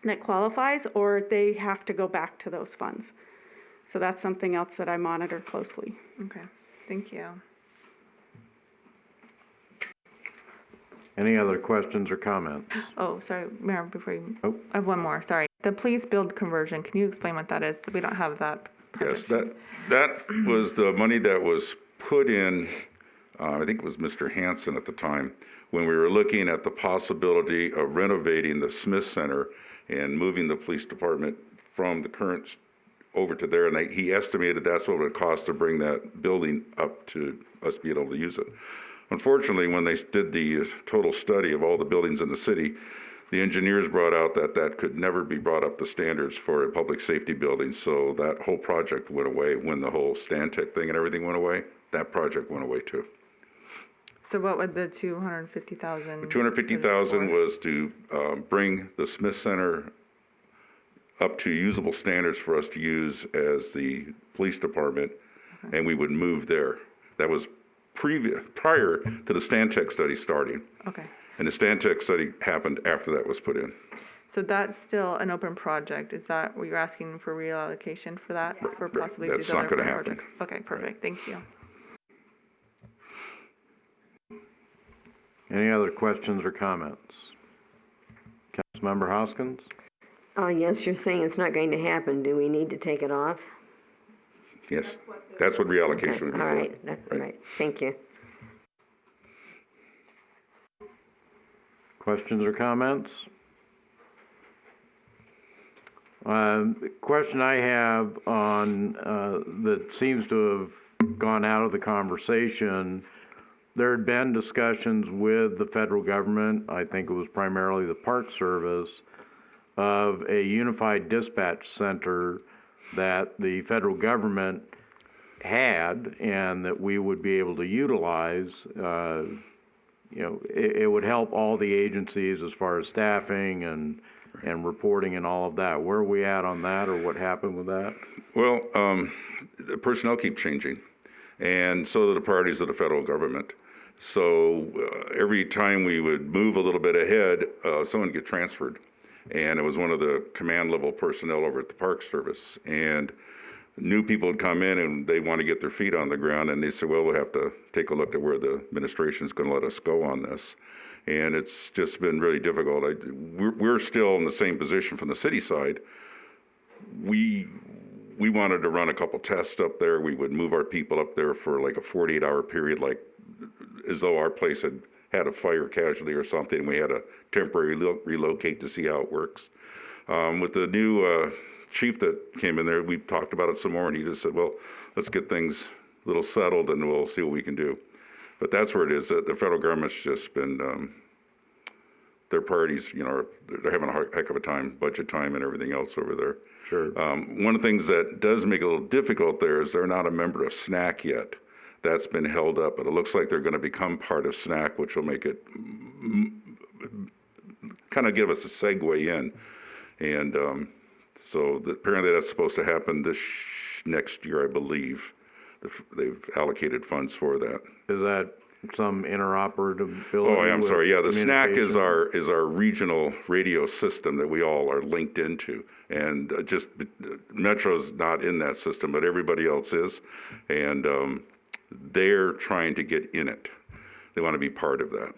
that qualifies, or they have to go back to those funds. So that's something else that I monitor closely. okay, thank you. Any other questions or comments? Oh, sorry, Mayor, before you, Oh. I have one more, sorry. The police build conversion, can you explain what that is? We don't have that. Yes, project. that was the money that was put in, I think it was Mr. Hanson at the time, when we were looking at the possibility of renovating the Smith Center and moving the police department from the current over to there. And he estimated that's what it would cost to bring that building up to us being able to use it. Unfortunately, when they did the total study of all the buildings in the city, the engineers brought out that that could never be brought up to standards for a public safety building. So that whole project went away. When the whole Stantec thing and everything went away, that project went away too. So what would the 250,000? 250,000 was to bring the Smith Center up to usable standards for us to use as the police department, and we would move there. That was prior to the Stantec study starting. Okay, And the Stantec study happened after that was put in. so that's still an open project. Is that what you're asking for reallocation for that? For possibly That's these not other gonna happen. projects? Okay, perfect, thank you. Any other questions or comments? Councilmember Hoskins? Yes, you're saying it's not going to happen. Do we need to take it off? Yes, that's what reallocation would be All for. right, that's right. Thank you. Questions or comments? Question I have on, that seems to have gone out of the conversation, there had been discussions with the federal government, I think it was primarily the Park Service, of a unified dispatch center that the federal government had and that we would be able to utilize. You know, it would help all the agencies as far as staffing and reporting and all of that. Where are we at on that, or what happened with that? Well, the personnel keep changing, and so do the priorities of the federal government. So every time we would move a little bit ahead, someone would get transferred. And it was one of the command level personnel over at the Park Service. And new people would come in and they want to get their feet on the ground, and they said, well, we'll have to take a look at where the administration is going to let us go on this. And it's just been really difficult. We're still in the same position from the city side. We wanted to run a couple tests up there. We would move our people up there for like a 48-hour period, like as though our place had a fire casualty or something. We had to temporarily relocate to see how it works. With the new chief that came in there, we talked about it some more, and he just said, well, let's get things a little settled and we'll see what we can do. But that's where it is. The federal government's just been, their priorities, you know, they're having a heck of a time, budget time and everything else over there. Sure. One of the things that does make it a little difficult there is they're not a member of SNAC yet. That's been held up, but it looks like they're going to become part of SNAC, which will make it kind of give us a segue in. And so apparently that's supposed to happen this next year, I believe. They've allocated funds for that. Is that some interoperability? Oh, I'm with sorry. Yeah, the SNAC is communication? our regional radio system that we all are linked into, and just Metro's not in that system, but everybody else is. And they're trying to get in it. They want to be part of that.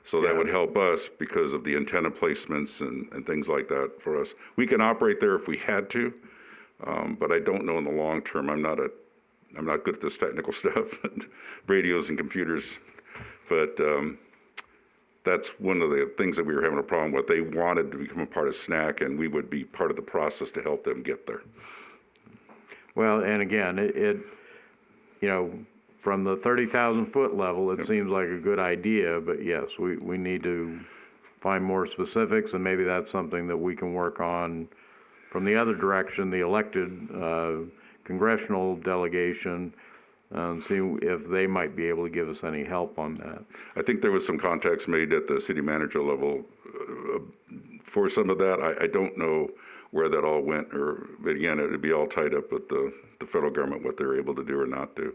So that would help us because of the antenna placements and things like that for us. We can operate there if we had to, but I don't know in the long term. I'm not good at this technical stuff, radios and computers, but that's one of the things that we were having a problem with. They wanted to become a part of SNAC, and we would be part of the process to help them get there. Well, and again, from the 30,000 foot level, it seems like a good idea, but yes, we need to find more specifics, and maybe that's something that we can work on from the other direction, the elected congressional delegation, and see if they might be able to give us any help on that. I think there was some contacts made at the city manager level for some of that. I don't know where that all went, but again, it would be all tied up with the federal government, what they're able to do or not do.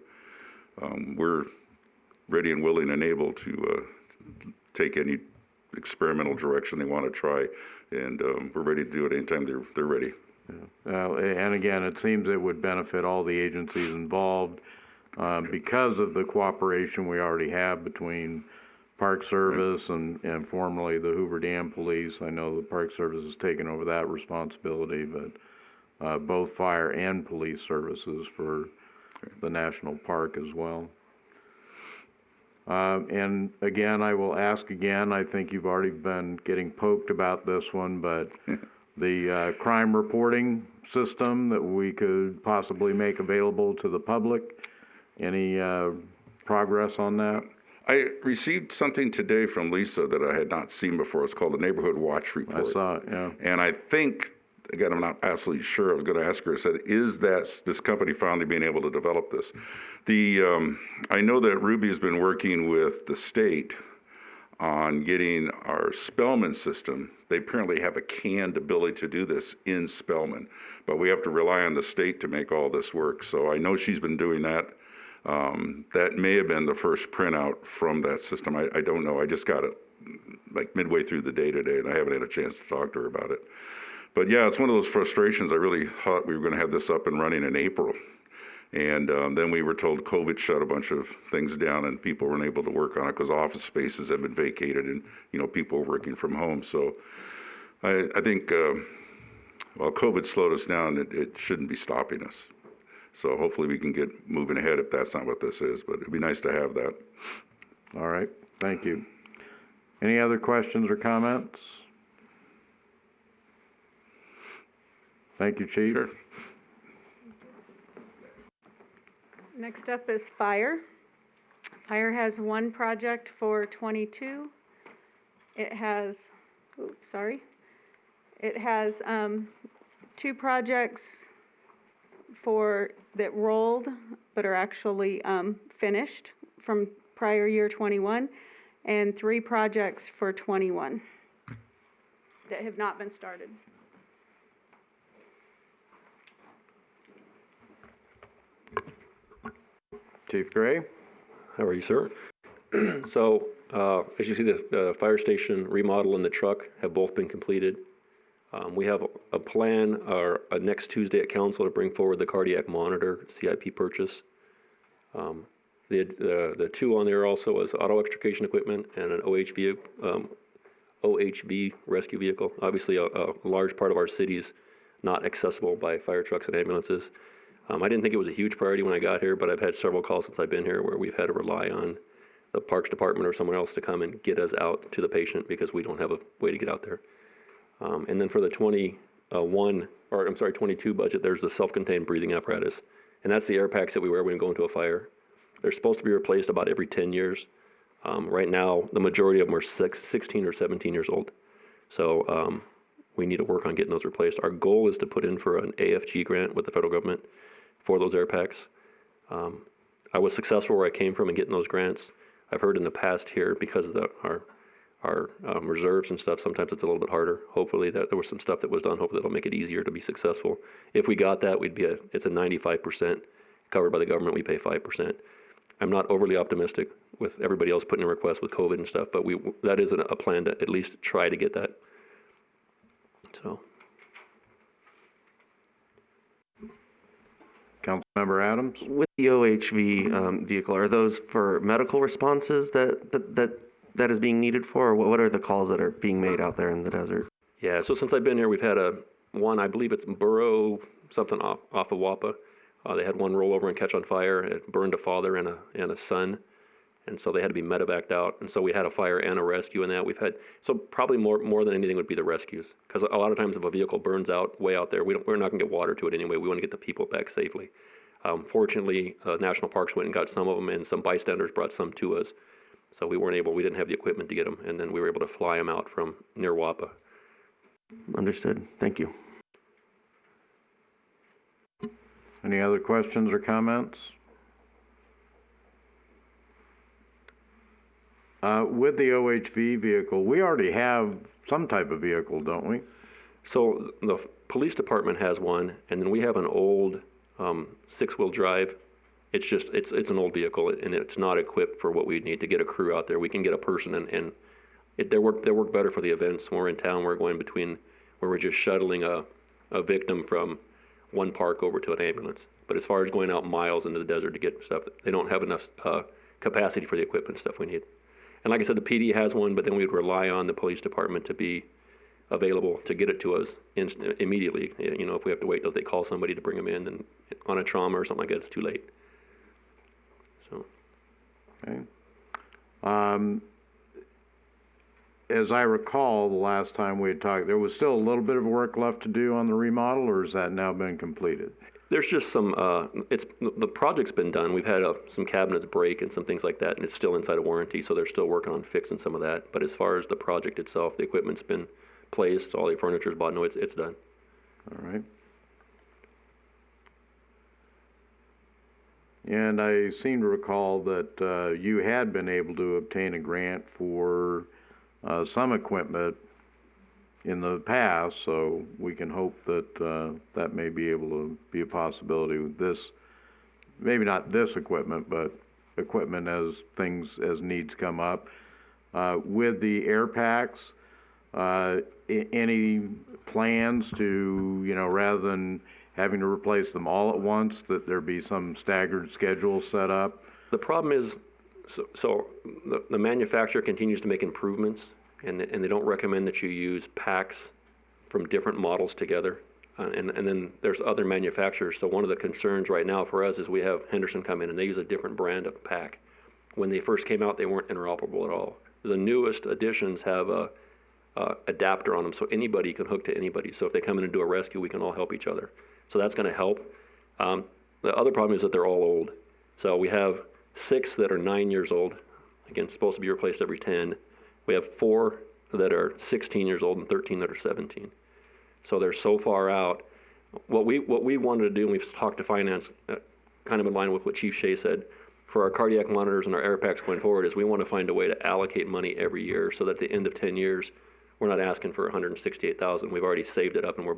We're ready and willing and able to take any experimental direction they want to try, and we're ready to do it anytime they're ready. Yeah. And again, it seems it would benefit all the agencies involved because of the cooperation we already have between Park Service and formerly the Hoover Dam Police. I know the Park Service has taken over that responsibility, but both fire and police services for the national park as well. And again, I will ask again, I think you've already been getting poked about this one, but the crime reporting system that we could possibly make available to the public, any progress on that? I received something today from Lisa that I had not seen before. It's called the Neighborhood Watch Report. I saw it, yeah. And I think, again, I'm not absolutely sure. I was going to ask her. I said, is that this company finally being able to develop this? I know that Ruby has been working with the state on getting our Spellman system. They apparently have a canned ability to do this in Spellman, but we have to rely on the state to make all this work. So I know she's been doing that. That may have been the first printout from that system. I don't know. I just got it like midway through the day today, and I haven't had a chance to talk to her about it. But yeah, it's one of those frustrations. I really thought we were going to have this up and running in April. And then we were told COVID shut a bunch of things down and people weren't able to work on it because office spaces have been vacated and, people are working from home. So I think, while COVID slowed us down, it shouldn't be stopping us. So hopefully we can get moving ahead if that's not what this is, but it'd be nice to have that. All right, thank you. Any other questions or comments? Thank you, Chief. Sure. Next up is fire. Fire has one project for 22. It has, It has 2 projects that rolled but are actually finished from prior year 21, and 3 projects for 21 that have not been started. Chief Gray? How are you, sir? So, as you see, the fire station remodel and the truck have both been completed. We have a plan next Tuesday at council to bring forward the cardiac monitor CIP purchase. The 2 on there also is auto extrication equipment and an OHV rescue vehicle. Obviously, a large part of our city's not accessible by fire trucks and ambulances. I didn't think it was a huge priority when I got here, but I've had several calls since I've been here where we've had to rely on the Parks Department or someone else to come and get us out to the patient because we don't have a way to get out there. And then for the 22 budget, there's the self-contained breathing apparatus. And that's the air packs that we wear when we go into a fire. They're supposed to be replaced about every 10 years. Right now, the majority of them are 16 or 17 years old. So we need to work on getting those replaced. Our goal is to put in for an AFG grant with the federal government for those air packs. I was successful where I came from in getting those grants. I've heard in the past here, because of our reserves and stuff, sometimes it's a little bit harder. Hopefully that there was some stuff that was done. Hopefully that'll make it easier to be successful. If we got that, it's a 95% covered by the government. We pay 5%. I'm not overly optimistic with everybody else putting in requests with COVID and stuff, but that is a plan to at least try to get that. So. Councilmember Adams? With the OHV vehicle, are those for medical responses that is being needed for, or what are the calls that are being made out there in the desert? Yeah, so since I've been here, we've had one, I believe it's Burrow, something off of Wappa. They had one roll over and catch on fire. It burned a father and a son. And so they had to be medevaced out. And so we had a fire and a rescue in that. So probably more than anything would be the rescues. Because a lot of times if a vehicle burns out way out there, we're not going to get water to it anyway. We want to get the people back safely. Fortunately, National Parks went and got some of them, and some bystanders brought some to us. So we didn't have the equipment to get them, and then we were able to fly them out from near Wappa. Understood. Thank you. Any other questions or comments? With the OHV vehicle, we already have some type of vehicle, don't we? So the police department has one, and then we have an old six-wheel drive. It's an old vehicle, and it's not equipped for what we need to get a crew out there. We can get a person, and they work better for the events. When we're in town, we're going between where we're just shuttling a victim from one park over to an ambulance. But as far as going out miles into the desert to get stuff, they don't have enough capacity for the equipment stuff we need. And like I said, the PD has one, but then we'd rely on the police department to be available to get it to us immediately. You know, if we have to wait till they call somebody to bring them in, and on a trauma or something like that, it's too late. So. Okay. As I recall, the last time we had talked, there was still a little bit of work left to do on the remodel, or has that now been completed? There's just some, the project's been done. We've had some cabinets break and some things like that, and it's still inside of warranty, so they're still working on fixing some of that. But as far as the project itself, the equipment's been placed, all the furniture's bought, no, it's done. All right. And I seem to recall that you had been able to obtain a grant for some equipment in the past, so we can hope that that may be able to be a possibility with this, maybe not this equipment, but equipment as needs come up. With the air packs, any plans to, rather than having to replace them all at once, that there be some staggered schedule set up? The problem is, so the manufacturer continues to make improvements, and they don't recommend that you use packs from different models together. And then there's other manufacturers. So one of the concerns right now for us is we have Henderson come in, and they use a different brand of pack. When they first came out, they weren't interoperable at all. The newest editions have a adapter on them, so anybody can hook to anybody. So if they come in and do a rescue, we can all help each other. So that's going to help. The other problem is that they're all old. So we have 6 that are 9 years old. Again, supposed to be replaced every 10. We have 4 that are 16 years old and 13 that are 17. So they're so far out. What we wanted to do, and we've talked to finance, kind of in line with what Chief Shea said, for our cardiac monitors and our air packs going forward, is we want to find a way to allocate money every year so that at the end of 10 years, we're not asking for $168,000. We've already saved it up and we're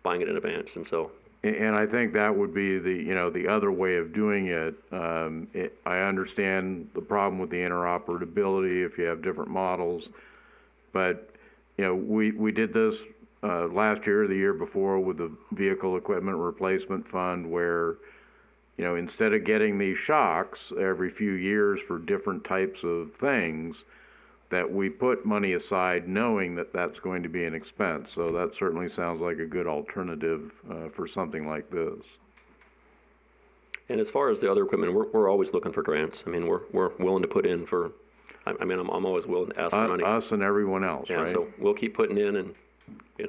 buying it in advance, and so. And I think that would be the other way of doing it. I understand the problem with the interoperability if you have different models, but we did this last year or the year before with the vehicle equipment replacement fund, where instead of getting these shocks every few years for different types of things, that we put money aside knowing that that's going to be an expense. So that certainly sounds like a good alternative for something like this. And as far as the other equipment, we're always looking for grants. I mean, we're willing to put in for, I'm always willing to ask for money. Us and everyone else, yeah, right? So we'll keep putting in, and the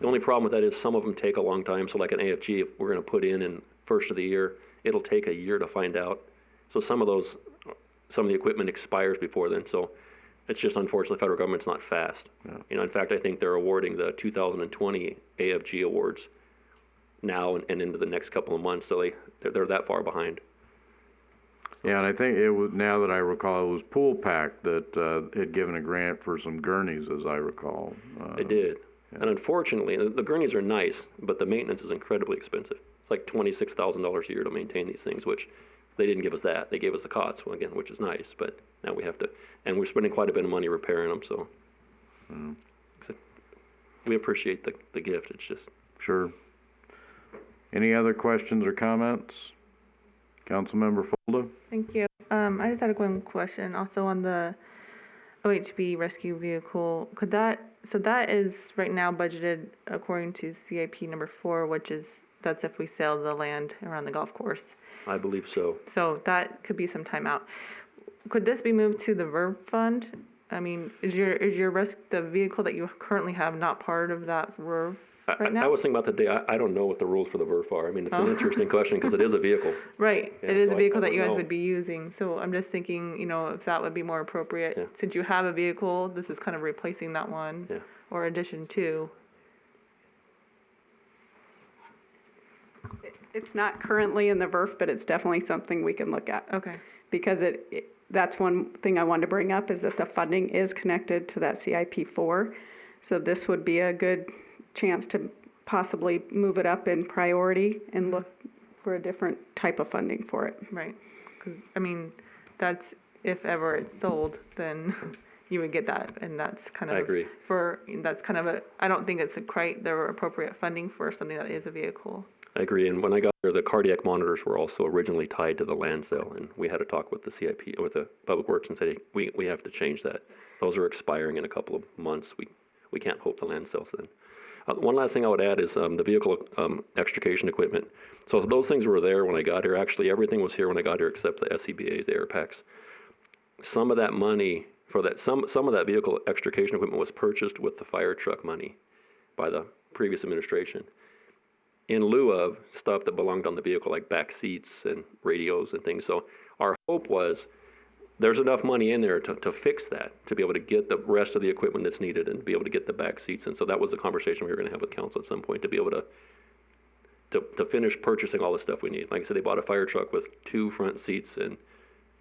only problem with that is some of them take a long time. So like an AFG, if we're going to put in first of the year, it'll take a year to find out. So some of the equipment expires before then. So it's just unfortunately, the federal government's not fast. Yeah. In fact, I think they're awarding the 2020 AFG awards now and into the next couple of months, so they're that far behind. So. Yeah, and I think it was, now that I recall, it was Pool Pack that had given a grant for some gurneys, as I recall. They did. Yeah. And unfortunately, the gurneys are nice, but the maintenance is incredibly expensive. It's like $26,000 a year to maintain these things, which they didn't give us that. They gave us the cots, again, which is nice, but now we have to, and we're spending quite a bit of money repairing them, so. We appreciate the gift, it's just. Sure. Any other questions or comments? Councilmember Fulda? Thank you. I just had one question also on the OHV rescue vehicle. So that is right now budgeted according to CIP number 4, that's if we sell the land around the golf course. I believe so. So that could be some time out. Could this be moved to the VERB fund? I mean, is the vehicle that you currently have not part of that VERB right now? I was thinking about the day, I don't know what the rules for the VERF are. I mean, it's an interesting question because it is a vehicle. Right, Yeah, it is so a vehicle I that you don't guys know. would be using, so I'm just thinking, if that would be more appropriate. Since you have a vehicle, this is kind of replacing that one. Yeah. Or addition to. It's not currently in the VERF, but it's definitely something we can look at. Okay. Because that's one thing I wanted to bring up, is that the funding is connected to that CIP 4. So this would be a good chance to possibly move it up in priority and look for a different type of funding for it. Right, because, I mean, that's, if ever it's sold, then you would get that, and that's kind of. I agree. I don't think it's quite the appropriate funding for something that is a vehicle. I agree. And when I got there, the cardiac monitors were also originally tied to the land sale. And we had a talk with the CIP, with the Public Works, and said, hey, we have to change that. Those are expiring in a couple of months. We can't hope the land sells then. One last thing I would add is the vehicle extrication equipment. So those things were there when I got here. Actually, everything was here when I got here except the SCBA's, the air packs. Some of that money for that, some of that vehicle extrication equipment was purchased with the fire truck money by the previous administration, in lieu of stuff that belonged on the vehicle, like back seats and radios and things. So our hope was there's enough money in there to fix that, to be able to get the rest of the equipment that's needed and be able to get the back seats. And so that was a conversation we were going to have with council at some point, to be able to finish purchasing all the stuff we need. Like I said, they bought a fire truck with 2 front seats and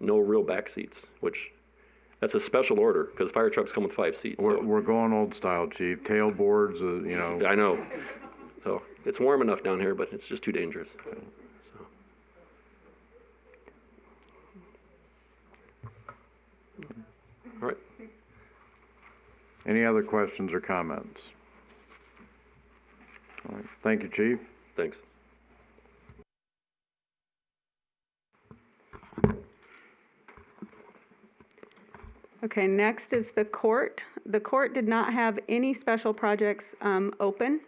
no real back seats, which that's a special order because fire trucks come with 5 seats. We're going old style, Chief. Tailboards, I know. So it's warm enough down here, but it's just too dangerous. So. All right. Any other questions or comments? All right. Thank you, Chief. Thanks. Okay, next is the court. The court did not have any special projects open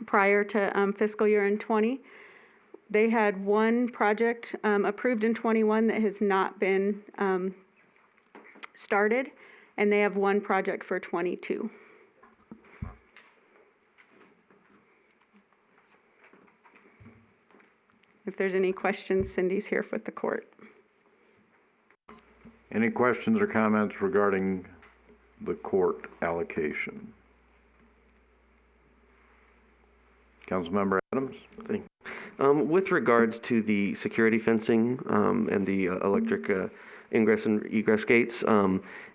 prior to fiscal year in 20. They had one project approved in 21 that has not been started, and they have one project for 22. If there's any questions, Cindy's here with the court. Any questions or comments regarding the court allocation? Councilmember Adams? With regards to the security fencing and the electric ingress and egress gates,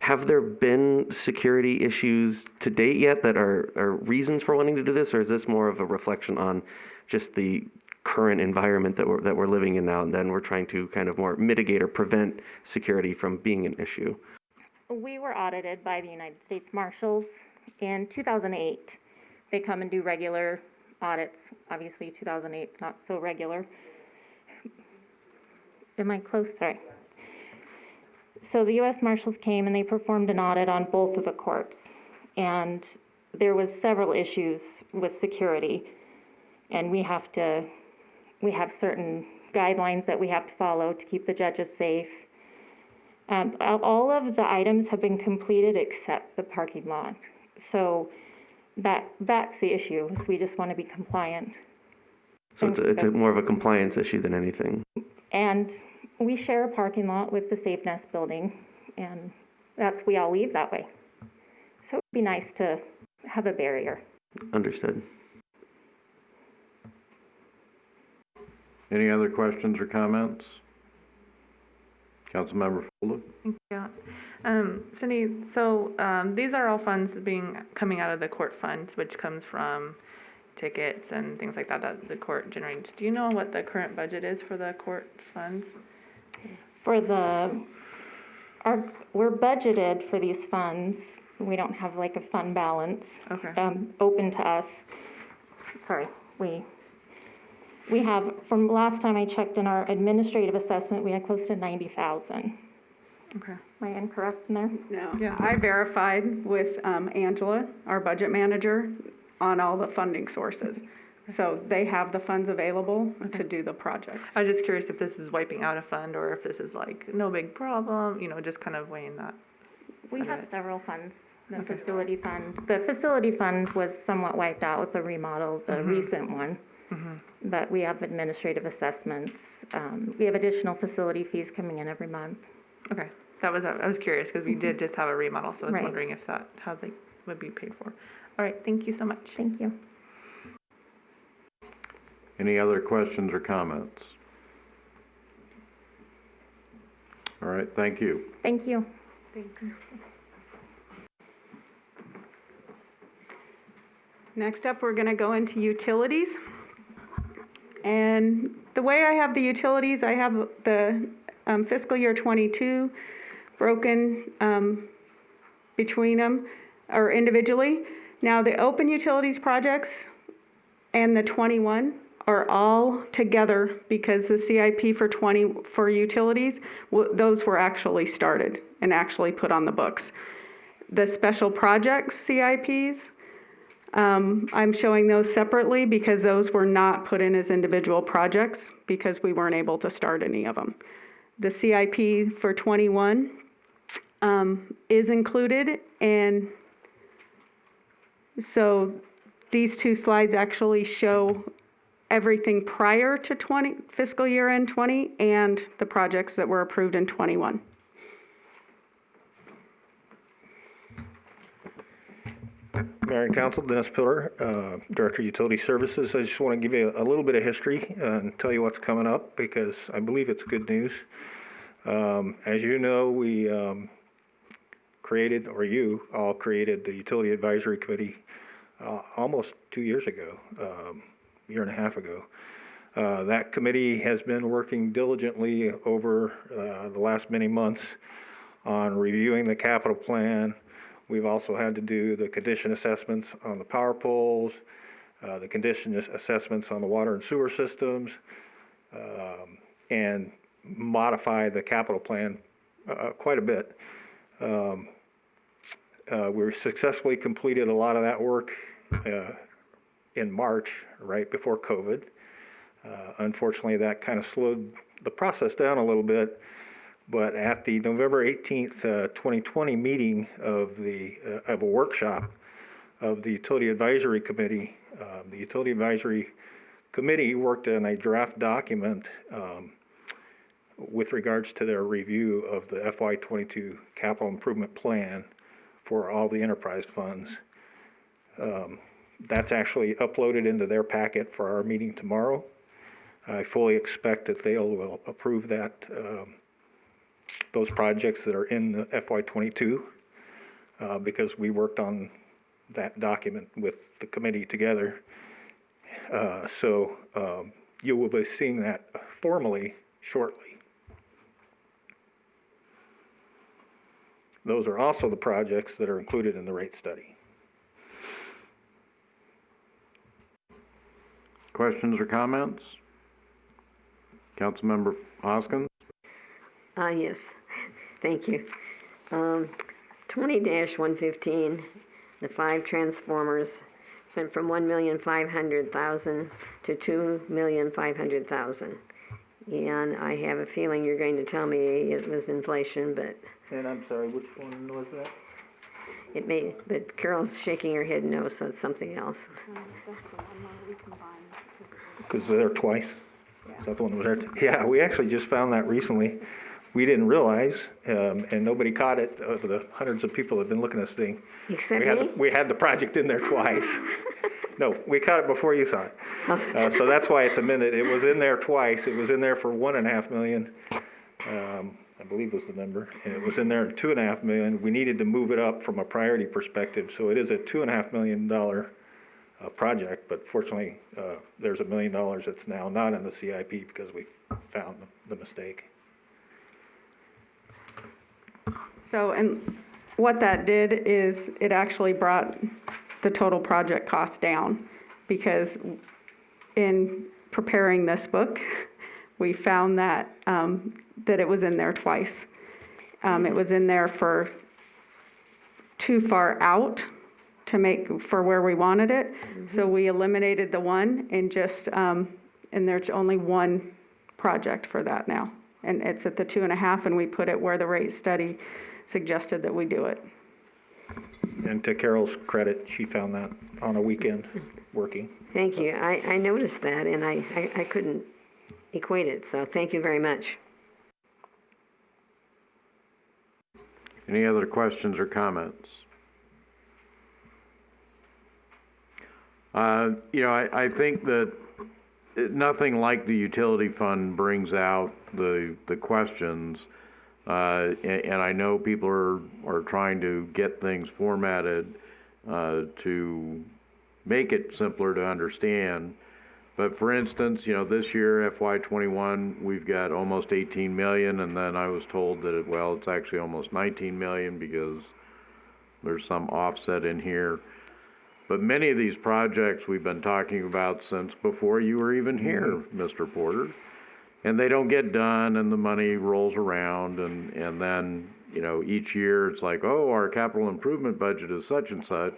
have there been security issues to date yet that are reasons for wanting to do this, or is this more of a reflection on just the current environment that we're living in now, and then we're trying to kind of more mitigate or prevent security from being an issue? We were audited by the United States Marshals in 2008. They come and do regular audits. Obviously, 2008 is not so regular. Am I close? Sorry. So the U.S. Marshals came and they performed an audit on both of the courts. And there was several issues with security. And we have certain guidelines that we have to follow to keep the judges safe. All of the items have been completed except the parking lot. So that's the issue, is we just want to be compliant. So it's more of a compliance issue than anything. And we share a parking lot with the Safe Nest building, and we all leave that way. So it'd be nice to have a barrier. Understood. Any other questions or comments? Councilmember Fulda? Yeah. Cindy, so these are all funds coming out of the court funds, which comes from tickets and things like that the court generates. Do you know what the current budget is for the court funds? We're budgeted for these funds. We don't have like a fund balance open to us. Sorry, We have, from last time I checked in our administrative assessment, we had close to 90,000. Okay. Am I incorrect in there? No. Yeah. I verified with Angela, our budget manager, on all the funding sources. So they have the funds available to do the projects. I was just curious if this is wiping out a fund or if this is like no big problem, just kind of weighing that. We side of have it. several funds. The facility fund. The facility fund was somewhat wiped out with the remodel, the recent one. But we have administrative assessments. We have additional facility fees coming in every month. Okay, I was curious because we did just have a remodel, so I was Right. wondering if how they would be paid for. All right, thank you so much. Thank you. Any other questions or comments? All right, thank you. Thank you. Thanks. Next up, we're going to go into utilities. And the way I have the utilities, I have the fiscal year 22 broken between them or individually. Now, the open utilities projects and the 21 are all together because the CIP for utilities, those were actually started and actually put on the books. The special projects CIPs, I'm showing those separately because those were not put in as individual projects because we weren't able to start any of them. The CIP for 21 is included, and so these two slides actually show everything prior to fiscal year end 20 and the projects that were approved in 21. Mayor and Council, Dennis Pillar, Director of Utility Services. I just want to give you a little bit of history and tell you what's coming up because I believe it's good news. As you know, we created, or you all created, the Utility Advisory Committee almost 2 years ago, year and a half ago. That committee has been working diligently over the last many months on reviewing the capital plan. We've also had to do the condition assessments on the power poles, the condition assessments on the water and sewer systems, and modify the capital plan quite a bit. We successfully completed a lot of that work in March, right before COVID. Unfortunately, that kind of slowed the process down a little bit. But at the November 18th, 2020 meeting of a workshop of the Utility Advisory Committee, the Utility Advisory Committee worked on a draft document with regards to their review of the FY22 capital improvement plan for all the enterprise funds. That's actually uploaded into their packet for our meeting tomorrow. I fully expect that they will approve that. Those projects that are in the FY22 because we worked on that document with the committee together. So you will be seeing that formally shortly. Those are also the projects that are included in the rate study. Questions or comments? Councilmember Hoskins? Yes, thank you. 20-115, the 5 transformers went from 1,500,000 to 2,500,000. And I have a feeling you're going to tell me it was inflation, but And I'm sorry, which one was that? it may, but Carol's shaking her head no, so it's something else. Because they're twice. Is that the one that was there? Yeah, we actually just found that recently. We didn't realize, and nobody caught it, of the hundreds of people that have been looking at this thing. Except me? We had the project in there twice. No, we caught it before you saw it. So that's why it's a minute. It was in there twice. It was in there for $1.5 million, I believe was the number. And it was in there at $2.5 million. We needed to move it up from a priority perspective. So it is a $2.5 million project, but fortunately, there's $1 million that's now not in the CIP because we found the mistake. So, and what that did is it actually brought the total project cost down because in preparing this book, we found that, that it was in there twice. It was in there for too far out to make for where we wanted it. So we eliminated the one and just, and there's only one project for that now. And it's at the 2.5, and we put it where the rate study suggested that we do it. And to Carol's credit, she found that on a weekend working. Thank you. I noticed that, and I couldn't equate it, so thank you very much. Any other questions or comments? I think that nothing like the utility fund brings out the questions. And I know people are trying to get things formatted to make it simpler to understand. But for instance, this year, FY21, we've got almost 18 million, and then I was told that, it's actually almost 19 million because there's some offset in here. But many of these projects we've been talking about since before you were even here, Mr. Porter. And they don't get done, and the money rolls around, and then, each year it's like, oh, our capital improvement budget is such and such.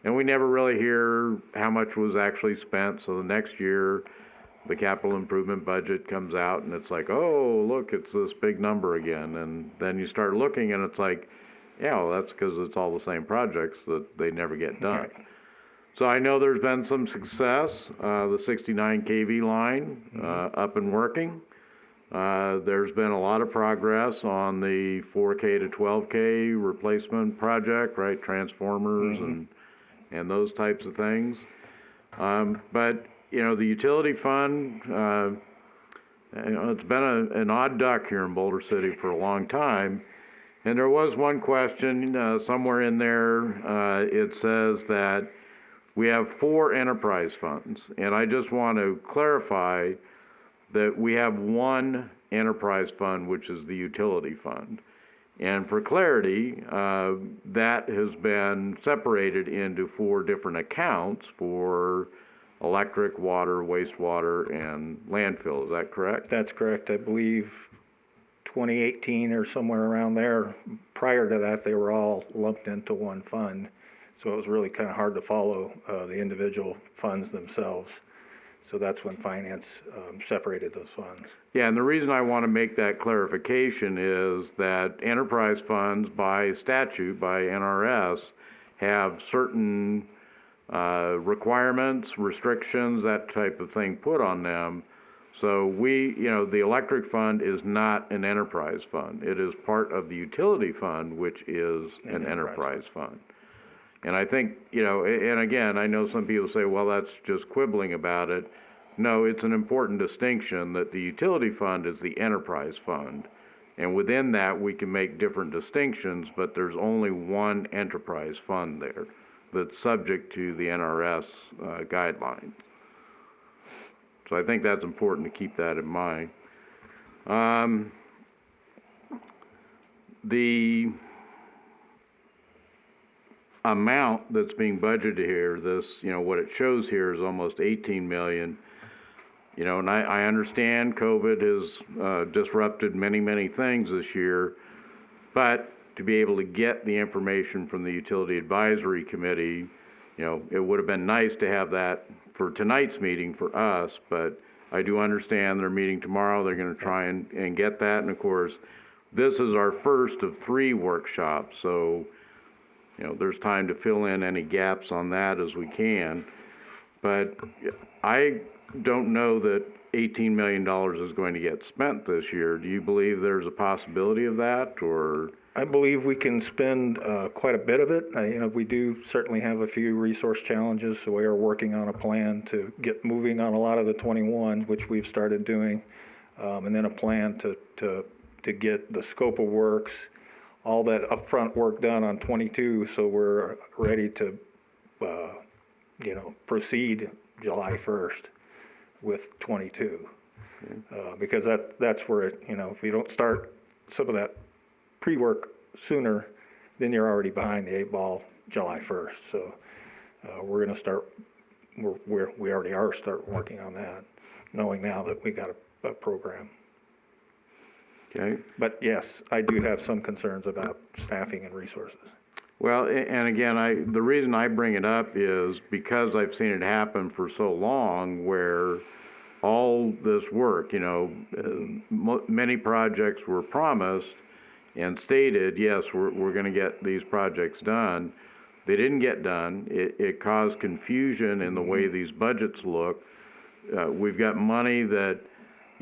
And we never really hear how much was actually spent. So the next year, the capital improvement budget comes out, and it's like, oh, look, it's this big number again. And then you start looking, and it's like, yeah, well, that's because it's all the same projects that they never get done. Right. So I know there's been some success, the 69 kV line up and working. There's been a lot of progress on the 4K to 12K replacement project, right? Transformers and those types of things. But, the utility fund, it's been an odd duck here in Boulder City for a long time. And there was one question somewhere in there, it says that we have 4 enterprise funds, and I just want to clarify that we have one enterprise fund, which is the utility fund. And for clarity, that has been separated into 4 different accounts for electric, water, wastewater, and landfill. Is that correct? That's correct. I believe 2018 or somewhere around there. Prior to that, they were all lumped into one fund. So it was really kind of hard to follow the individual funds themselves. So that's when finance separated those funds. Yeah, and the reason I want to make that clarification is that enterprise funds by statute, by NRS, have certain requirements, restrictions, that type of thing put on them. So the electric fund is not an enterprise fund. It is part of the utility fund, which is an enterprise fund. And I think, and again, I know some people say, well, that's just quibbling about it. No, it's an important distinction that the utility fund is the enterprise fund. And within that, we can make different distinctions, but there's only one enterprise fund there that's subject to the NRS guidelines. So I think that's important to keep that in mind. The amount that's being budgeted here, what it shows here is almost 18 million. And I understand COVID has disrupted many things this year, but to be able to get the information from the Utility Advisory Committee, it would have been nice to have that for tonight's meeting for us, but I do understand they're meeting tomorrow. They're going to try and get that. And of course, this is our first of 3 workshops, so there's time to fill in any gaps on that as we can. But I don't know that $18 million is going to get spent this year. Do you believe there's a possibility of that, or? I believe we can spend quite a bit of it. We do certainly have a few resource challenges, so we are working on a plan to get moving on a lot of the 21, which we've started doing, and then a plan to get the scope of works, all that upfront work done on 22, so we're ready to, proceed July 1st with 22. Because that's where if you don't start some of that pre-work sooner, then you're already behind the 8 ball July 1st. So we're going to start we already are starting working on that, knowing now that we got a program. Okay. But yes, I do have some concerns about staffing and resources. Well, and again, the reason I bring it up is because I've seen it happen for so long where all this work, many projects were promised and stated, yes, we're going to get these projects done. They didn't get done. It caused confusion in the way these budgets look. We've got money that,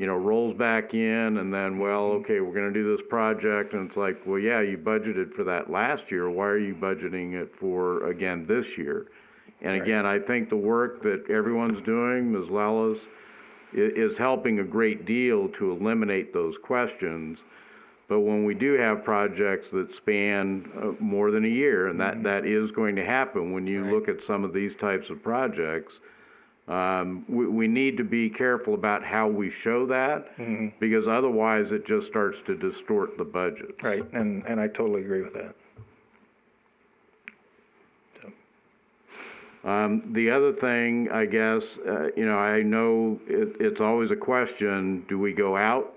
rolls back in and then, well, okay, we're going to do this project. And it's like, well, yeah, you budgeted for that last year. Why are you budgeting it for, again, this year? And again, I think the work that everyone's doing, Ms. Lellis, is helping a great deal to eliminate those questions. But when we do have projects that span more than a year, and that is going to happen when you look at some of these types of projects, we need to be careful about how we show that, because otherwise it just starts to distort the budget. Right, and I totally agree with that. The other thing, I guess, I know it's always a question, do we go out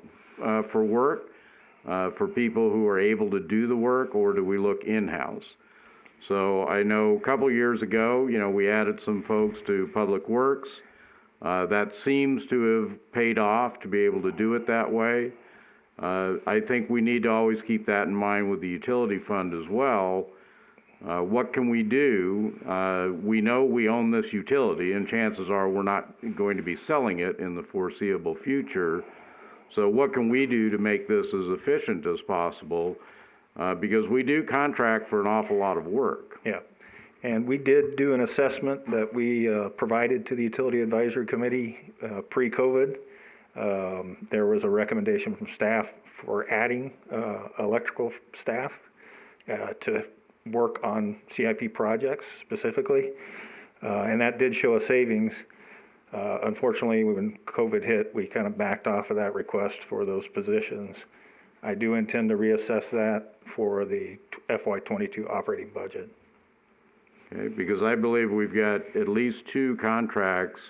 for work for people who are able to do the work, or do we look in-house? So I know a couple years ago, we added some folks to Public Works. That seems to have paid off to be able to do it that way. I think we need to always keep that in mind with the utility fund as well. What can we do? We know we own this utility, and chances are we're not going to be selling it in the foreseeable future. So what can we do to make this as efficient as possible? Because we do contract for an awful lot of work. Yeah, and we did do an assessment that we provided to the Utility Advisory Committee pre-COVID. There was a recommendation from staff for adding electrical staff to work on CIP projects specifically, and that did show a savings. Unfortunately, when COVID hit, we kind of backed off of that request for those positions. I do intend to reassess that for the FY22 operating budget. Okay, because I believe we've got at least 2 contracts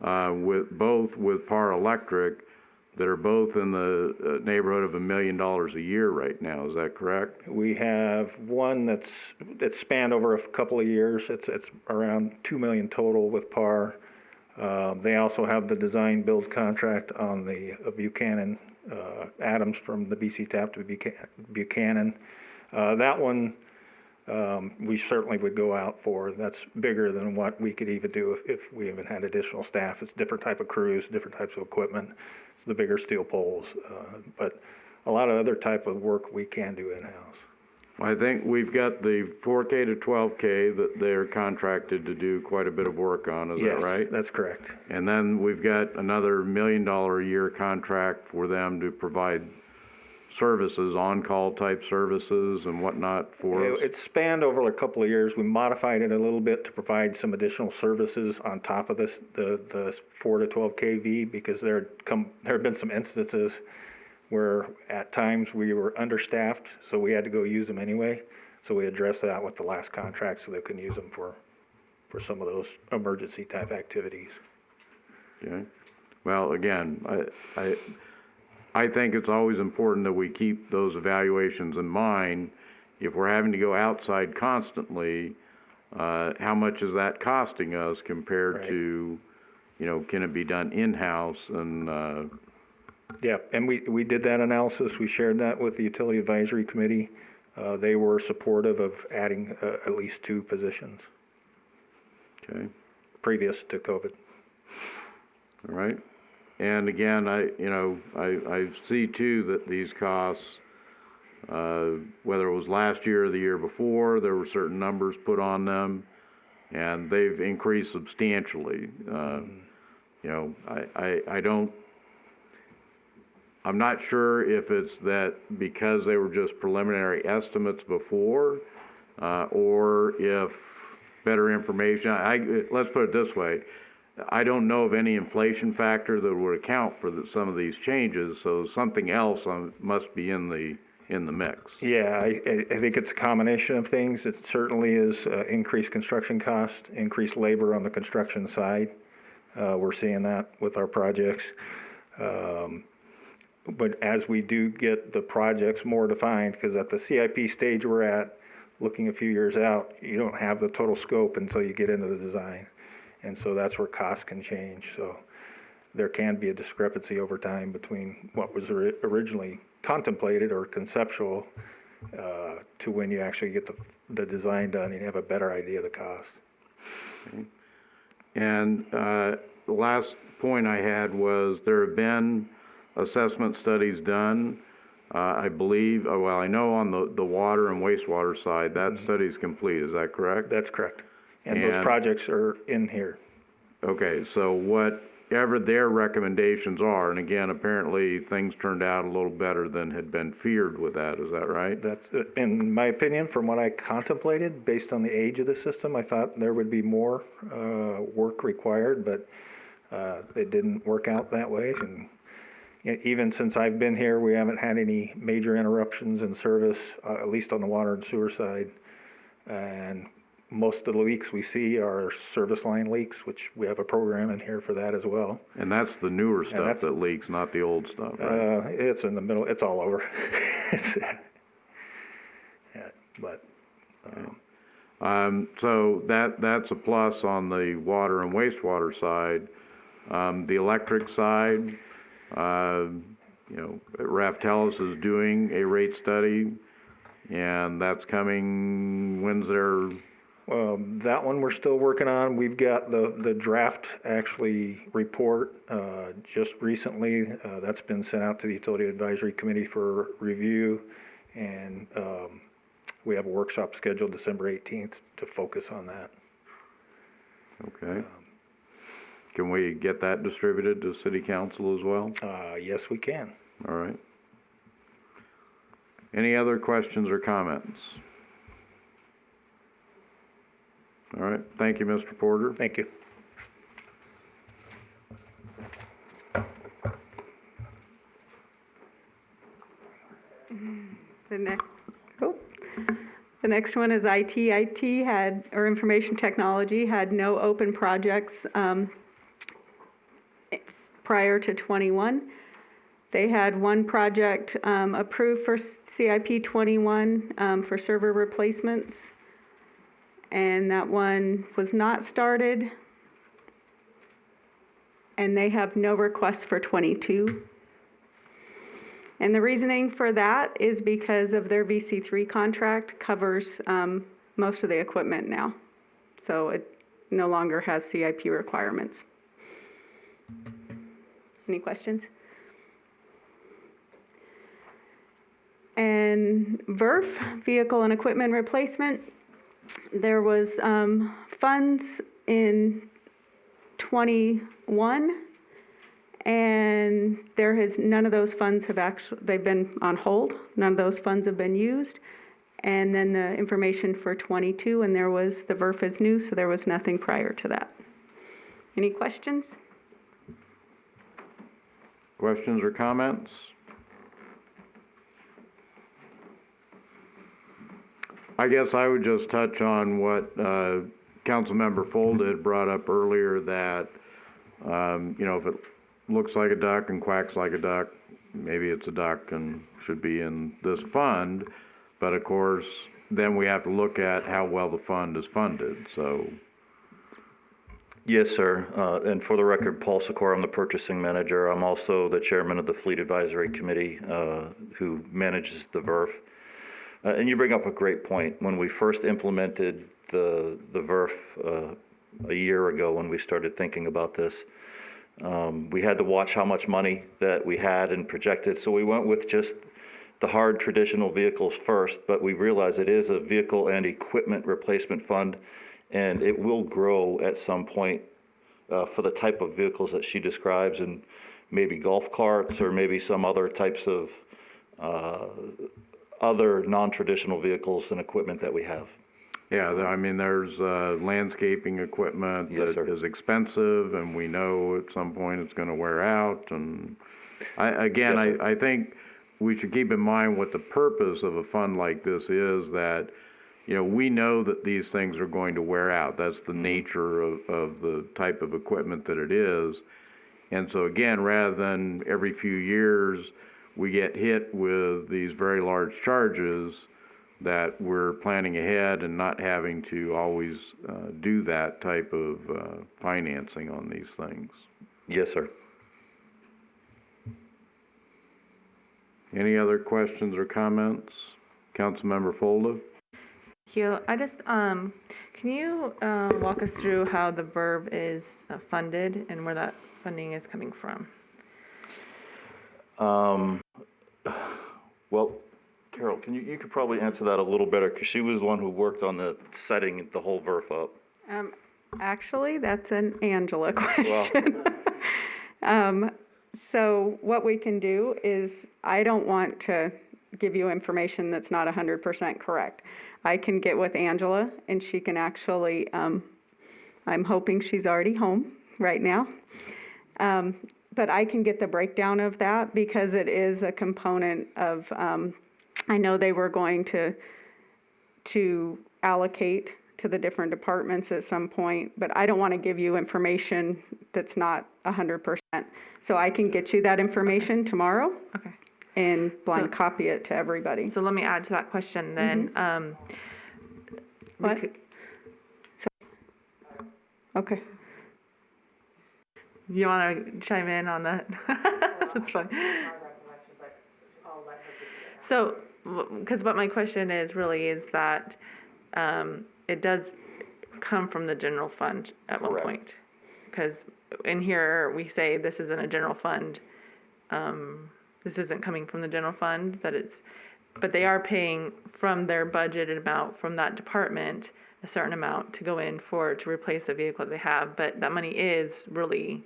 with PAR Electric that are both in the neighborhood of $1 million a year right now. Is that correct? We have one that's spanned over a couple of years. It's around $2 million total with PAR. They also have the design build contract on the Buchanan Adams from the BC TAP to Buchanan. That one we certainly would go out for. That's bigger than what we could even do if we even had additional staff. It's different type of crews, different types of equipment. It's the bigger steel poles, but a lot of other type of work we can do in-house. I think we've got the 4K to 12K that they're contracted to do quite a bit of work on, is that right? Yes, that's correct. And then we've got another $1 million a year contract for them to provide services, on-call type services and whatnot for us. It's spanned over a couple of years. We modified it a little bit to provide some additional services on top of this, the 4 to 12 kV, because there have been some instances where at times we were understaffed, so we had to go use them anyway. So we addressed that with the last contract so they couldn't use them for some of those emergency type activities. Okay. Well, again, I think it's always important that we keep those evaluations in mind. If we're having to go outside constantly, how much is that costing us compared to, can it be done in-house? And yeah, and we did that analysis. We shared that with the Utility Advisory Committee. They were supportive of adding at least 2 positions. Okay. Previous to COVID. All right. And again, I see too that these costs, whether it was last year or the year before, there were certain numbers put on them, and they've increased substantially. I'm not sure if it's that because they were just preliminary estimates before, or if better information. Let's put it this way. I don't know of any inflation factor that would account for some of these changes, so something else must be in the in the mix. Yeah, I think it's a combination of things. It certainly is increased construction cost, increased labor on the construction side. We're seeing that with our projects. But as we do get the projects more defined, because at the CIP stage we're at, looking a few years out, you don't have the total scope until you get into the design. And so that's where costs can change. So there can be a discrepancy over time between what was originally contemplated or conceptual to when you actually get the design done and you have a better idea of the cost. Okay. And the last point I had was there have been assessment studies done. I believe, well, I know on the water and wastewater side, that study's complete, is that correct? That's correct. And those projects are in here. Okay, so whatever their recommendations are, and again, apparently things turned out a little better than had been feared with that, is that right? That's, in my opinion, from what I contemplated, based on the age of the system, I thought there would be more work required, but it didn't work out that way. And even since I've been here, we haven't had any major interruptions in service, at least on the water and sewer side. And most of the leaks we see are service line leaks, which we have a program in here for that as well. And that's the newer stuff that leaks, not the old stuff, right? It's in the middle, it's all over. So that's a plus on the water and wastewater side. The electric side, Raftellus is doing a rate study, and that's coming, when's their? That one we're still working on. We've got the draft report just recently. That's been sent out to the Utility Advisory Committee for review, and we have a workshop scheduled December 18th to focus on that. Okay. Can we get that distributed to City Council as well? Yes, we can. All right. Any other questions or comments? All right. Thank you, Mr. Porter. Thank you. The next one is IT. IT had, or information technology, had no open projects prior to 21. They had one project approved for CIP 21 for server replacements, and that one was not started, and they have no requests for 22. And the reasoning for that is because of their VC3 contract covers most of the equipment now. So it no longer has CIP requirements. Any questions? And VERF, Vehicle and Equipment Replacement, there was funds in 21, and none of those funds have they've been on hold. None of those funds have been used. And then the information for 22, and there was, the VERF is new, so there was nothing prior to that. Any questions? Questions or comments? I guess I would just touch on what Councilmember Folda had brought up earlier, that if it looks like a duck and quacks like a duck, maybe it's a duck and should be in this fund. But of course, then we have to look at how well the fund is funded. So. Yes, sir. And for the record, Paul Sikora, I'm the purchasing manager. I'm also the chairman of the Fleet Advisory Committee who manages the VERF. And you bring up a great point. When we first implemented the VERF a year ago, when we started thinking about this, we had to watch how much money that we had and projected. So we went with just the hard traditional vehicles first, but we realized it is a vehicle and equipment replacement fund, and it will grow at some point for the type of vehicles that she describes, and maybe golf carts or maybe some other types of other non-traditional vehicles and equipment that we have. Yeah, I mean, there's landscaping equipment that is expensive, and we know at some point it's going to wear out. And I think we should keep in mind what the purpose of a fund like this is, that, you know, we know that these things are going to wear out. That's the nature of the type of equipment that it is. And so again, rather than every few years we get hit with these very large charges, that we're planning ahead and not having to always do that type of financing on these things. Yes, sir. Any other questions or comments? Councilmember Folda? Thank you. I just, can you walk us through how the VERB is funded and where that funding is coming from? Well, Carol, you could probably answer that a little better, because she was the one who worked on the setting the whole VERF up. Actually, that's an Angela question. So what we can do is, I don't want to give you information that's not 100% correct. I can get with Angela, and she can actually, I'm hoping she's already home right now. But I can get the breakdown of that, because it is a component of, I know they were going to allocate to the different departments at some point, but I don't want to give you information that's not 100%. So I can get you that information tomorrow. Okay. And blind copy it to everybody. So let me add to that question then. What? Okay. You want to chime in on that? That's fine. So, because what my question is really is that it does come from the general fund at one point. Because in here we say this isn't a general fund. This isn't coming from the general fund, but they are paying from their budgeted amount from that department a certain amount to go in to replace the vehicle they have. But that money is really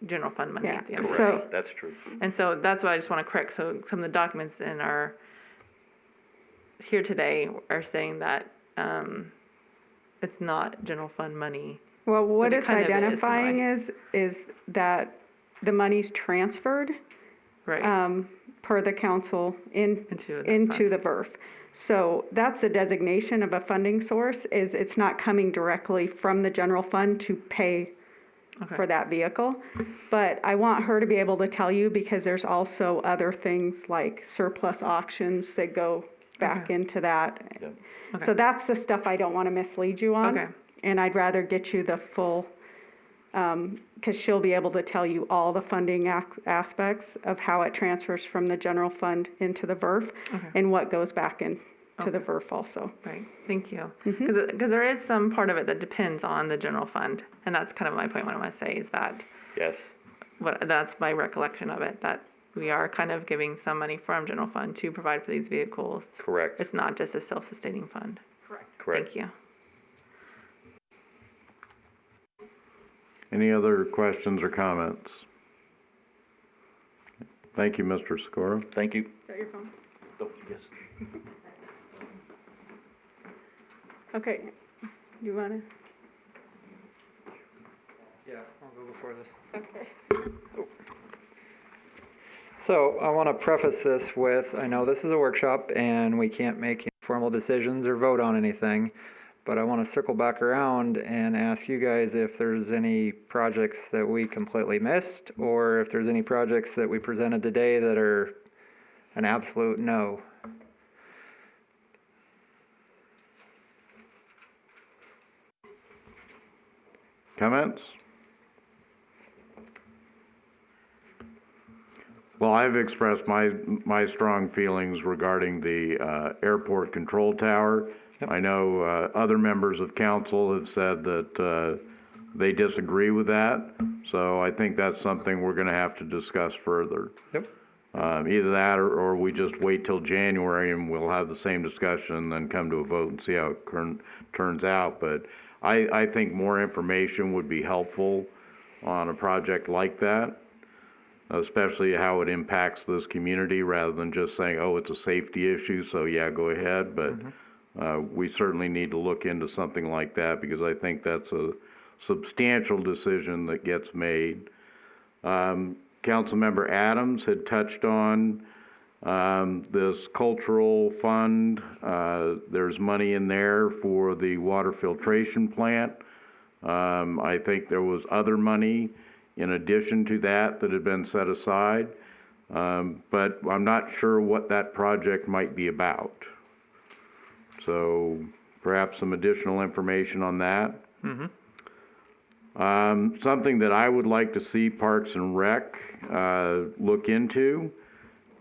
general fund money at the end of the day. That's true. And so that's what I just want to correct. So some of the documents in our here today are saying that it's not general fund money. Well, what it's kind of identifying is that the money's transferred per the council into the VERF. So that's the designation of a funding source, is it's not coming directly from the general fund to pay for that vehicle. But I want her to be able to tell you, because there's also other things like surplus auctions that go back into that. So that's the stuff I don't want to mislead you on. And I'd rather get you the full, because she'll be able to tell you all the funding aspects of how it transfers from the general fund into the VERF and what goes back into the VERF also. Right, thank you. Because there is some part of it that depends on the general fund, and that's kind of my point. What I want to say is that that's my recollection of it, that we are kind of giving some money from general fund to provide for these vehicles. Correct. It's not just a self-sustaining fund. Correct. Thank you. Any other questions or comments? Thank you, Mr. Sikora. Thank you. Is that your phone? Oh, yes. Okay. You want to? Yeah, I'll go before this. Okay. So I want to preface this with, I know this is a workshop and we can't make formal decisions or vote on anything, but I want to circle back around and ask you guys if there's any projects that we completely missed, or if there's any projects that we presented today that are an absolute no. Comments? Well, I've expressed my strong feelings regarding the airport control tower. I know other members of council have said that they disagree with that. So I think that's something we're going to have to discuss further. Either that or we just wait till January and we'll have the same discussion and then come to a vote and see how it turns out. But I think more information would be helpful on a project like that, especially how it impacts this community, rather than just saying, oh, it's a safety issue, so yeah, go ahead. But we certainly need to look into something like that, because I think that's a substantial decision that gets made. Councilmember Adams had touched on This cultural fund, there's money in there for the water filtration plant. I think there was other money in addition to that that had been set aside, but I'm not sure what that project might be about. So perhaps some additional information on that. Something that I would like to see Parks and Rec look into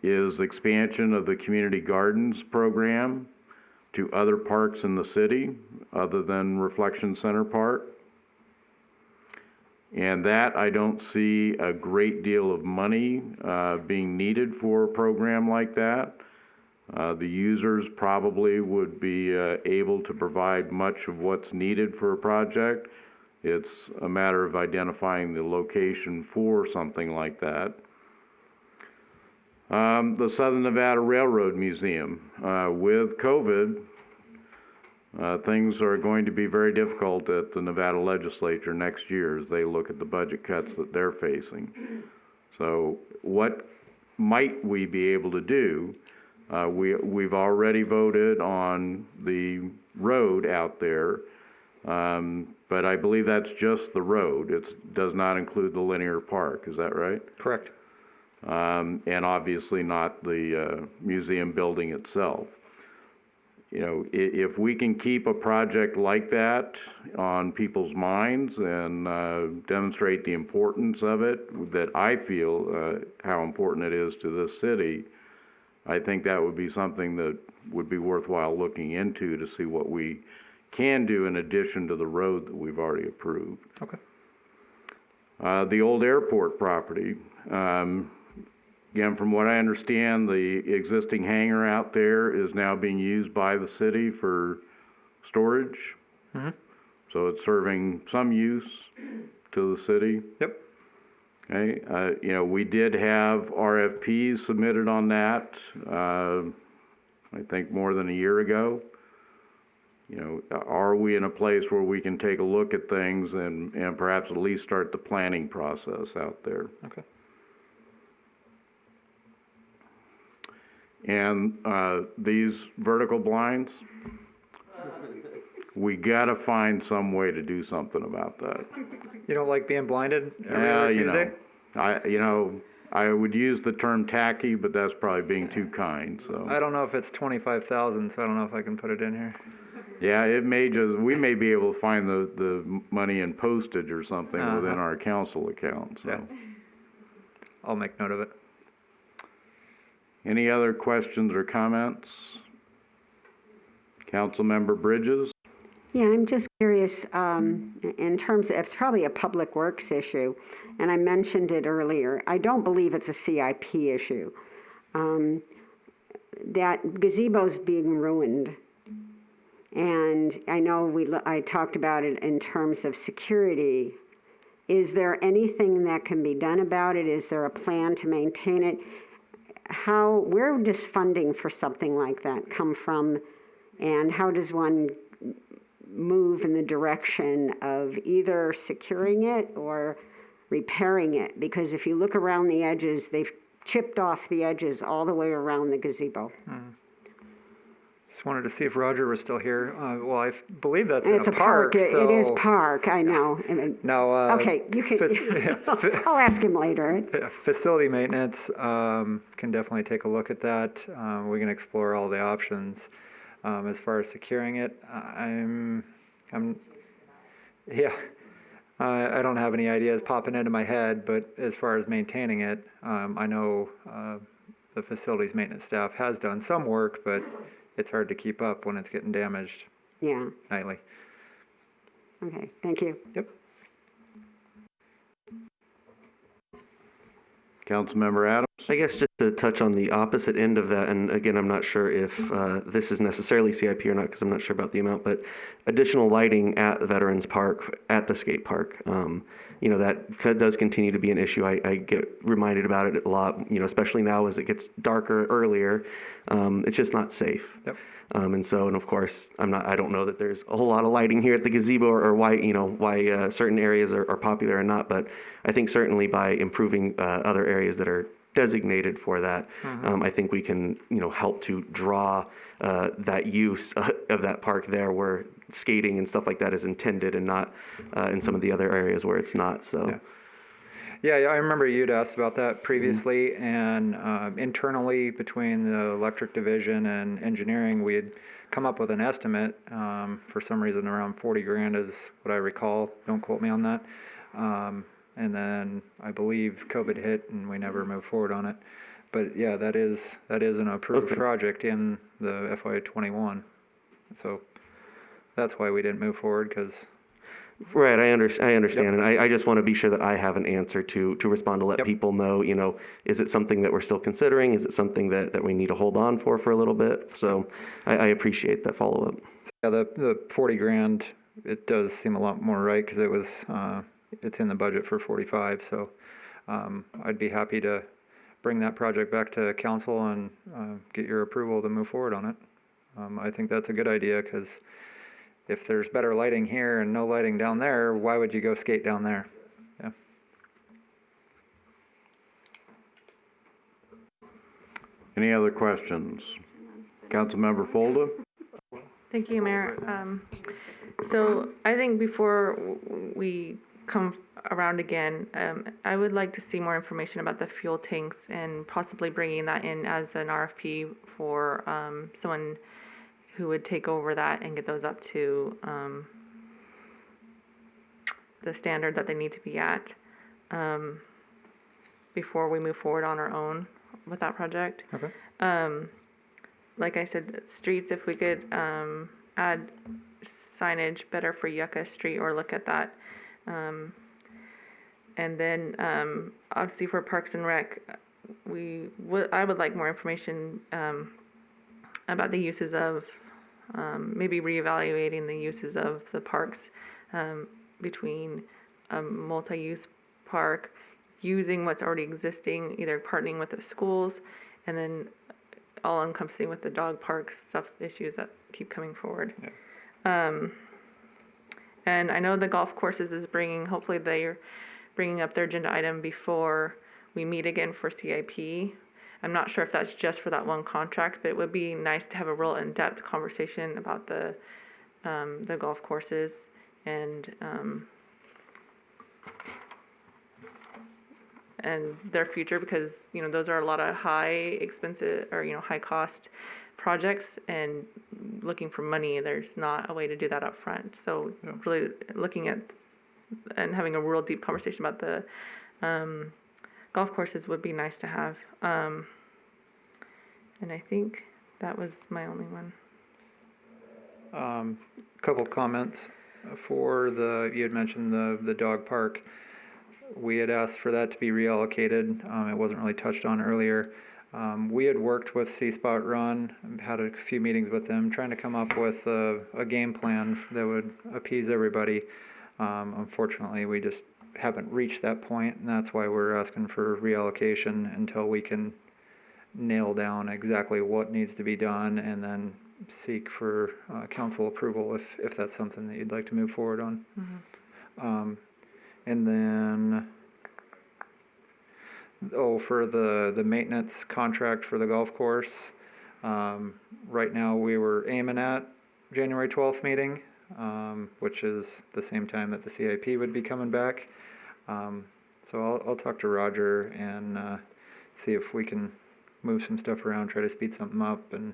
is expansion of the community gardens program to other parks in the city other than Reflection Center Park. And that I don't see a great deal of money being needed for a program like that. The users probably would be able to provide much of what's needed for a project. It's a matter of identifying the location for something like that. The Southern Nevada Railroad Museum. With COVID, things are going to be very difficult at the Nevada legislature next year as they look at the budget cuts that they're facing. So what might we be able to do? We've already voted on the road out there, but I believe that's just the road. It does not include the linear park, is that right? Correct. And obviously not the museum building itself. You know, if we can keep a project like that on people's minds and demonstrate the importance of it, that I feel how important it is to this city, I think that would be something that would be worthwhile looking into to see what we can do in addition to the road that we've already approved. Okay. The old airport property. Again, from what I understand, the existing hangar out there is now being used by the city for storage. So it's serving some use to the city. Yep. Okay, you know, we did have RFPs submitted on that, I think more than a year ago. You know, are we in a place where we can take a look at things and perhaps at least start the planning process out there? Okay. And these vertical blinds, we gotta find some way to do something about that. You don't like being blinded every other Tuesday? I would use the term tacky, but that's probably being too kind, so. I don't know if it's 25,000, so I don't know if I can put it in here. Yeah, it may we may be able to find the money in postage or something within our council account, so. Yeah. I'll make note of it. Any other questions or comments? Councilmember Bridges? Yeah, I'm just curious, in terms of, it's probably a public works issue, and I mentioned it earlier. I don't believe it's a CIP issue. That gazebo's being ruined. And I know I talked about it in terms of security. Is there anything that can be done about it? Is there a plan to maintain it? Where does funding for something like that come from? And how does one move in the direction of either securing it or repairing it? Because if you look around the edges, they've chipped off the edges all the way around the gazebo. Just wanted to see if Roger was still here. Well, I believe that's in a park. So. It is park, I know. Now, okay, you can. I'll ask him later. Facility maintenance can definitely take a look at that. We can explore all the options. As far as securing it, I don't have any ideas popping into my head, but as far as maintaining it, I know the facilities maintenance staff has done some work, but it's hard to keep up when it's getting damaged nightly. Okay, thank you. Yep. Councilmember Adams? I guess just to touch on the opposite end of that, and again, I'm not sure if this is necessarily CIP or not because I'm not sure about the amount, but additional lighting at Veterans Park, at the skate park, that does continue to be an issue. I get reminded about it a lot, especially now as it gets darker earlier. It's just not safe. Yep. And of course, I don't know that there's a whole lot of lighting here at the gazebo or why certain areas are popular or not, but I think certainly by improving other areas that are designated for that, I think we can, help to draw that use of that park there where skating and stuff like that is intended and not in some of the other areas where it's not, so. Yeah, I remember you'd asked about that previously, and internally between the electric division and engineering, we had come up with an estimate, for some reason around 40 grand is what I recall, don't quote me on that. And then I believe COVID hit and we never moved forward on it. But yeah, that is an approved project in the FY21. So that's why we didn't move forward, because Right, I understand, and I just want to be sure that I have an answer to respond to let people know, is it something that we're still considering? Is it something that we need to hold on for a little bit? So I appreciate that follow-up. Yeah, the 40 grand, it does seem a lot more right, because it was, it's in the budget for 45, so I'd be happy to bring that project back to council and get your approval to move forward on it. I think that's a good idea, because if there's better lighting here and no lighting down there, why would you go skate down there? Yeah. Any other questions? Councilmember Folda? Thank you, Mayor. So I think before we come around again, I would like to see more information about the fuel tanks and possibly bringing that in as an RFP for someone who would take over that and get those up to the standard that they need to be at before we move forward on our own with that project. Okay. Like I said, streets, if we could add signage better for Yucca Street or look at that. And then obviously for Parks and Rec, I would like more information about the uses of maybe reevaluating the uses of the parks between a multi-use park, using what's already existing, either partnering with the schools, and then all encompassing with the dog parks stuff issues that keep coming forward. Yeah. And I know the golf courses is hopefully they're bringing up their agenda item before we meet again for CIP. I'm not sure if that's just for that one contract, but it would be nice to have a real in-depth conversation about the golf courses and their future, because those are a lot of high expensive or high cost projects, and looking for money, there's not a way to do that up front. So really looking at and having a real deep conversation about the golf courses would be nice to have. And I think that was my only one. Couple comments for you had mentioned the dog park. We had asked for that to be reallocated. It wasn't really touched on earlier. We had worked with C-Spot Run, had a few meetings with them, trying to come up with a game plan that would appease everybody. Unfortunately, we just haven't reached that point, and that's why we're asking for reallocation until we can nail down exactly what needs to be done, and then seek for council approval if that's something that you'd like to move forward on. Mm-hmm. And then, for the maintenance contract for the golf course, right now we were aiming at January 12th meeting, which is the same time that the CIP would be coming back. So I'll talk to Roger and see if we can move some stuff around, try to speed something up. And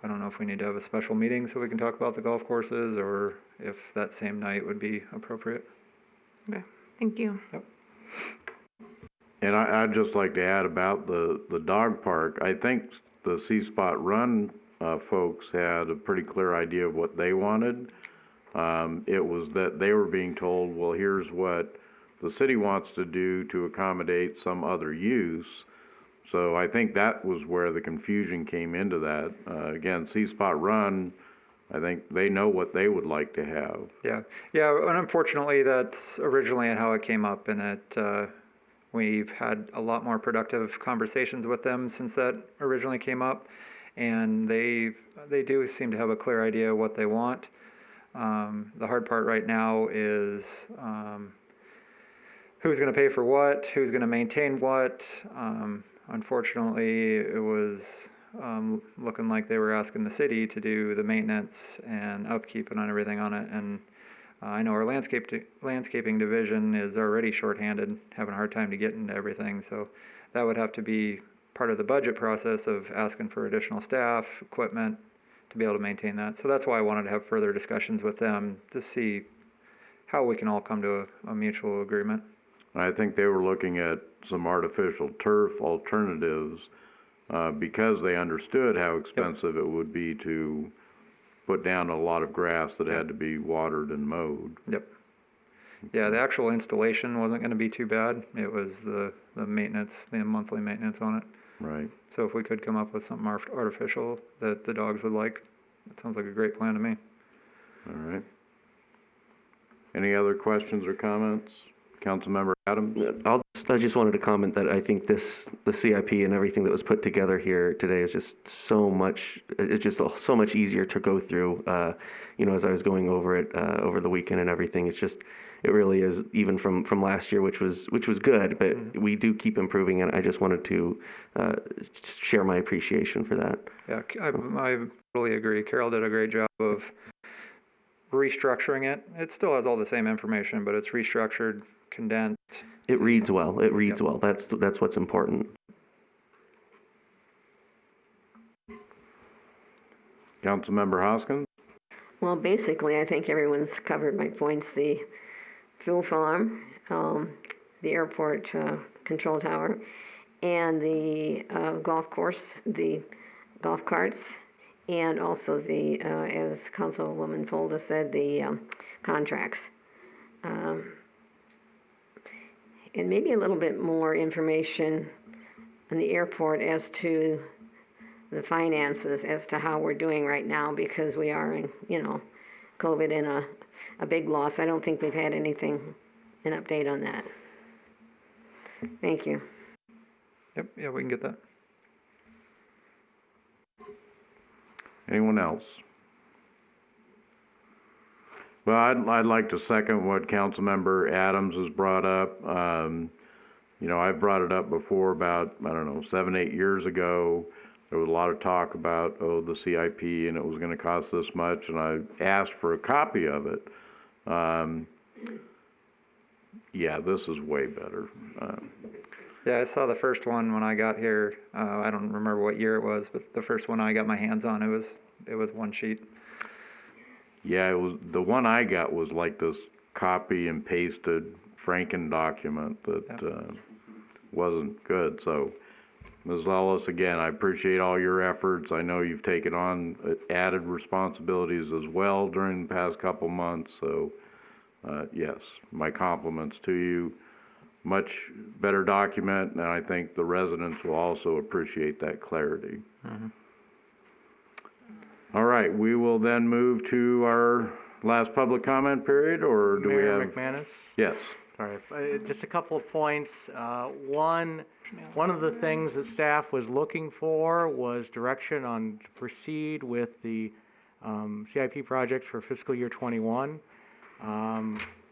I don't know if we need to have a special meeting so we can talk about the golf courses, or if that same night would be appropriate. Okay, thank you. Yep. And I'd just like to add about the dog park. I think the C-Spot Run folks had a pretty clear idea of what they wanted. It was that they were being told, well, here's what the city wants to do to accommodate some other use. So I think that was where the confusion came into that. Again, C-Spot Run, I think they know what they would like to have. Yeah, and unfortunately that's originally how it came up, and that we've had a lot more productive conversations with them since that originally came up, and they do seem to have a clear idea of what they want. The hard part right now is who's going to pay for what, who's going to maintain what. Unfortunately, it was looking like they were asking the city to do the maintenance and upkeep and on everything on it. And I know our landscaping division is already shorthanded, having a hard time to get into everything. So that would have to be part of the budget process of asking for additional staff, equipment to be able to maintain that. So that's why I wanted to have further discussions with them to see how we can all come to a mutual agreement. I think they were looking at some artificial turf alternatives because they understood how expensive it would be to put down a lot of grass that had to be watered and mowed. Yep. Yeah, the actual installation wasn't going to be too bad. It was the maintenance, the monthly maintenance on it. Right. So if we could come up with something artificial that the dogs would like, that sounds like a great plan to me. All right. Any other questions or comments? Councilmember Adams? I just wanted to comment that I think the CIP and everything that was put together here today is just so much, it's just so much easier to go through, as I was going over it over the weekend and everything. It's just, it really is, even from last year, which was good, but we do keep improving, and I just wanted to share my appreciation for that. Yeah, I really agree. Carol did a great job of restructuring it. It still has all the same information, but it's restructured, condensed. It reads well. It reads well. That's what's important. Councilmember Hoskins? Well, basically, I think everyone's covered my points. The fuel farm, the airport control tower, and the golf course, the golf carts, and also the, as Councilwoman Folda said, the contracts. And maybe a little bit more information on the airport as to the finances, as to how we're doing right now, because we are in, COVID and a big loss. I don't think we've had an update on that. Thank you. Yep, yeah, we can get that. Anyone else? Well, I'd like to second what Councilmember Adams has brought up. I've brought it up before about, 7, 8 years ago. There was a lot of talk about, the CIP, and it was going to cost this much, and I asked for a copy of it. Yeah, this is way better. Yeah, I saw the first one when I got here. I don't remember what year it was, but the first one I got my hands on, it was one sheet. Yeah, it was, the one I got was like this copy and pasted Franken document that wasn't good. So, Ms. Lellis, again, I appreciate all your efforts. I know you've taken on added responsibilities as well during the past couple months. So, yes, my compliments to you. Much better document, and I think the residents will also appreciate that clarity. Mm-hmm. All right, we will then move to our last public comment period, or do we have? Mayor McManus? Yes. Sorry, just a couple of points. One of the things that staff was looking for was direction on to proceed with the CIP projects for fiscal year 21.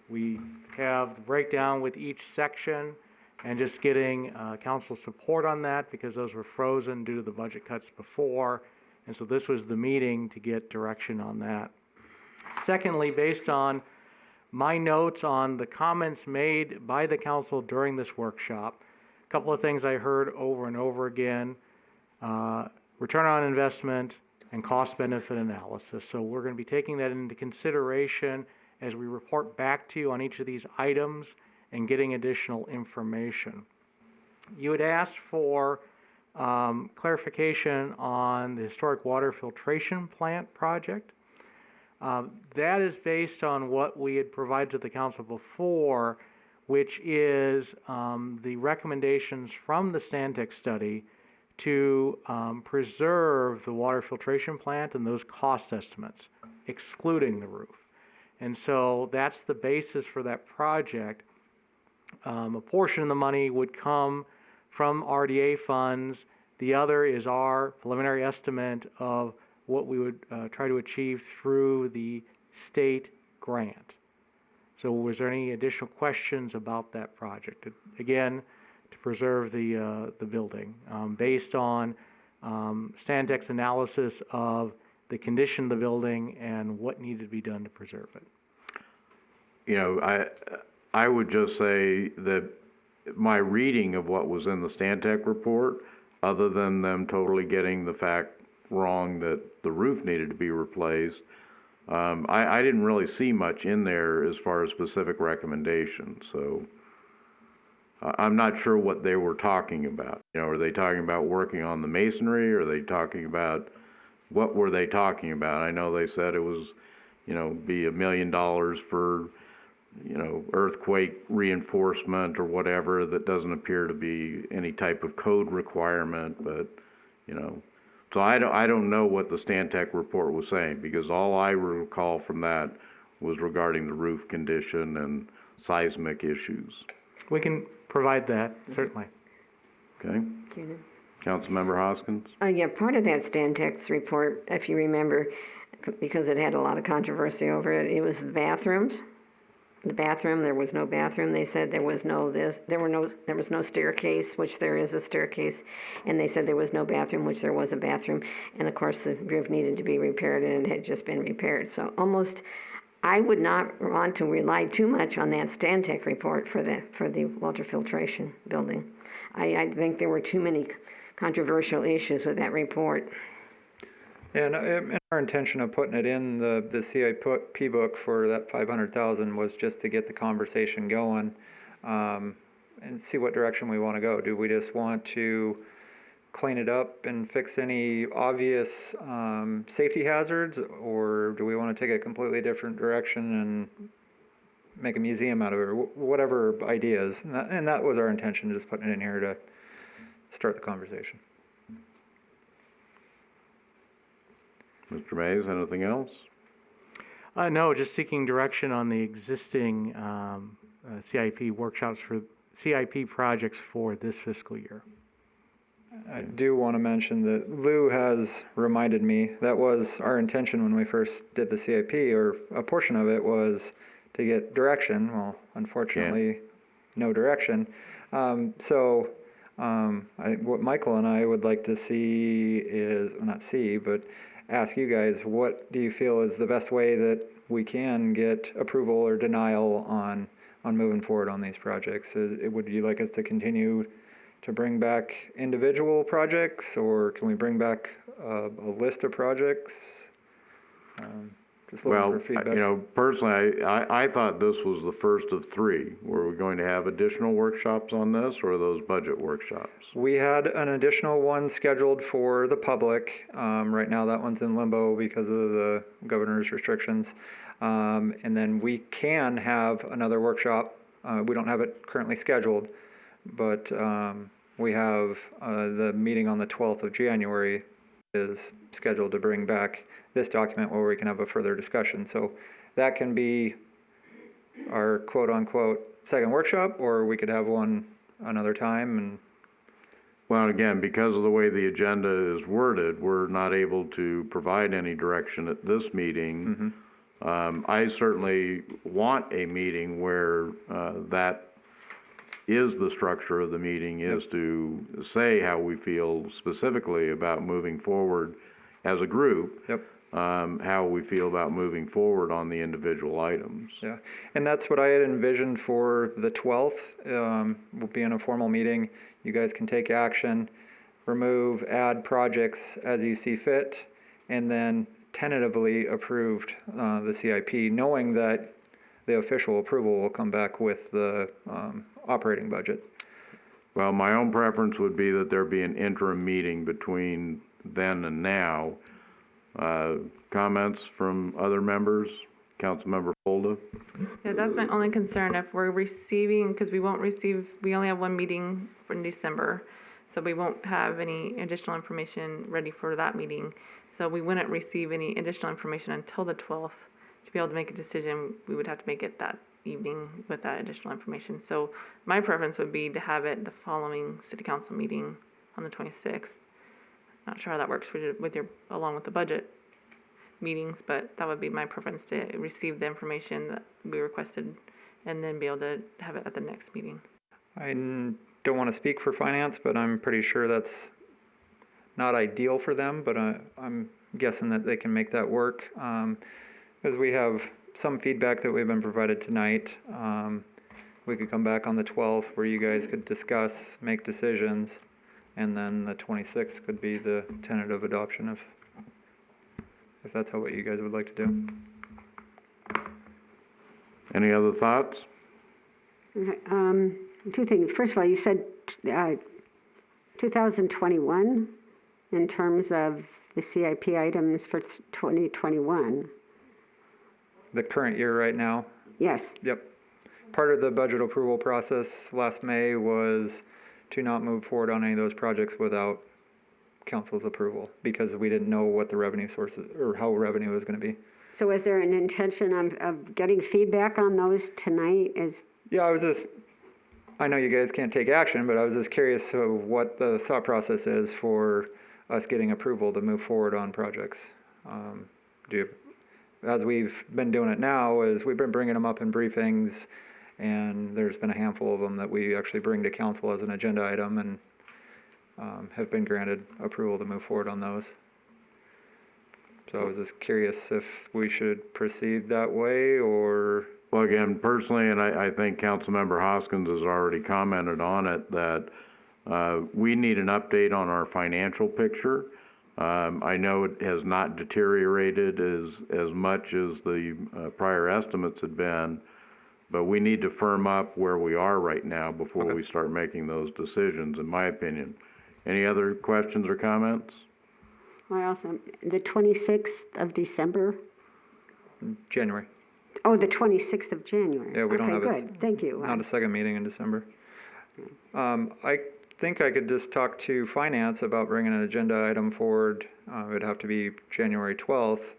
We have the breakdown with each section and just getting council support on that because those were frozen due to the budget cuts before. And so this was the meeting to get direction on that. Secondly, based on my notes on the comments made by the council during this workshop, a couple of things I heard over and over again, return on investment and cost benefit analysis. So we're going to be taking that into consideration as we report back to you on each of these items and getting additional information. You had asked for clarification on the historic water filtration plant project. That is based on what we had provided to the council before, which is the recommendations from the Stantec study to preserve the water filtration plant and those cost estimates, excluding the roof. And so that's the basis for that project. A portion of the money would come from RDA funds. The other is our preliminary estimate of what we would try to achieve through the state grant. So was there any additional questions about that project? Again, to preserve the building, based on Stantec's analysis of the condition of the building and what needed to be done to preserve it. You know, I would just say that my reading of what was in the Stantec report, other than them totally getting the fact wrong that the roof needed to be replaced, I didn't really see much in there as far as specific recommendations. So I'm not sure what they were talking about. You know, are they talking about working on the masonry? Or are they talking about, what were they talking about? I know they said it was, you know, be $1 million for, you know, earthquake reinforcement or whatever. That doesn't appear to be any type of code requirement, but, you know. So I don't know what the Stantec report was saying, because all I recall from that was regarding the roof condition and seismic issues. We can provide that, certainly. Okay. Councilmember Hoskins? Yeah, part of that Stantec's report, if you remember, because it had a lot of controversy over it, it was the bathrooms. The bathroom, there was no bathroom. They said there was no staircase, which there is a staircase, and they said there was no bathroom, which there was a bathroom. And of course, the roof needed to be repaired, and it had just been repaired. So almost, I would not want to rely too much on that Stantec report for the water filtration building. I think there were too many controversial issues with that report. And our intention of putting it in the CIP book for that 500,000 was just to get the conversation going, and see what direction we want to go. Do we just want to clean it up and fix any obvious safety hazards, or do we want to take a completely different direction and make a museum out of it, or whatever ideas? And that was our intention, just putting it in here to start the conversation. Mr. Mays, anything else? No, just seeking direction on the existing CIP workshops for CIP projects for this fiscal year. I do want to mention that Lou has reminded me that was our intention when we first did the CIP, or a portion of it was to get direction. Well, unfortunately, no direction. What Michael and I would like to see is, well, not see, but ask you guys, what do you feel is the best way that we can get approval or denial on moving forward on these projects? Would you like us to continue to bring back individual projects, or can we bring back a list of projects? Just looking for feedback. You know, personally, I thought this was the first of 3. Were we going to have additional workshops on this, or are those budget workshops? We had an additional one scheduled for the public. Right now, that one's in limbo because of the governor's restrictions. And then we can have another workshop. We don't have it currently scheduled, but we have the meeting on the 12th of January is scheduled to bring back this document where we can have a further discussion. So that can be our quote-unquote second workshop, or we could have one another time. And well, again, because of the way the agenda is worded, we're not able to provide any direction at this meeting. I certainly want a meeting where that is the structure of the meeting, is to say how we feel specifically about moving forward as a group. How we feel about moving forward on the individual items. Yeah, and that's what I had envisioned for the 12th. Will be in a formal meeting. You guys can take action, remove, add projects as you see fit, and then tentatively approved the CIP, knowing that the official approval will come back with the operating budget. Well, my own preference would be that there be an interim meeting between then and now. Comments from other members? Councilmember Folda? Yeah, that's my only concern. If we're receiving, because we only have one meeting in December, so we won't have any additional information ready for that meeting. So we wouldn't receive any additional information until the 12th. To be able to make a decision, we would have to make it that evening with that additional information. So my preference would be to have it the following city council meeting on the 26th. Not sure how that works along with the budget. meetings, but that would be my preference to receive the information that we requested and then be able to have it at the next meeting. I don't want to speak for finance, but I'm pretty sure that's not ideal for them, but I'm guessing that they can make that work. Because we have some feedback that we've been provided tonight. We could come back on the 12th where you guys could discuss, make decisions, and then the 26th could be the tentative adoption if that's what you guys would like to do. Any other thoughts? Two things. First of all, you said 2021 in terms of the CIP items for 2021. The current year right now? Yes. Yep. Part of the budget approval process last May was to not move forward on any of those projects without council's approval because we didn't know what the revenue sources or how revenue was going to be. So is there an intention of getting feedback on those tonight? Yeah, I know you guys can't take action, but I was just curious of what the thought process is for us getting approval to move forward on projects. As we've been doing it now, is we've been bringing them up in briefings, and there's been a handful of them that we actually bring to council as an agenda item and have been granted approval to move forward on those. So I was just curious if we should proceed that way or... Well, again, personally, and I think Councilmember Hoskins has already commented on it, that we need an update on our financial picture. I know it has not deteriorated as much as the prior estimates had been, but we need to firm up where we are right now before we start making those decisions, in my opinion. Any other questions or comments? The 26th of December? January. Oh, the 26th of January. Yeah, we don't have good. Thank you. Not a second meeting in December. I think I could just talk to finance about bringing an agenda item forward. It'd have to be January 12th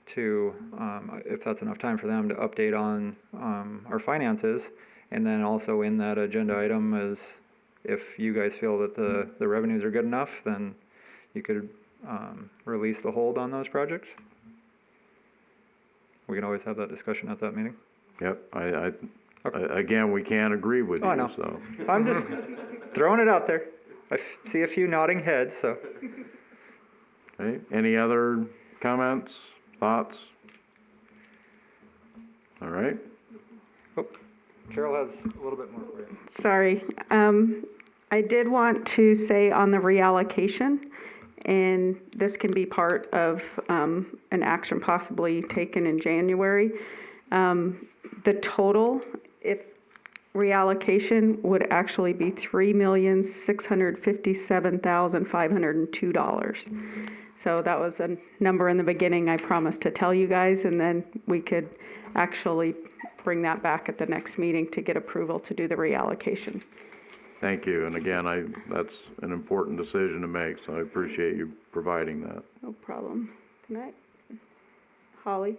to, if that's enough time for them, to update on our finances. And then also in that agenda item is if you guys feel that the revenues are good enough, then you could release the hold on those projects. We can always have that discussion at that meeting. Yep, again, we can't agree with you, I know. so. I'm just throwing it out there. I see a few nodding heads, so. Okay, any other comments, thoughts? All right. Oh, Carol has a little bit more for you. Sorry. I did want to say on the reallocation, and this can be part of an action possibly taken in January. The total, if reallocation, would actually be $3,657,502. So that was a number in the beginning I promised to tell you guys, and then we could actually bring that back at the next meeting to get approval to do the reallocation. Thank you, and again, that's an important decision to make, so I appreciate you providing that. No problem. Holly,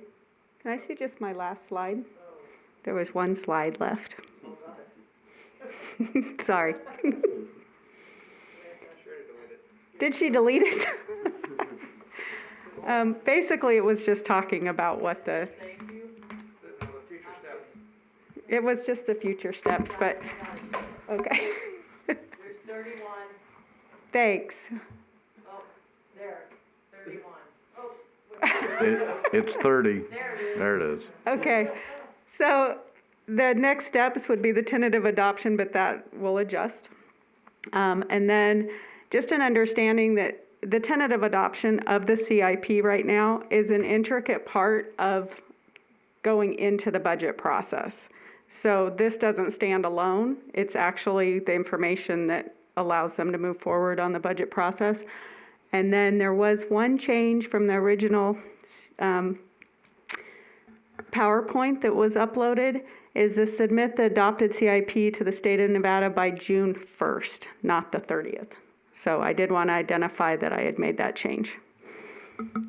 can I see just my last slide? There was one slide left. Sorry. Did she delete it? Basically, it was just talking about what it was just the future steps, but, okay. There's 31. Thanks. Oh, there, 31. Oh. It's 30. There it is. There it is. Okay, so the next steps would be the tentative adoption, but that will adjust. And then just an understanding that the tentative adoption of the CIP right now is an intricate part of going into the budget process. So this doesn't stand alone. It's actually the information that allows them to move forward on the budget process. And then there was one change from the original PowerPoint that was uploaded, is to submit the adopted CIP to the state of Nevada by June 1st, not the 30th. So I did want to identify that I had made that change.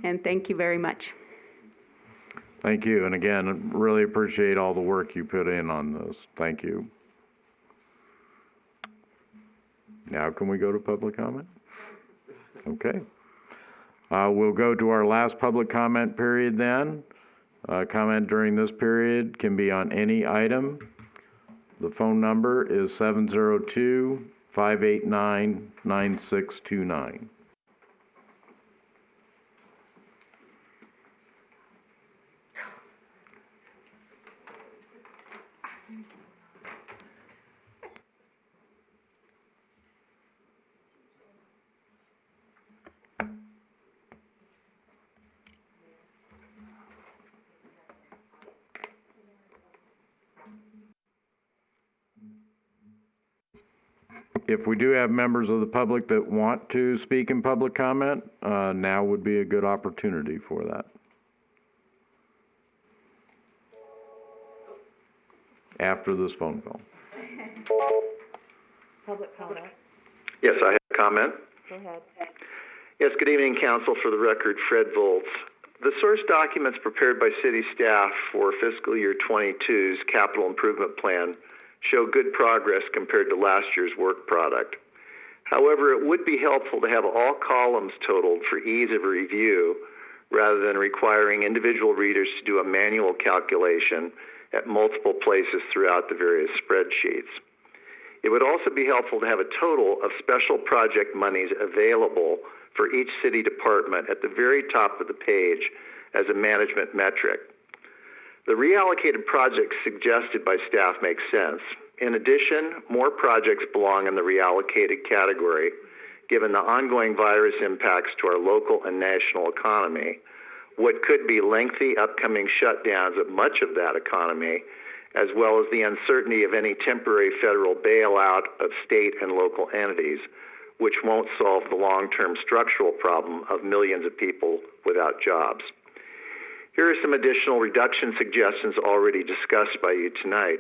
And thank you very much. Thank you, and again, really appreciate all the work you put in on this. Thank you. Now can we go to public comment? Okay. We'll go to our last public comment period then. Comment during this period can be on any item. The phone number is 702-589-9629. If we do have members of the public that want to speak in public comment, now would be a good opportunity for that. After this phone call. Public comment. Yes, I have a comment. Go ahead. Yes, good evening, Council. For the record, Fred Volz. The source documents prepared by city staff for fiscal year 22's capital improvement plan show good progress compared to last year's work product. However, it would be helpful to have all columns totaled for ease of review rather than requiring individual readers to do a manual calculation at multiple places throughout the various spreadsheets. It would also be helpful to have a total of special project monies available for each city department at the very top of the page as a management metric. The reallocated projects suggested by staff make sense. In addition, more projects belong in the reallocated category, given the ongoing virus impacts to our local and national economy, what could be lengthy upcoming shutdowns of much of that economy, as well as the uncertainty of any temporary federal bailout of state and local entities, which won't solve the long-term structural problem of millions of people without jobs. Here are some additional reduction suggestions already discussed by you tonight.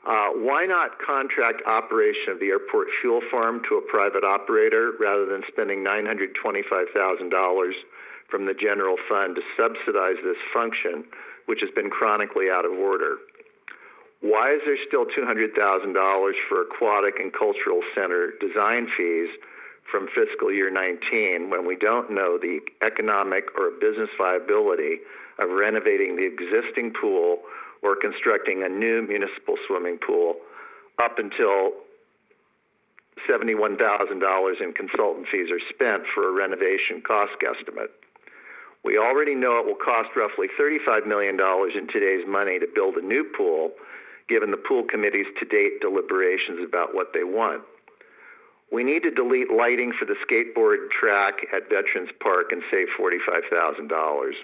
Why not contract operation of the airport fuel farm to a private operator rather than spending $925,000 from the general fund to subsidize this function, which has been chronically out of order? Why is there still $200,000 for aquatic and cultural center design fees from fiscal year 19 when we don't know the economic or business viability of renovating the existing pool or constructing a new municipal swimming pool up until $71,000 in consultant fees are spent for a renovation cost estimate? We already know it will cost roughly $35 million in today's money to build a new pool, given the pool committee's to-date deliberations about what they want. We need to delete lighting for the skateboard track at Veterans Park and save $45,000.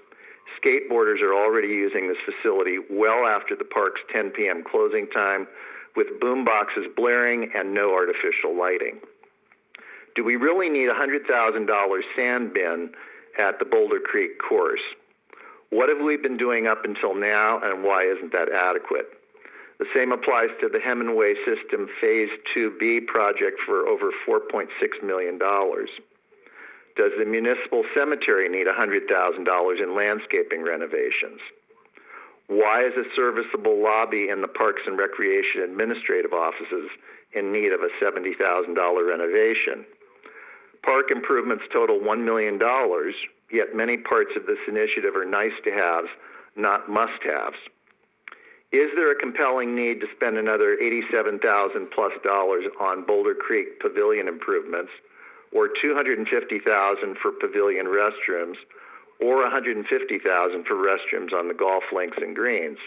Skateboarders are already using this facility well after the park's 10 p.m. closing time, with boom boxes blaring and no artificial lighting. Do we really need a $100,000 sand bin at the Boulder Creek course? What have we been doing up until now, and why isn't that adequate? The same applies to the Hemingway System Phase 2B project for over $4.6 million. Does the municipal cemetery need $100,000 in landscaping renovations? Why is a serviceable lobby in the Parks and Recreation Administrative offices in need of a $70,000 renovation? Park improvements total $1 million, yet many parts of this initiative are nice to haves, not must haves. Is there a compelling need to spend another $87,000 plus on Boulder Creek pavilion improvements, or $250,000 for pavilion restrooms, or $150,000 for restrooms on the golf links and greens?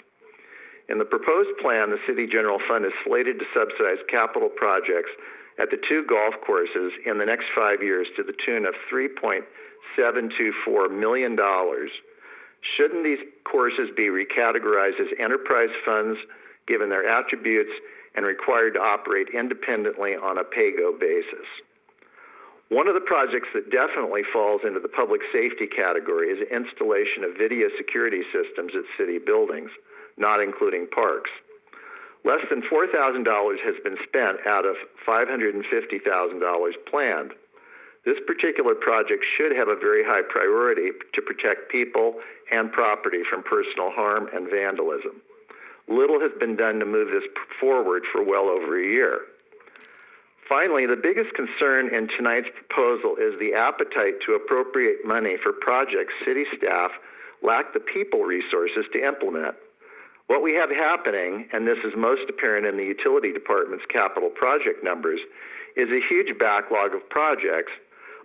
In the proposed plan, the City General Fund is slated to subsidize capital projects at the two golf courses in the next 5 years to the tune of $3.724 million. Shouldn't these courses be recategorized as enterprise funds, given their attributes, and required to operate independently on a pay-go basis? One of the projects that definitely falls into the public safety category is installation of video security systems at city buildings, not including parks. Less than $4,000 has been spent out of $550,000 planned. This particular project should have a very high priority to protect people and property from personal harm and vandalism. Little has been done to move this forward for well over a year. Finally, the biggest concern in tonight's proposal is the appetite to appropriate money for projects city staff lack the people resources to implement. What we have happening, and this is most apparent in the utility department's capital project numbers, is a huge backlog of projects,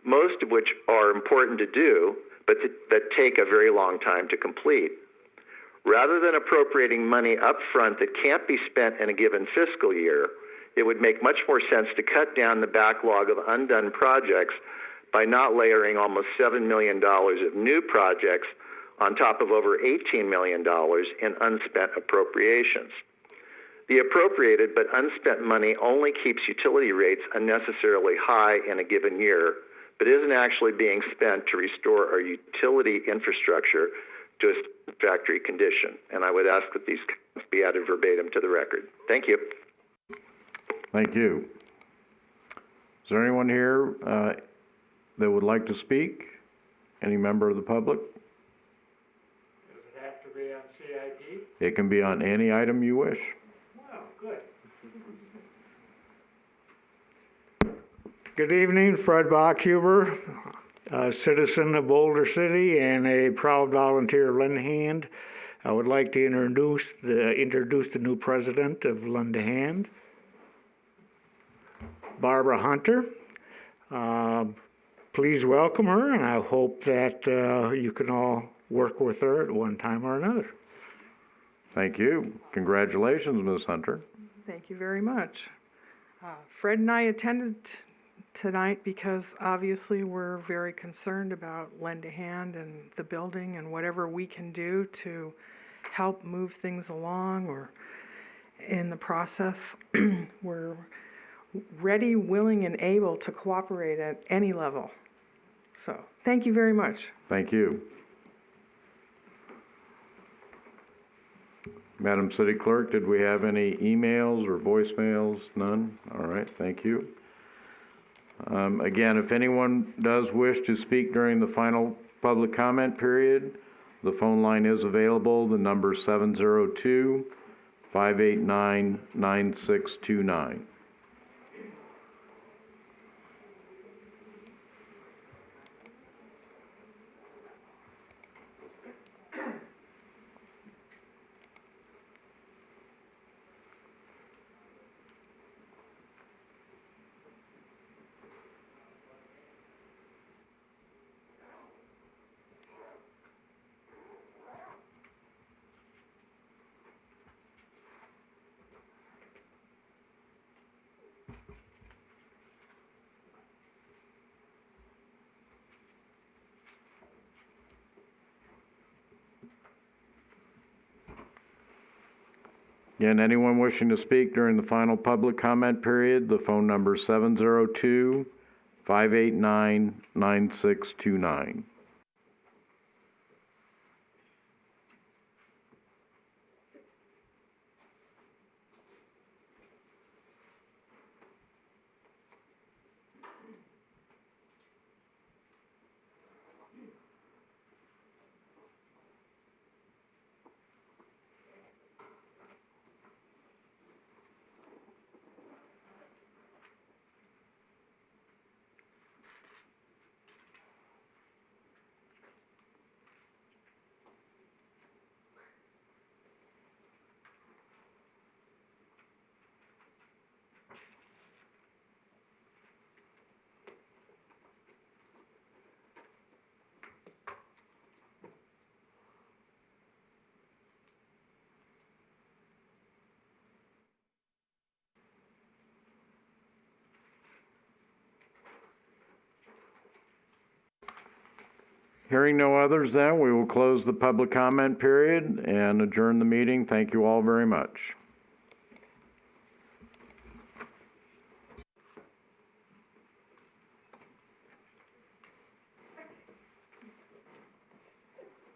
most of which are important to do, but that take a very long time to complete. Rather than appropriating money up front that can't be spent in a given fiscal year, it would make much more sense to cut down the backlog of undone projects by not layering almost $7 million of new projects on top of over $18 million in unspent appropriations. The appropriated but unspent money only keeps utility rates unnecessarily high in a given year, but isn't actually being spent to restore our utility infrastructure to a satisfactory condition. And I would ask that these comments be added verbatim to the record. Thank you. Thank you. Is there anyone here that would like to speak? Any member of the public? Does it have to be on CIP? It can be on any item you wish. Well, good. Good evening, Fred Bachhuber, a citizen of Boulder City and a proud volunteer of Lend a Hand. I would like to introduce the new president of Lend a Hand, Barbara Hunter. Please welcome her, and I hope that you can all work with her at one time or another. Thank you. Congratulations, Ms. Hunter. Thank you very much. Fred and I attended tonight because obviously we're very concerned about Lend a Hand and the building and whatever we can do to help move things along or in the process. We're ready, willing, and able to cooperate at any level. So, thank you very much. Thank you. Madam City Clerk, did we have any emails or voicemails? None? All right, thank you. Again, if anyone does wish to speak during the final public comment period, the phone line is available. The number is 702-589-9629. Again, anyone wishing to speak during the final public comment period, the phone number is 702-589-9629. Hearing no others then, we will close the public comment period and adjourn the meeting. Thank you all very much.